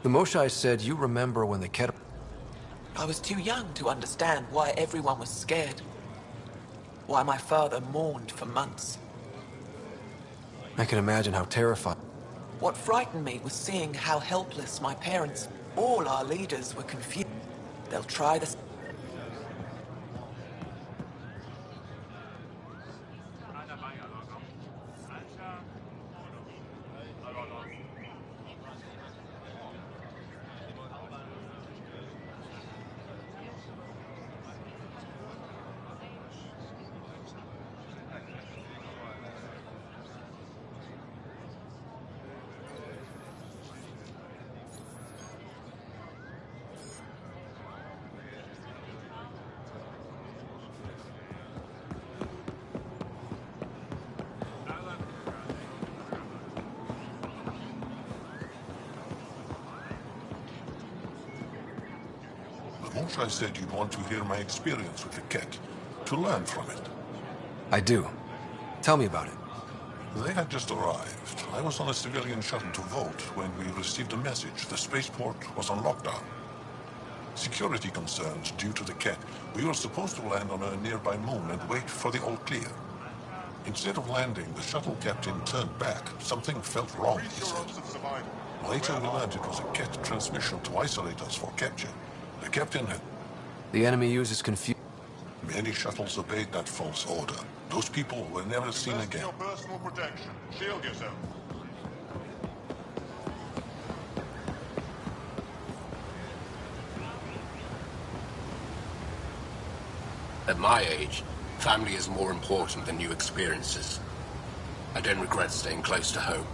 The Moshai said you remember when the Ket... I was too young to understand why everyone was scared. Why my father mourned for months. I can imagine how terrifying. What frightened me was seeing how helpless my parents, all our leaders, were confused. They'll try this. I said you'd want to hear my experience with the Ket, to learn from it. I do. Tell me about it. They had just arrived. I was on a civilian shuttle to Volt when we received a message. The spaceport was on lockdown. Security concerns due to the Ket. We were supposed to land on a nearby moon and wait for the all clear. Instead of landing, the shuttle captain turned back. Something felt wrong, he said. Later we learned it was a Ket transmission to isolate us for capture. The captain had... The enemy uses confusion. Many shuttles obeyed that false order. Those people were never seen again. Your personal protection. Shield yourself. At my age, family is more important than new experiences. I don't regret staying close to home.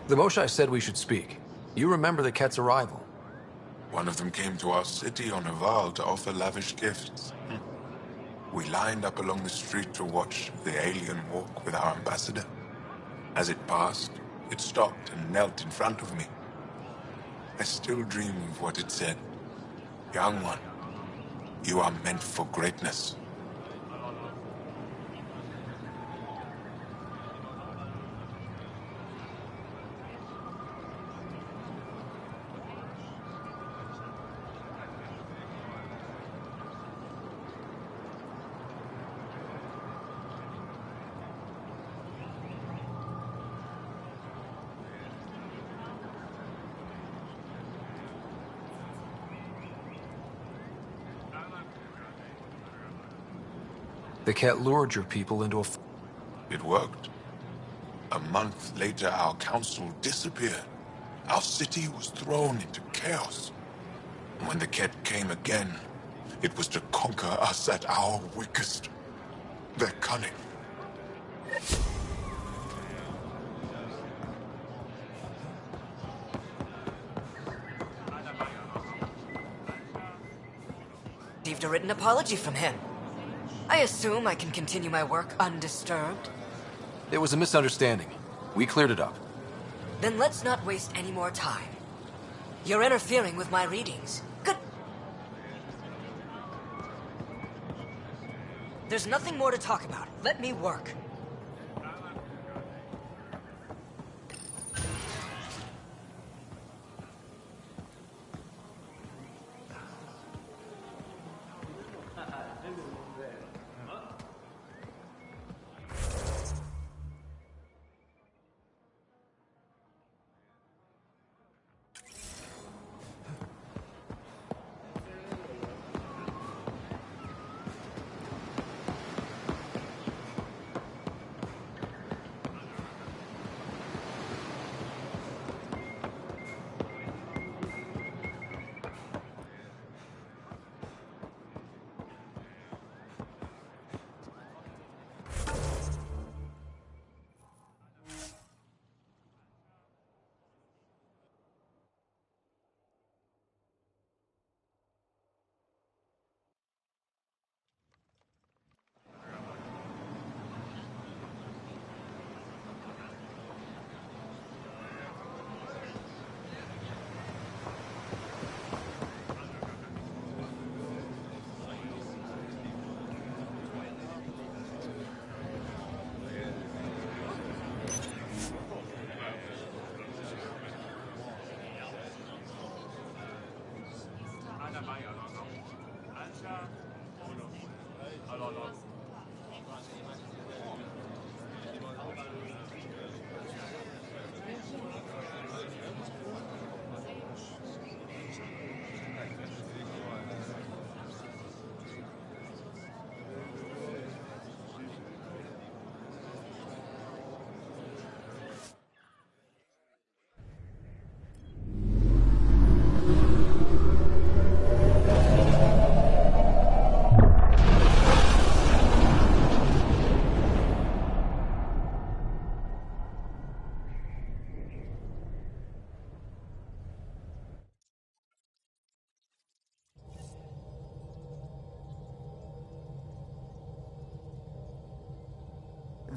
The Moshai said we should speak. You remember the Ket's arrival. One of them came to our city on a vow to offer lavish gifts. We lined up along the street to watch the alien walk with our ambassador. As it passed, it stopped and knelt in front of me. I still dream of what it said. Young one, you are meant for greatness. The Ket lured your people into a... It worked. A month later, our council disappeared. Our city was thrown into chaos. When the Ket came again, it was to conquer us at our weakest. Their cunning. Received a written apology from him. I assume I can continue my work undisturbed? It was a misunderstanding. We cleared it up. Then let's not waste any more time. You're interfering with my readings. Good. There's nothing more to talk about. Let me work.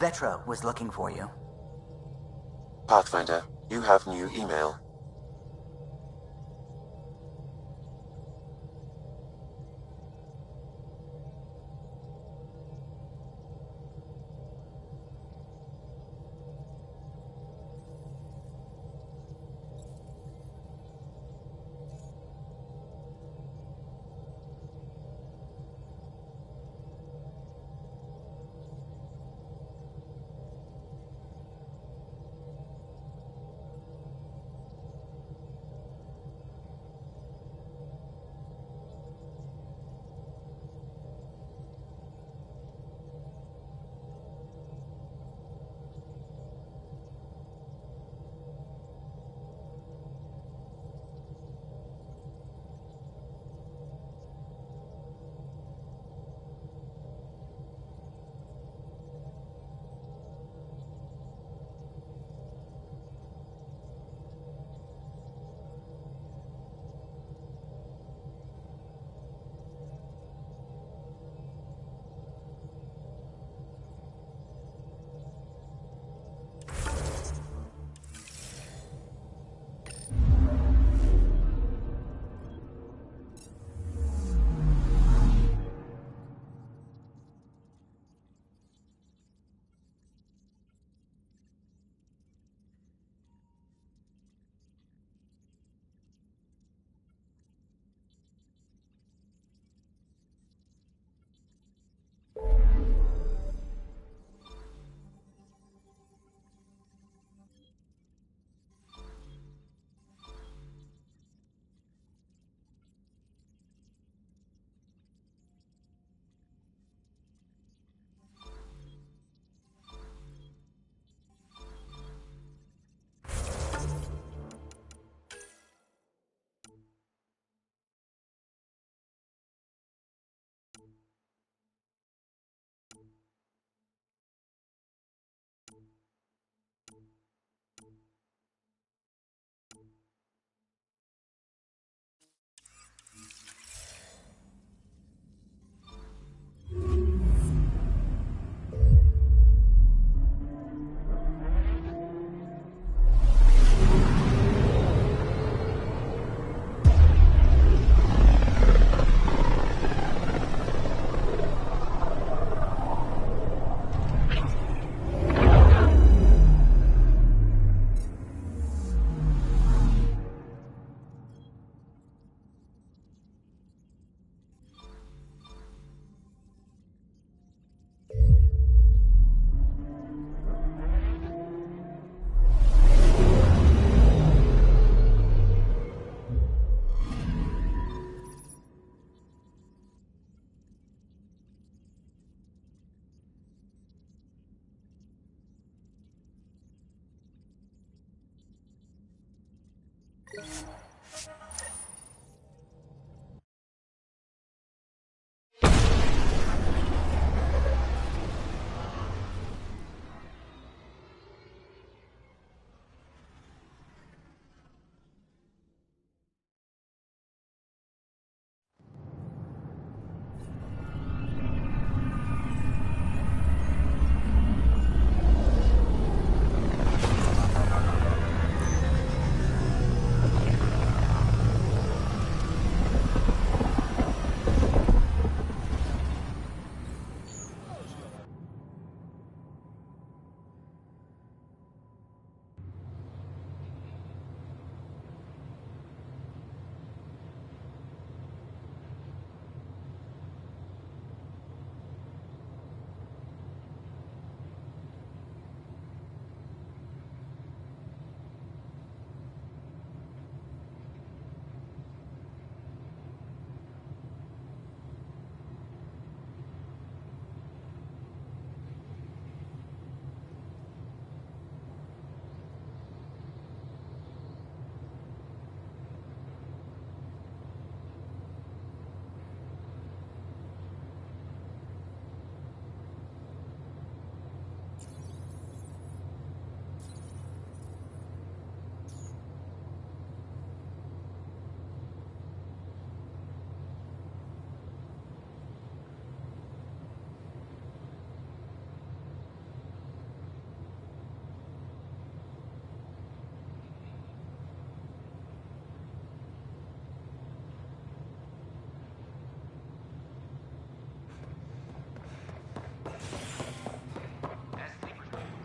Vetra was looking for you. Pathfinder, you have new email.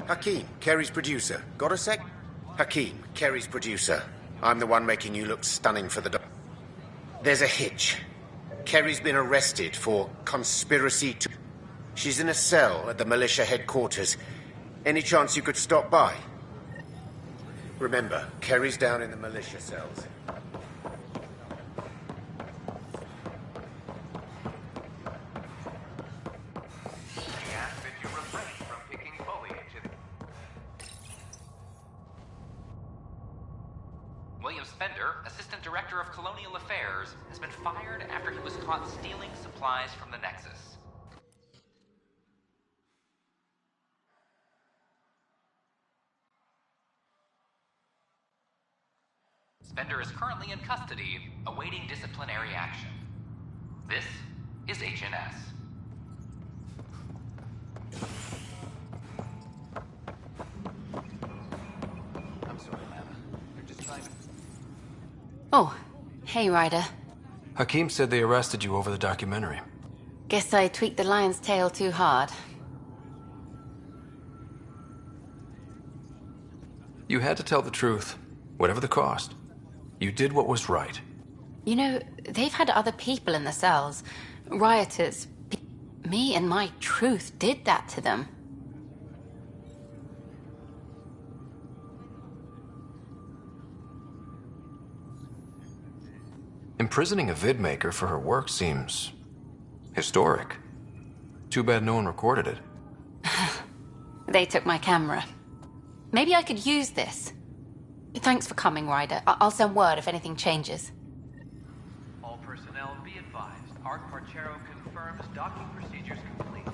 Hakeem, Kerry's producer. Got a sec? Hakeem, Kerry's producer. I'm the one making you look stunning for the There's a hitch. Kerry's been arrested for conspiracy to... She's in a cell at the militia headquarters. Any chance you could stop by? Remember, Kerry's down in the militia cells. William Spender, Assistant Director of Colonial Affairs, has been fired after he was caught stealing supplies from the Nexus. Spender is currently in custody, awaiting disciplinary action. This is HNS. I'm sorry, Lana. You're just trying to... Oh, hey, Ryder. Hakeem said they arrested you over the documentary. Guess I tweaked the lion's tail too hard. You had to tell the truth, whatever the cost. You did what was right. You know, they've had other people in the cells. Rioters. Me and my truth did that to them. Imprisoning a vidmaker for her work seems... historic. Too bad no one recorded it. They took my camera. Maybe I could use this. Thanks for coming, Ryder. I'll send word if anything changes. All personnel be advised. Arc Parchero confirms docking procedures complete.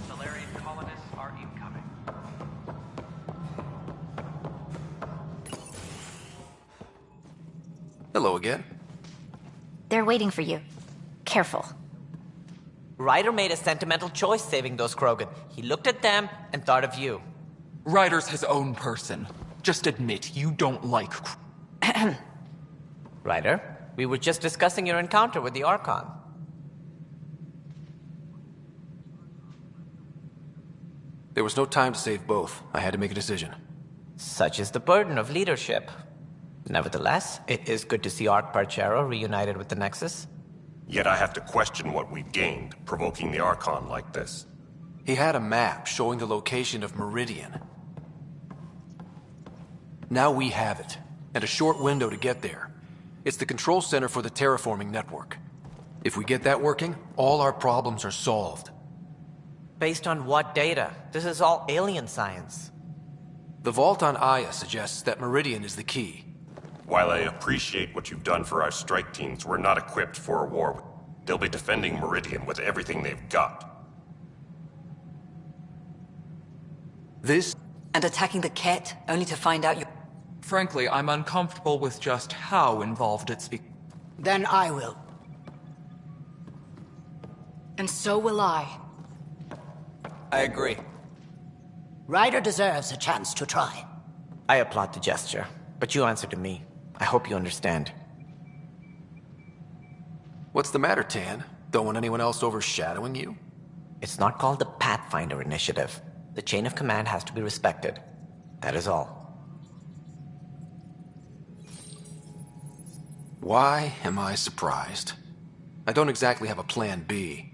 Solarian colonists are incoming. Hello again. They're waiting for you. Careful. Ryder made a sentimental choice saving those Krogan. He looked at them and thought of you. Ryder's his own person. Just admit you don't like... Ryder, we were just discussing your encounter with the Archon. There was no time to save both. I had to make a decision. Such is the burden of leadership. Nevertheless, it is good to see Arc Parchero reunited with the Nexus. Yet I have to question what we've gained, provoking the Archon like this. He had a map showing the location of Meridian. Now we have it, and a short window to get there. It's the control center for the terraforming network. If we get that working, all our problems are solved. Based on what data? This is all alien science. The vault on Aya suggests that Meridian is the key. While I appreciate what you've done for our strike teams, we're not equipped for a war. They'll be defending Meridian with everything they've got. This... And attacking the Ket, only to find out you... Frankly, I'm uncomfortable with just how involved it's be... Then I will. And so will I. I agree. Ryder deserves a chance to try. I applaud the gesture, but you answer to me. I hope you understand. What's the matter, Tan? Don't want anyone else overshadowing you? It's not called the Pathfinder Initiative. The chain of command has to be respected. That is all. Why am I surprised? I don't exactly have a plan B.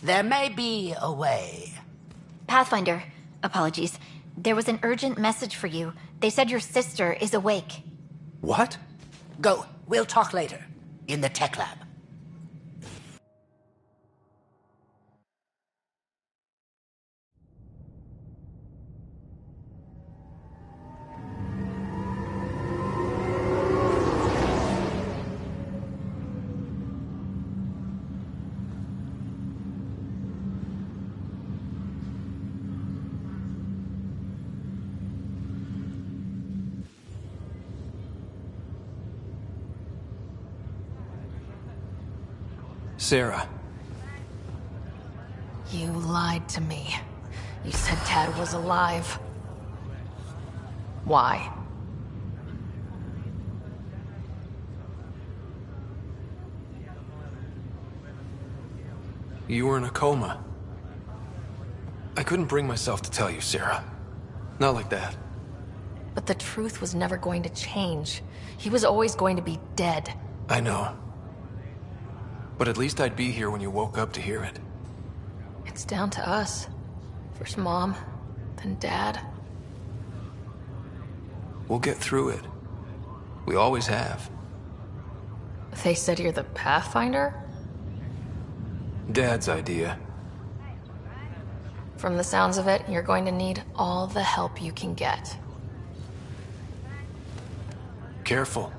There may be a way. Pathfinder, apologies. There was an urgent message for you. They said your sister is awake. What? Go. We'll talk later. In the tech lab. Sarah. You lied to me. You said Tad was alive. Why? You were in a coma. I couldn't bring myself to tell you, Sarah. Not like that. But the truth was never going to change. He was always going to be dead. I know. But at least I'd be here when you woke up to hear it. It's down to us. First Mom, then Dad. We'll get through it. We always have. They said you're the Pathfinder? Dad's idea. From the sounds of it, you're going to need all the help you can get. Careful.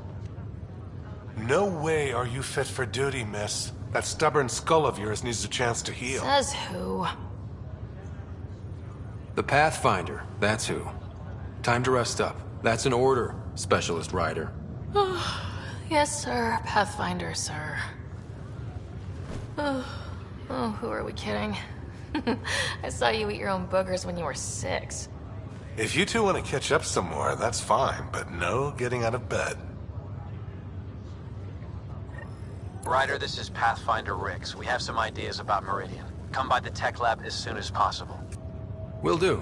No way are you fit for duty, miss. That stubborn skull of yours needs a chance to heal. Says who? The Pathfinder, that's who. Time to rest up. That's an order, Specialist Ryder. Yes, sir. Pathfinder, sir. Oh, who are we kidding? I saw you eat your own boogers when you were 6. If you two want to catch up some more, that's fine, but no getting out of bed. Ryder, this is Pathfinder Rix. We have some ideas about Meridian. Come by the tech lab as soon as possible. Will do.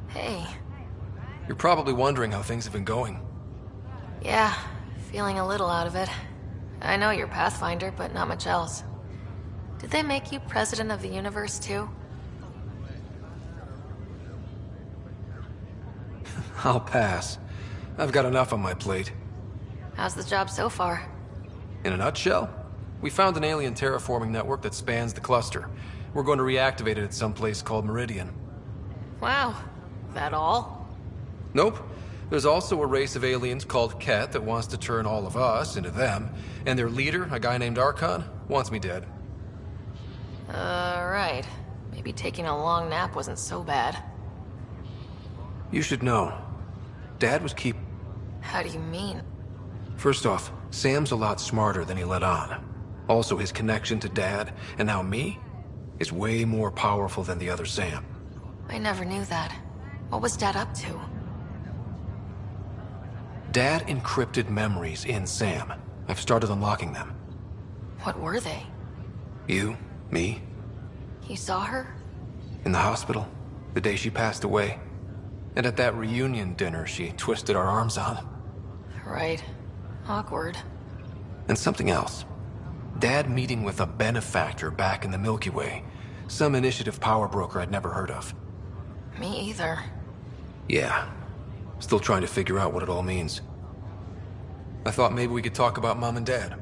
Hey. You're probably wondering how things have been going. Yeah, feeling a little out of it. I know you're Pathfinder, but not much else. Did they make you president of the universe, too? I'll pass. I've got enough on my plate. How's the job so far? In a nutshell, we found an alien terraforming network that spans the cluster. We're going to reactivate it at some place called Meridian. Wow. That all? Nope. There's also a race of aliens called Ket that wants to turn all of us into them, and their leader, a guy named Archon, wants me dead. Right. Maybe taking a long nap wasn't so bad. You should know. Dad was How do you mean? First off, Sam's a lot smarter than he let on. Also, his connection to Dad, and now me, is way more powerful than the other Sam. I never knew that. What was Dad up to? Dad encrypted memories in Sam. I've started unlocking them. What were they? You, me, You saw her? in the hospital, the day she passed away. And at that reunion dinner she twisted our arms on. Right. Awkward. And something else. Dad meeting with a benefactor back in the Milky Way. Some initiative power broker I'd never heard of. Me either. Yeah. Still trying to figure out what it all means. I thought maybe we could talk about Mom and Dad.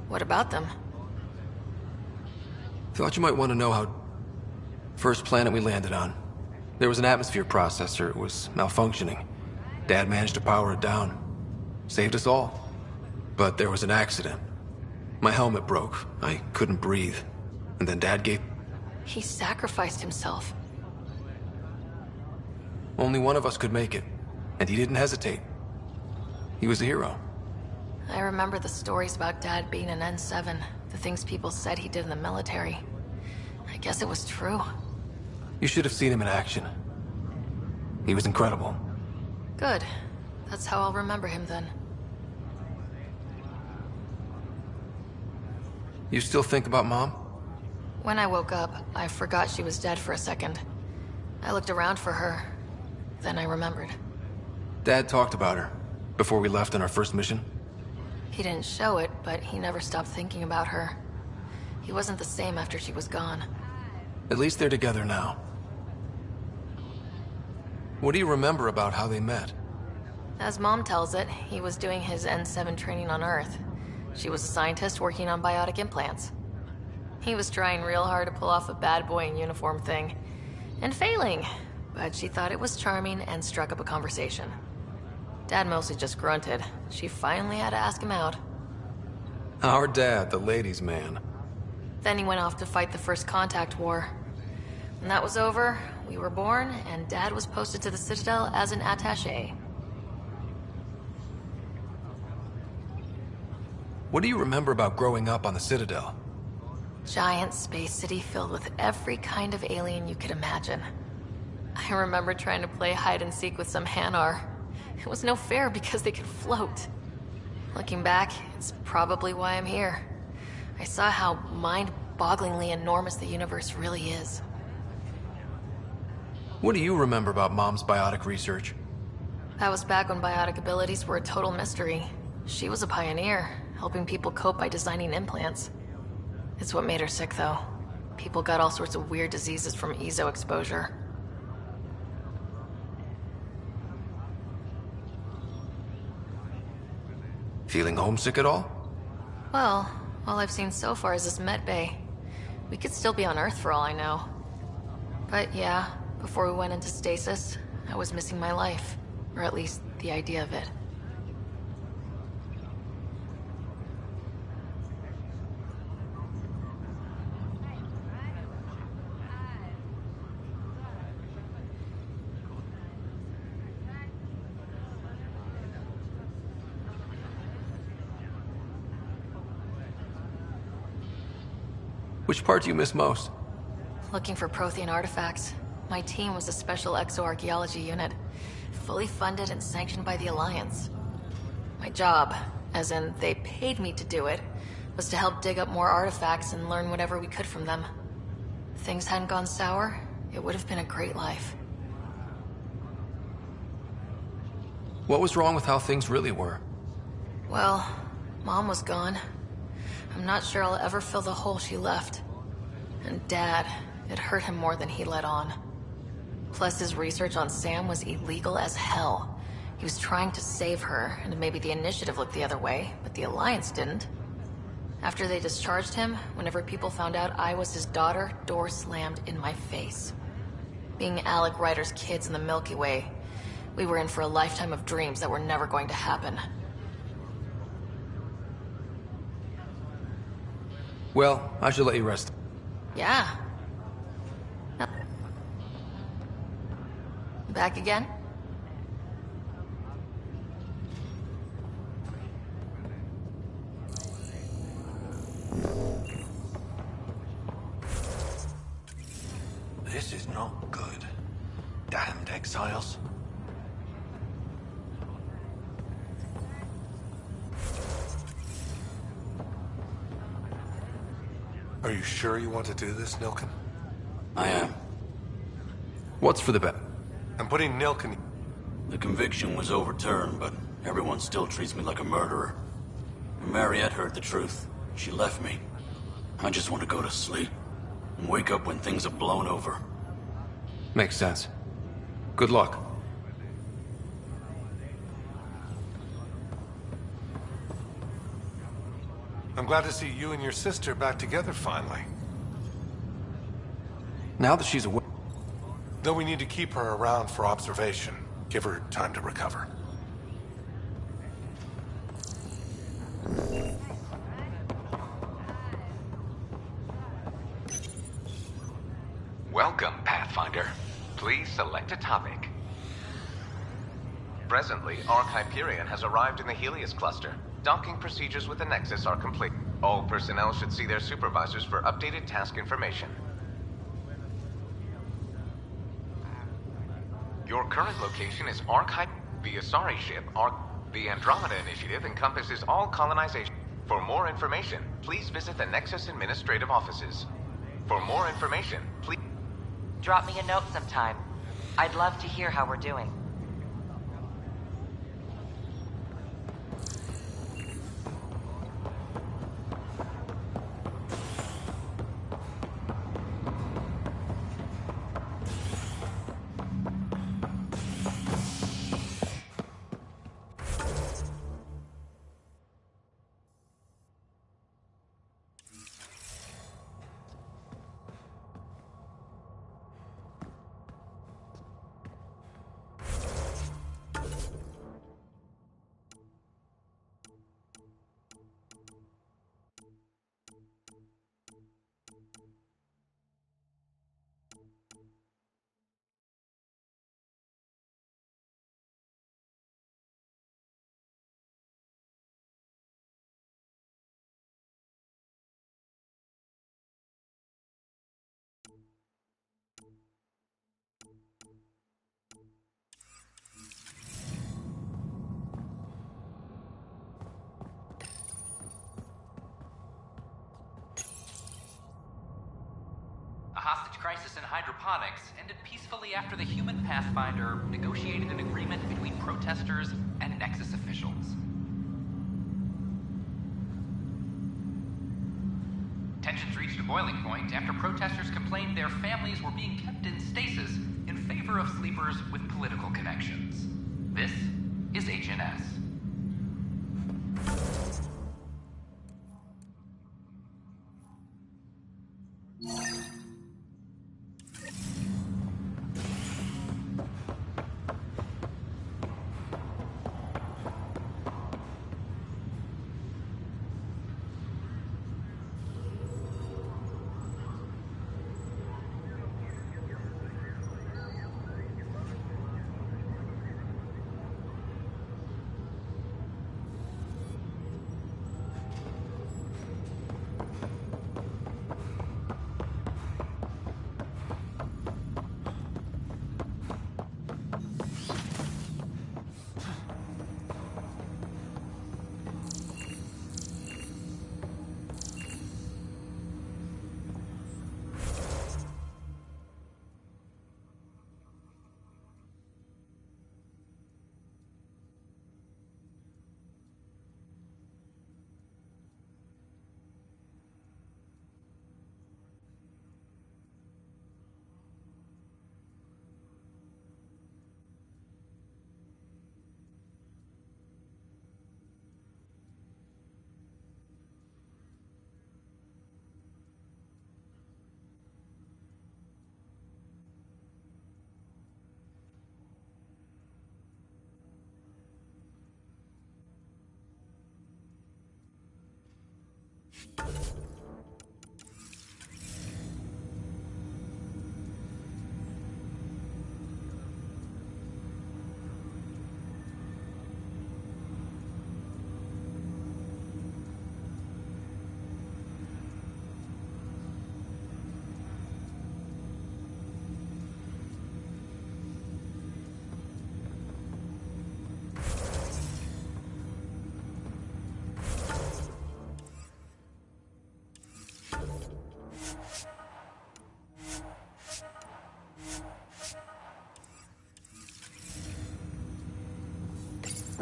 What about them? Thought you might want to know how... First planet we landed on. There was an atmosphere processor. It was malfunctioning. Dad managed to power it down. Saved us all. But there was an accident. My helmet broke. I couldn't breathe. And then Dad gave... He sacrificed himself. Only one of us could make it. And he didn't hesitate. He was a hero. I remember the stories about Dad being an N7. The things people said he did in the military. I guess it was true. You should have seen him in action. He was incredible. Good. That's how I'll remember him then. You still think about Mom? When I woke up, I forgot she was dead for a second. I looked around for her. Then I remembered. Dad talked about her before we left on our first mission. He didn't show it, but he never stopped thinking about her. He wasn't the same after she was gone. At least they're together now. What do you remember about how they met? As Mom tells it, he was doing his N7 training on Earth. She was a scientist working on biotic implants. He was trying real hard to pull off a bad boy in uniform thing. And failing, but she thought it was charming and struck up a conversation. Dad mostly just grunted. She finally had to ask him out. Our dad, the ladies' man. Then he went off to fight the First Contact War. When that was over, we were born, and Dad was posted to the Citadel as an attaché. What do you remember about growing up on the Citadel? Giant space city filled with every kind of alien you could imagine. I remember trying to play hide and seek with some Hanar. It was no fair because they could float. Looking back, it's probably why I'm here. I saw how mind-bogglingly enormous the universe really is. What do you remember about Mom's biotic research? That was back when biotic abilities were a total mystery. She was a pioneer, helping people cope by designing implants. It's what made her sick, though. People got all sorts of weird diseases from EZO exposure. Feeling homesick at all? Well, all I've seen so far is this med bay. We could still be on Earth for all I know. But yeah, before we went into stasis, I was missing my life. Or at least, the idea of it. Which part do you miss most? Looking for Prothean artifacts. My team was a special exoarchaeology unit, fully funded and sanctioned by the Alliance. My job, as in they paid me to do it, was to help dig up more artifacts and learn whatever we could from them. If things hadn't gone sour, it would have been a great life. What was wrong with how things really were? Well, Mom was gone. I'm not sure I'll ever fill the hole she left. And Dad, it hurt him more than he let on. Plus, his research on Sam was illegal as hell. He was trying to save her, and maybe the Initiative looked the other way, but the Alliance didn't. After they discharged him, whenever people found out I was his daughter, doors slammed in my face. Being Alec Ryder's kids in the Milky Way, we were in for a lifetime of dreams that were never going to happen. Well, I should let you rest. Yeah. Back again? This is not good. Damned exiles. Are you sure you want to do this, Nilken? I am. What's for the bet? I'm putting Nilken... The conviction was overturned, but everyone still treats me like a murderer. When Mariette heard the truth, she left me. I just want to go to sleep and wake up when things have blown over. Makes sense. Good luck. I'm glad to see you and your sister back together finally. Now that she's away... Though we need to keep her around for observation. Give her time to recover. Welcome, Pathfinder. Please select a topic. Presently, Ark Hyperion has arrived in the Helios cluster. Docking procedures with the Nexus are complete. All personnel should see their supervisors for updated task information. Your current location is Ark Hyperion. The Asari ship, Ark... The Andromeda Initiative encompasses all colonization. For more information, please visit the Nexus Administrative Offices. For more information, please... Drop me a note sometime. I'd love to hear how we're doing. crisis in hydroponics ended peacefully after the human Pathfinder negotiated an agreement between protesters and Nexus officials. Tensions reached a boiling point after protesters complained their families were being kept in stasis in favor of sleepers with political connections. This is HNS.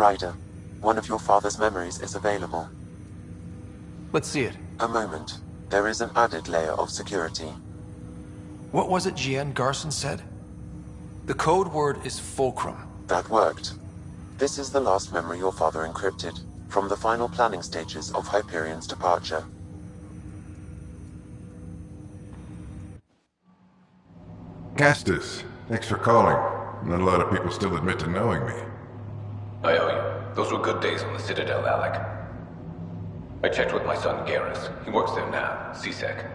Ryder, one of your father's memories is available. Let's see it. A moment. There is an added layer of security. What was it Jian Garson said? The code word is Fulcrum. That worked. This is the last memory your father encrypted, from the final planning stages of Hyperion's departure. Castus, thanks for calling. Not a lot of people still admit to knowing me. I owe you. Those were good days on the Citadel, Alec. I checked with my son Garrus. He works there now, CSEC.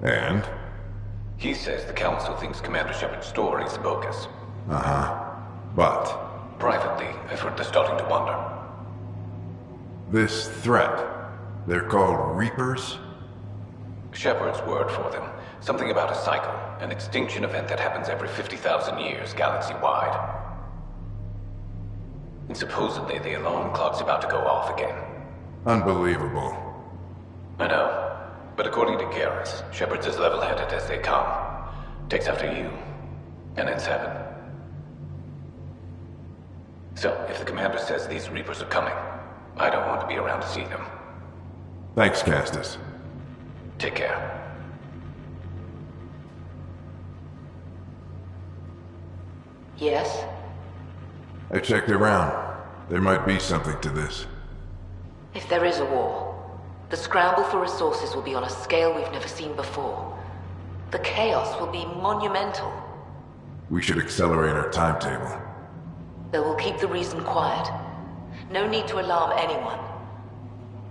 And? He says the Council thinks Commander Shepard's story is bogus. Uh-huh. But? Privately, I've heard they're starting to wonder. This threat, they're called Reapers? Shepard's word for them. Something about a cycle, an extinction event that happens every 50,000 years, galaxy-wide. And supposedly the alarm clock's about to go off again. Unbelievable. I know. But according to Garrus, Shepard's as level-headed as they come. Takes after you. And then 7. So, if the commander says these Reapers are coming, I don't want to be around to see them. Thanks, Castus. Take care. Yes? I checked around. There might be something to this. If there is a war, the scramble for resources will be on a scale we've never seen before. The chaos will be monumental. We should accelerate our timetable. They will keep the reason quiet. No need to alarm anyone.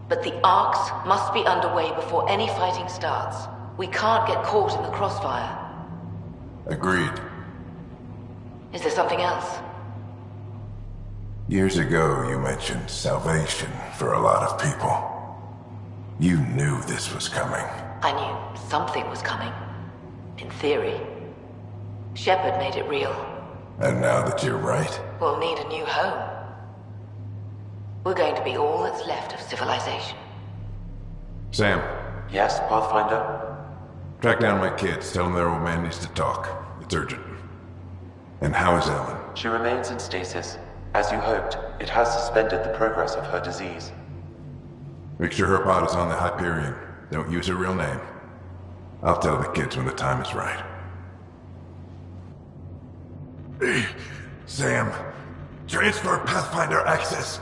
But the arcs must be underway before any fighting starts. We can't get caught in the crossfire. Agreed. Is there something else? Years ago, you mentioned salvation for a lot of people. You knew this was coming. I knew something was coming. In theory. Shepard made it real. And now that you're right? We'll need a new home. We're going to be all that's left of civilization. Sam. Yes, Pathfinder? Track down my kids. Tell them their old man needs to talk. It's urgent. And how is Ellen? She remains in stasis. As you hoped, it has suspended the progress of her disease. Make sure her pod is on the Hyperion. Don't use her real name. I'll tell the kids when the time is right. Sam, transfer Pathfinder access.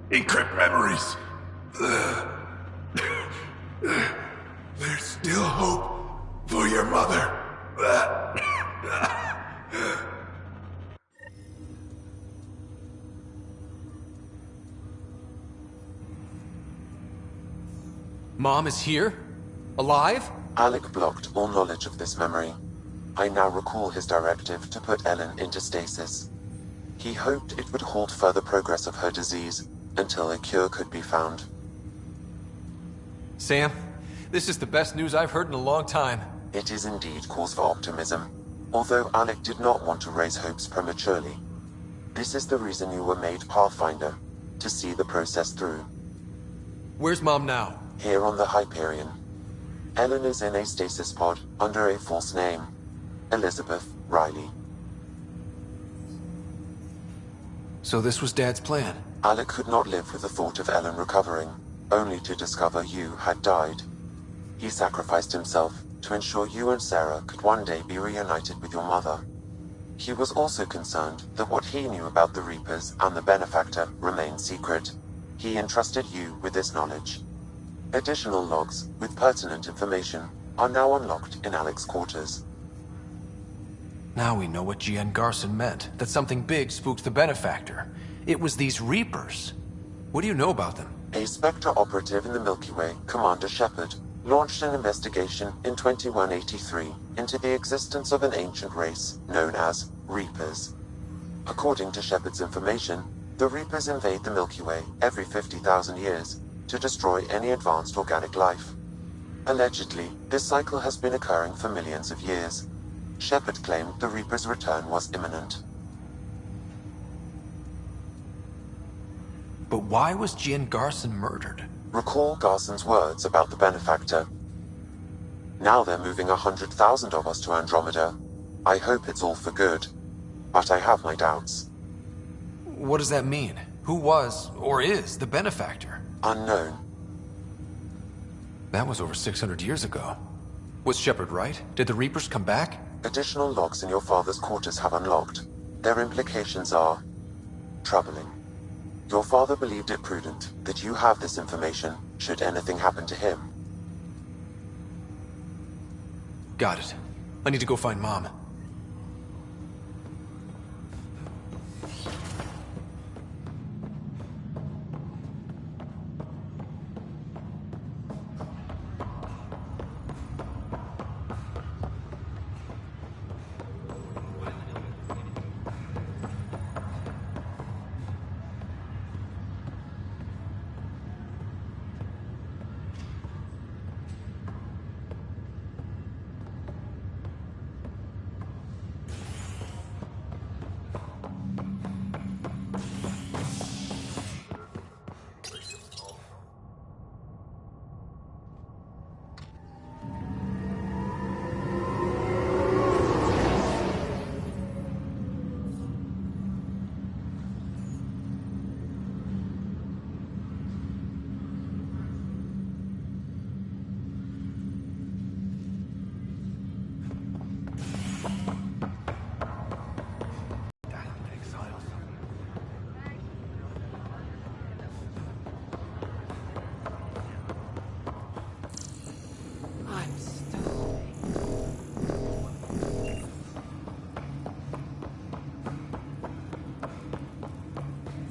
Encrypt memories. There's still hope for your mother. Mom is here? Alive? Alec blocked all knowledge of this memory. I now recall his directive to put Ellen into stasis. He hoped it would halt further progress of her disease until a cure could be found. Sam, this is the best news I've heard in a long time. It is indeed cause for optimism, although Alec did not want to raise hopes prematurely. This is the reason you were made Pathfinder, to see the process through. Where's Mom now? Here on the Hyperion. Ellen is in a stasis pod under a false name, Elizabeth Riley. So this was Dad's plan? Alec could not live with the thought of Ellen recovering, only to discover you had died. He sacrificed himself to ensure you and Sarah could one day be reunited with your mother. He was also concerned that what he knew about the Reapers and the Benefactor remained secret. He entrusted you with this knowledge. Additional logs with pertinent information are now unlocked in Alec's quarters. Now we know what Gian Garson meant, that something big spooked the Benefactor. It was these Reapers. What do you know about them? A Spectre operative in the Milky Way, Commander Shepard, launched an investigation in 2183 into the existence of an ancient race known as Reapers. According to Shepard's information, the Reapers invade the Milky Way every 50,000 years to destroy any advanced organic life. Allegedly, this cycle has been occurring for millions of years. Shepard claimed the Reaper's return was imminent. But why was Gian Garson murdered? Recall Garson's words about the Benefactor. Now they're moving 100,000 of us to Andromeda. I hope it's all for good, but I have my doubts. What does that mean? Who was, or is, the Benefactor? Unknown. That was over 600 years ago. Was Shepard right? Did the Reapers come back? Additional logs in your father's quarters have unlocked. Their implications are troubling. Your father believed it prudent that you have this information should anything happen to him. Got it. I need to go find Mom.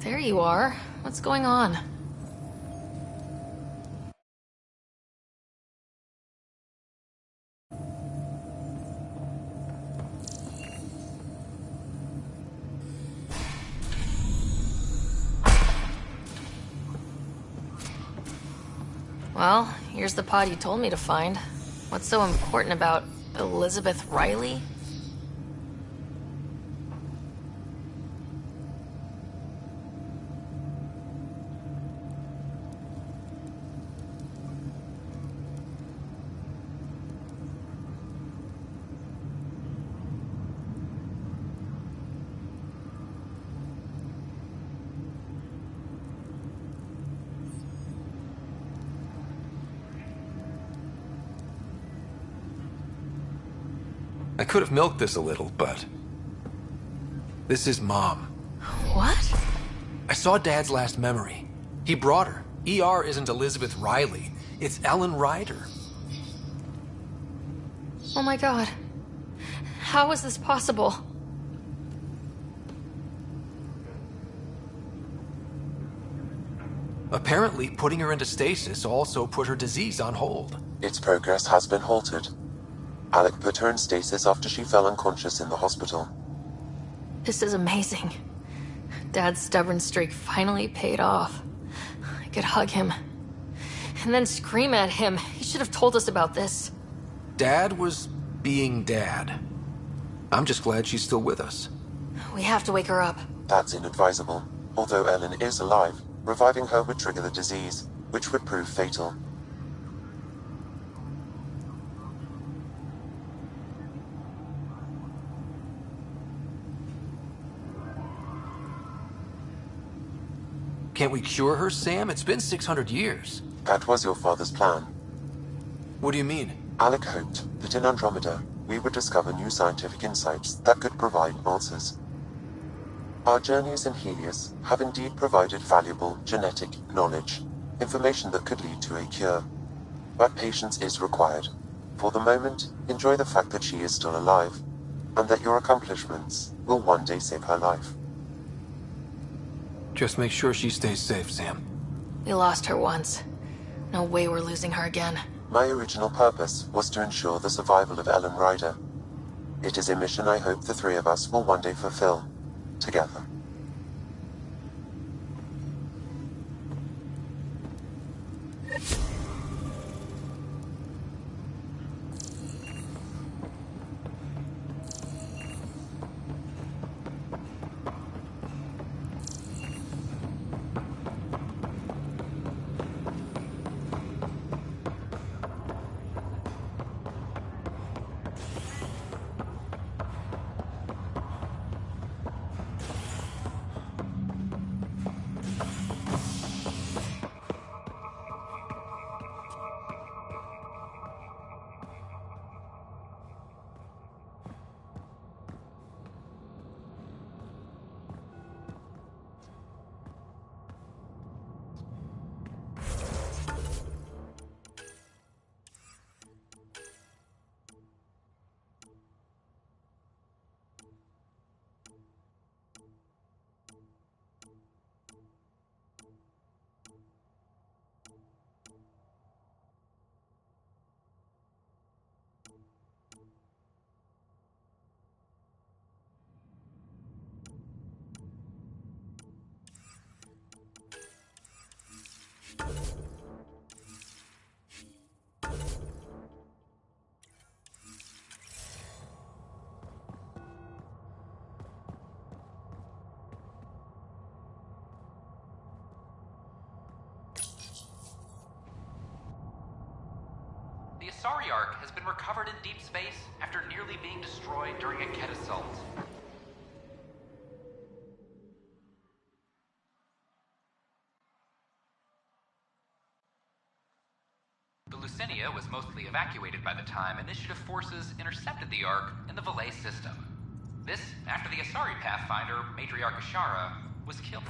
There you are. What's going on? Well, here's the pod you told me to find. What's so important about Elizabeth Riley? I could have milked this a little, but... this is Mom. What? I saw Dad's last memory. He brought her. ER isn't Elizabeth Riley. It's Ellen Ryder. Oh my god. How is this possible? Apparently, putting her into stasis also put her disease on hold. Its progress has been halted. Alec put her in stasis after she fell unconscious in the hospital. This is amazing. Dad's stubborn streak finally paid off. I could hug him. And then scream at him. He should have told us about this. Dad was being Dad. I'm just glad she's still with us. We have to wake her up. That's inadvisable. Although Ellen is alive, reviving her would trigger the disease, which would prove fatal. Can't we cure her, Sam? It's been 600 years. That was your father's plan. What do you mean? Alec hoped that in Andromeda, we would discover new scientific insights that could provide answers. Our journeys in Helios have indeed provided valuable genetic knowledge, information that could lead to a cure. But patience is required. For the moment, enjoy the fact that she is still alive, and that your accomplishments will one day save her life. Just make sure she stays safe, Sam. We lost her once. No way we're losing her again. My original purpose was to ensure the survival of Ellen Ryder. It is a mission I hope the three of us will one day fulfill, together. The Asari Ark has been recovered in deep space after nearly being destroyed during a Ket assault. The Lucinia was mostly evacuated by the time Initiative forces intercepted the Ark in the Valais system. This after the Asari Pathfinder, Matriarch Ashara, was killed.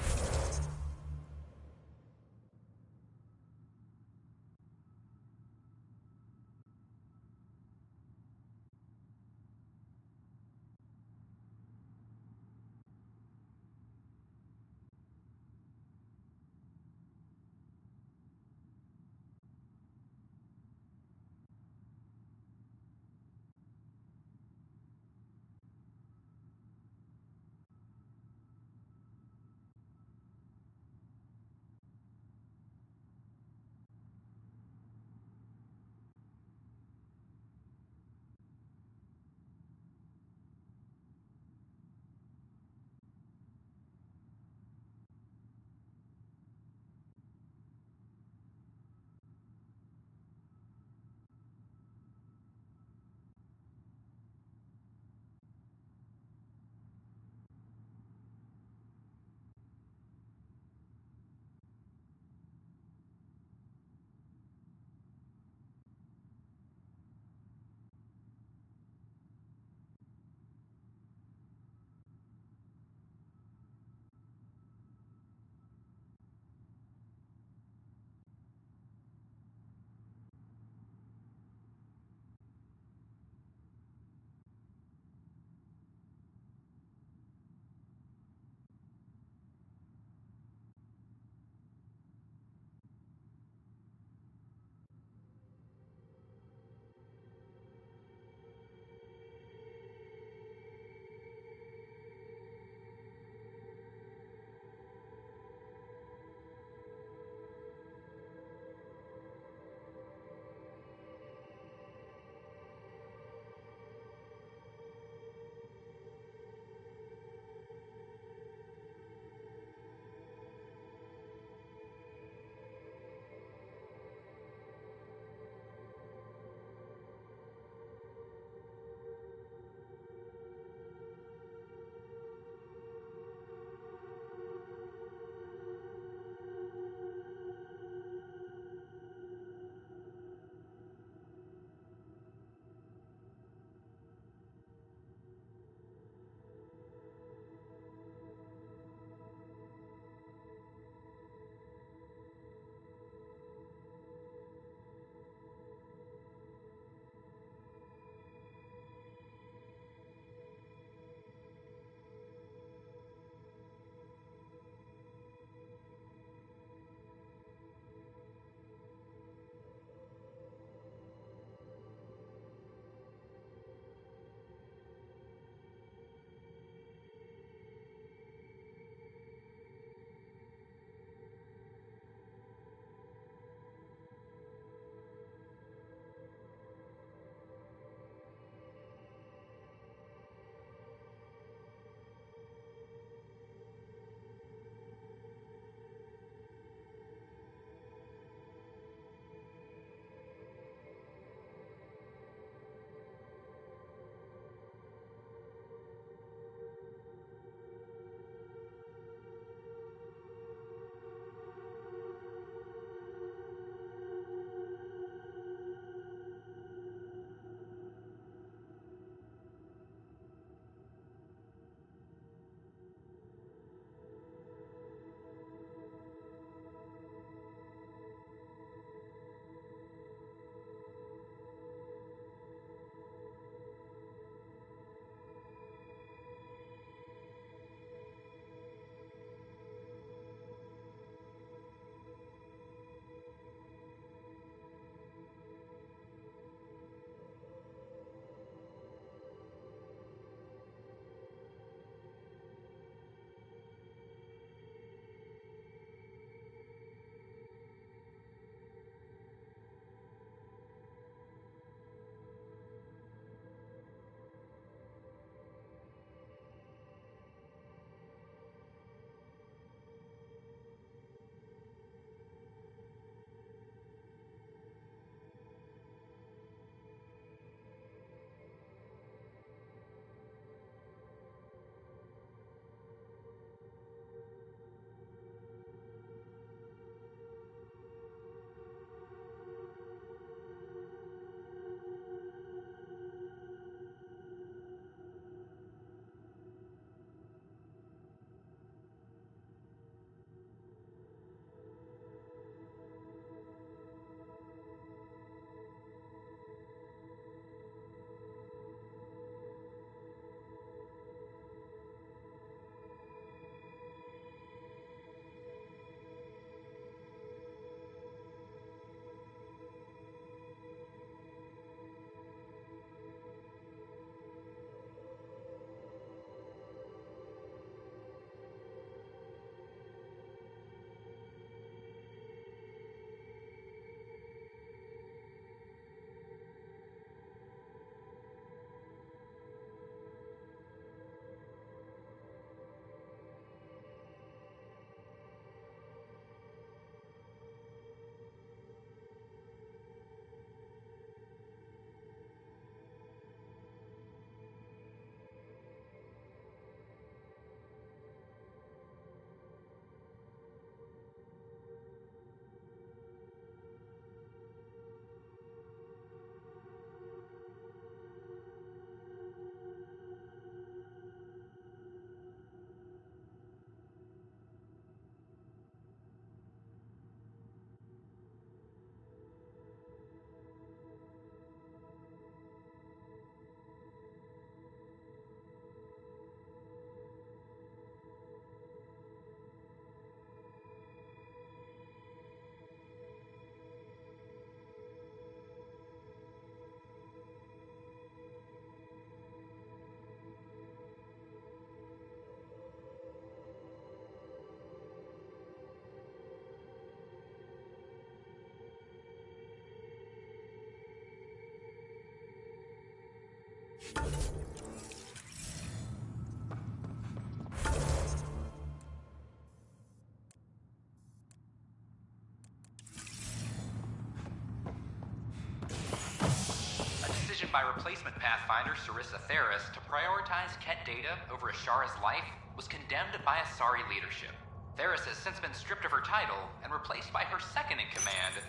By replacement Pathfinder Sarissa Theris to prioritize Ket data over Ashara's life was condemned by Asari leadership. Theris has since been stripped of her title and replaced by her second-in-command.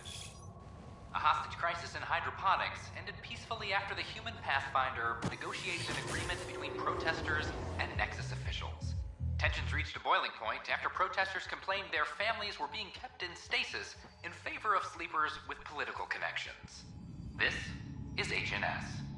A hostage crisis in hydroponics ended peacefully after the human Pathfinder negotiated an agreement between protesters and Nexus officials. Tensions reached a boiling point after protesters complained their families were being kept in stasis in favor of sleepers with political connections. This is HNS.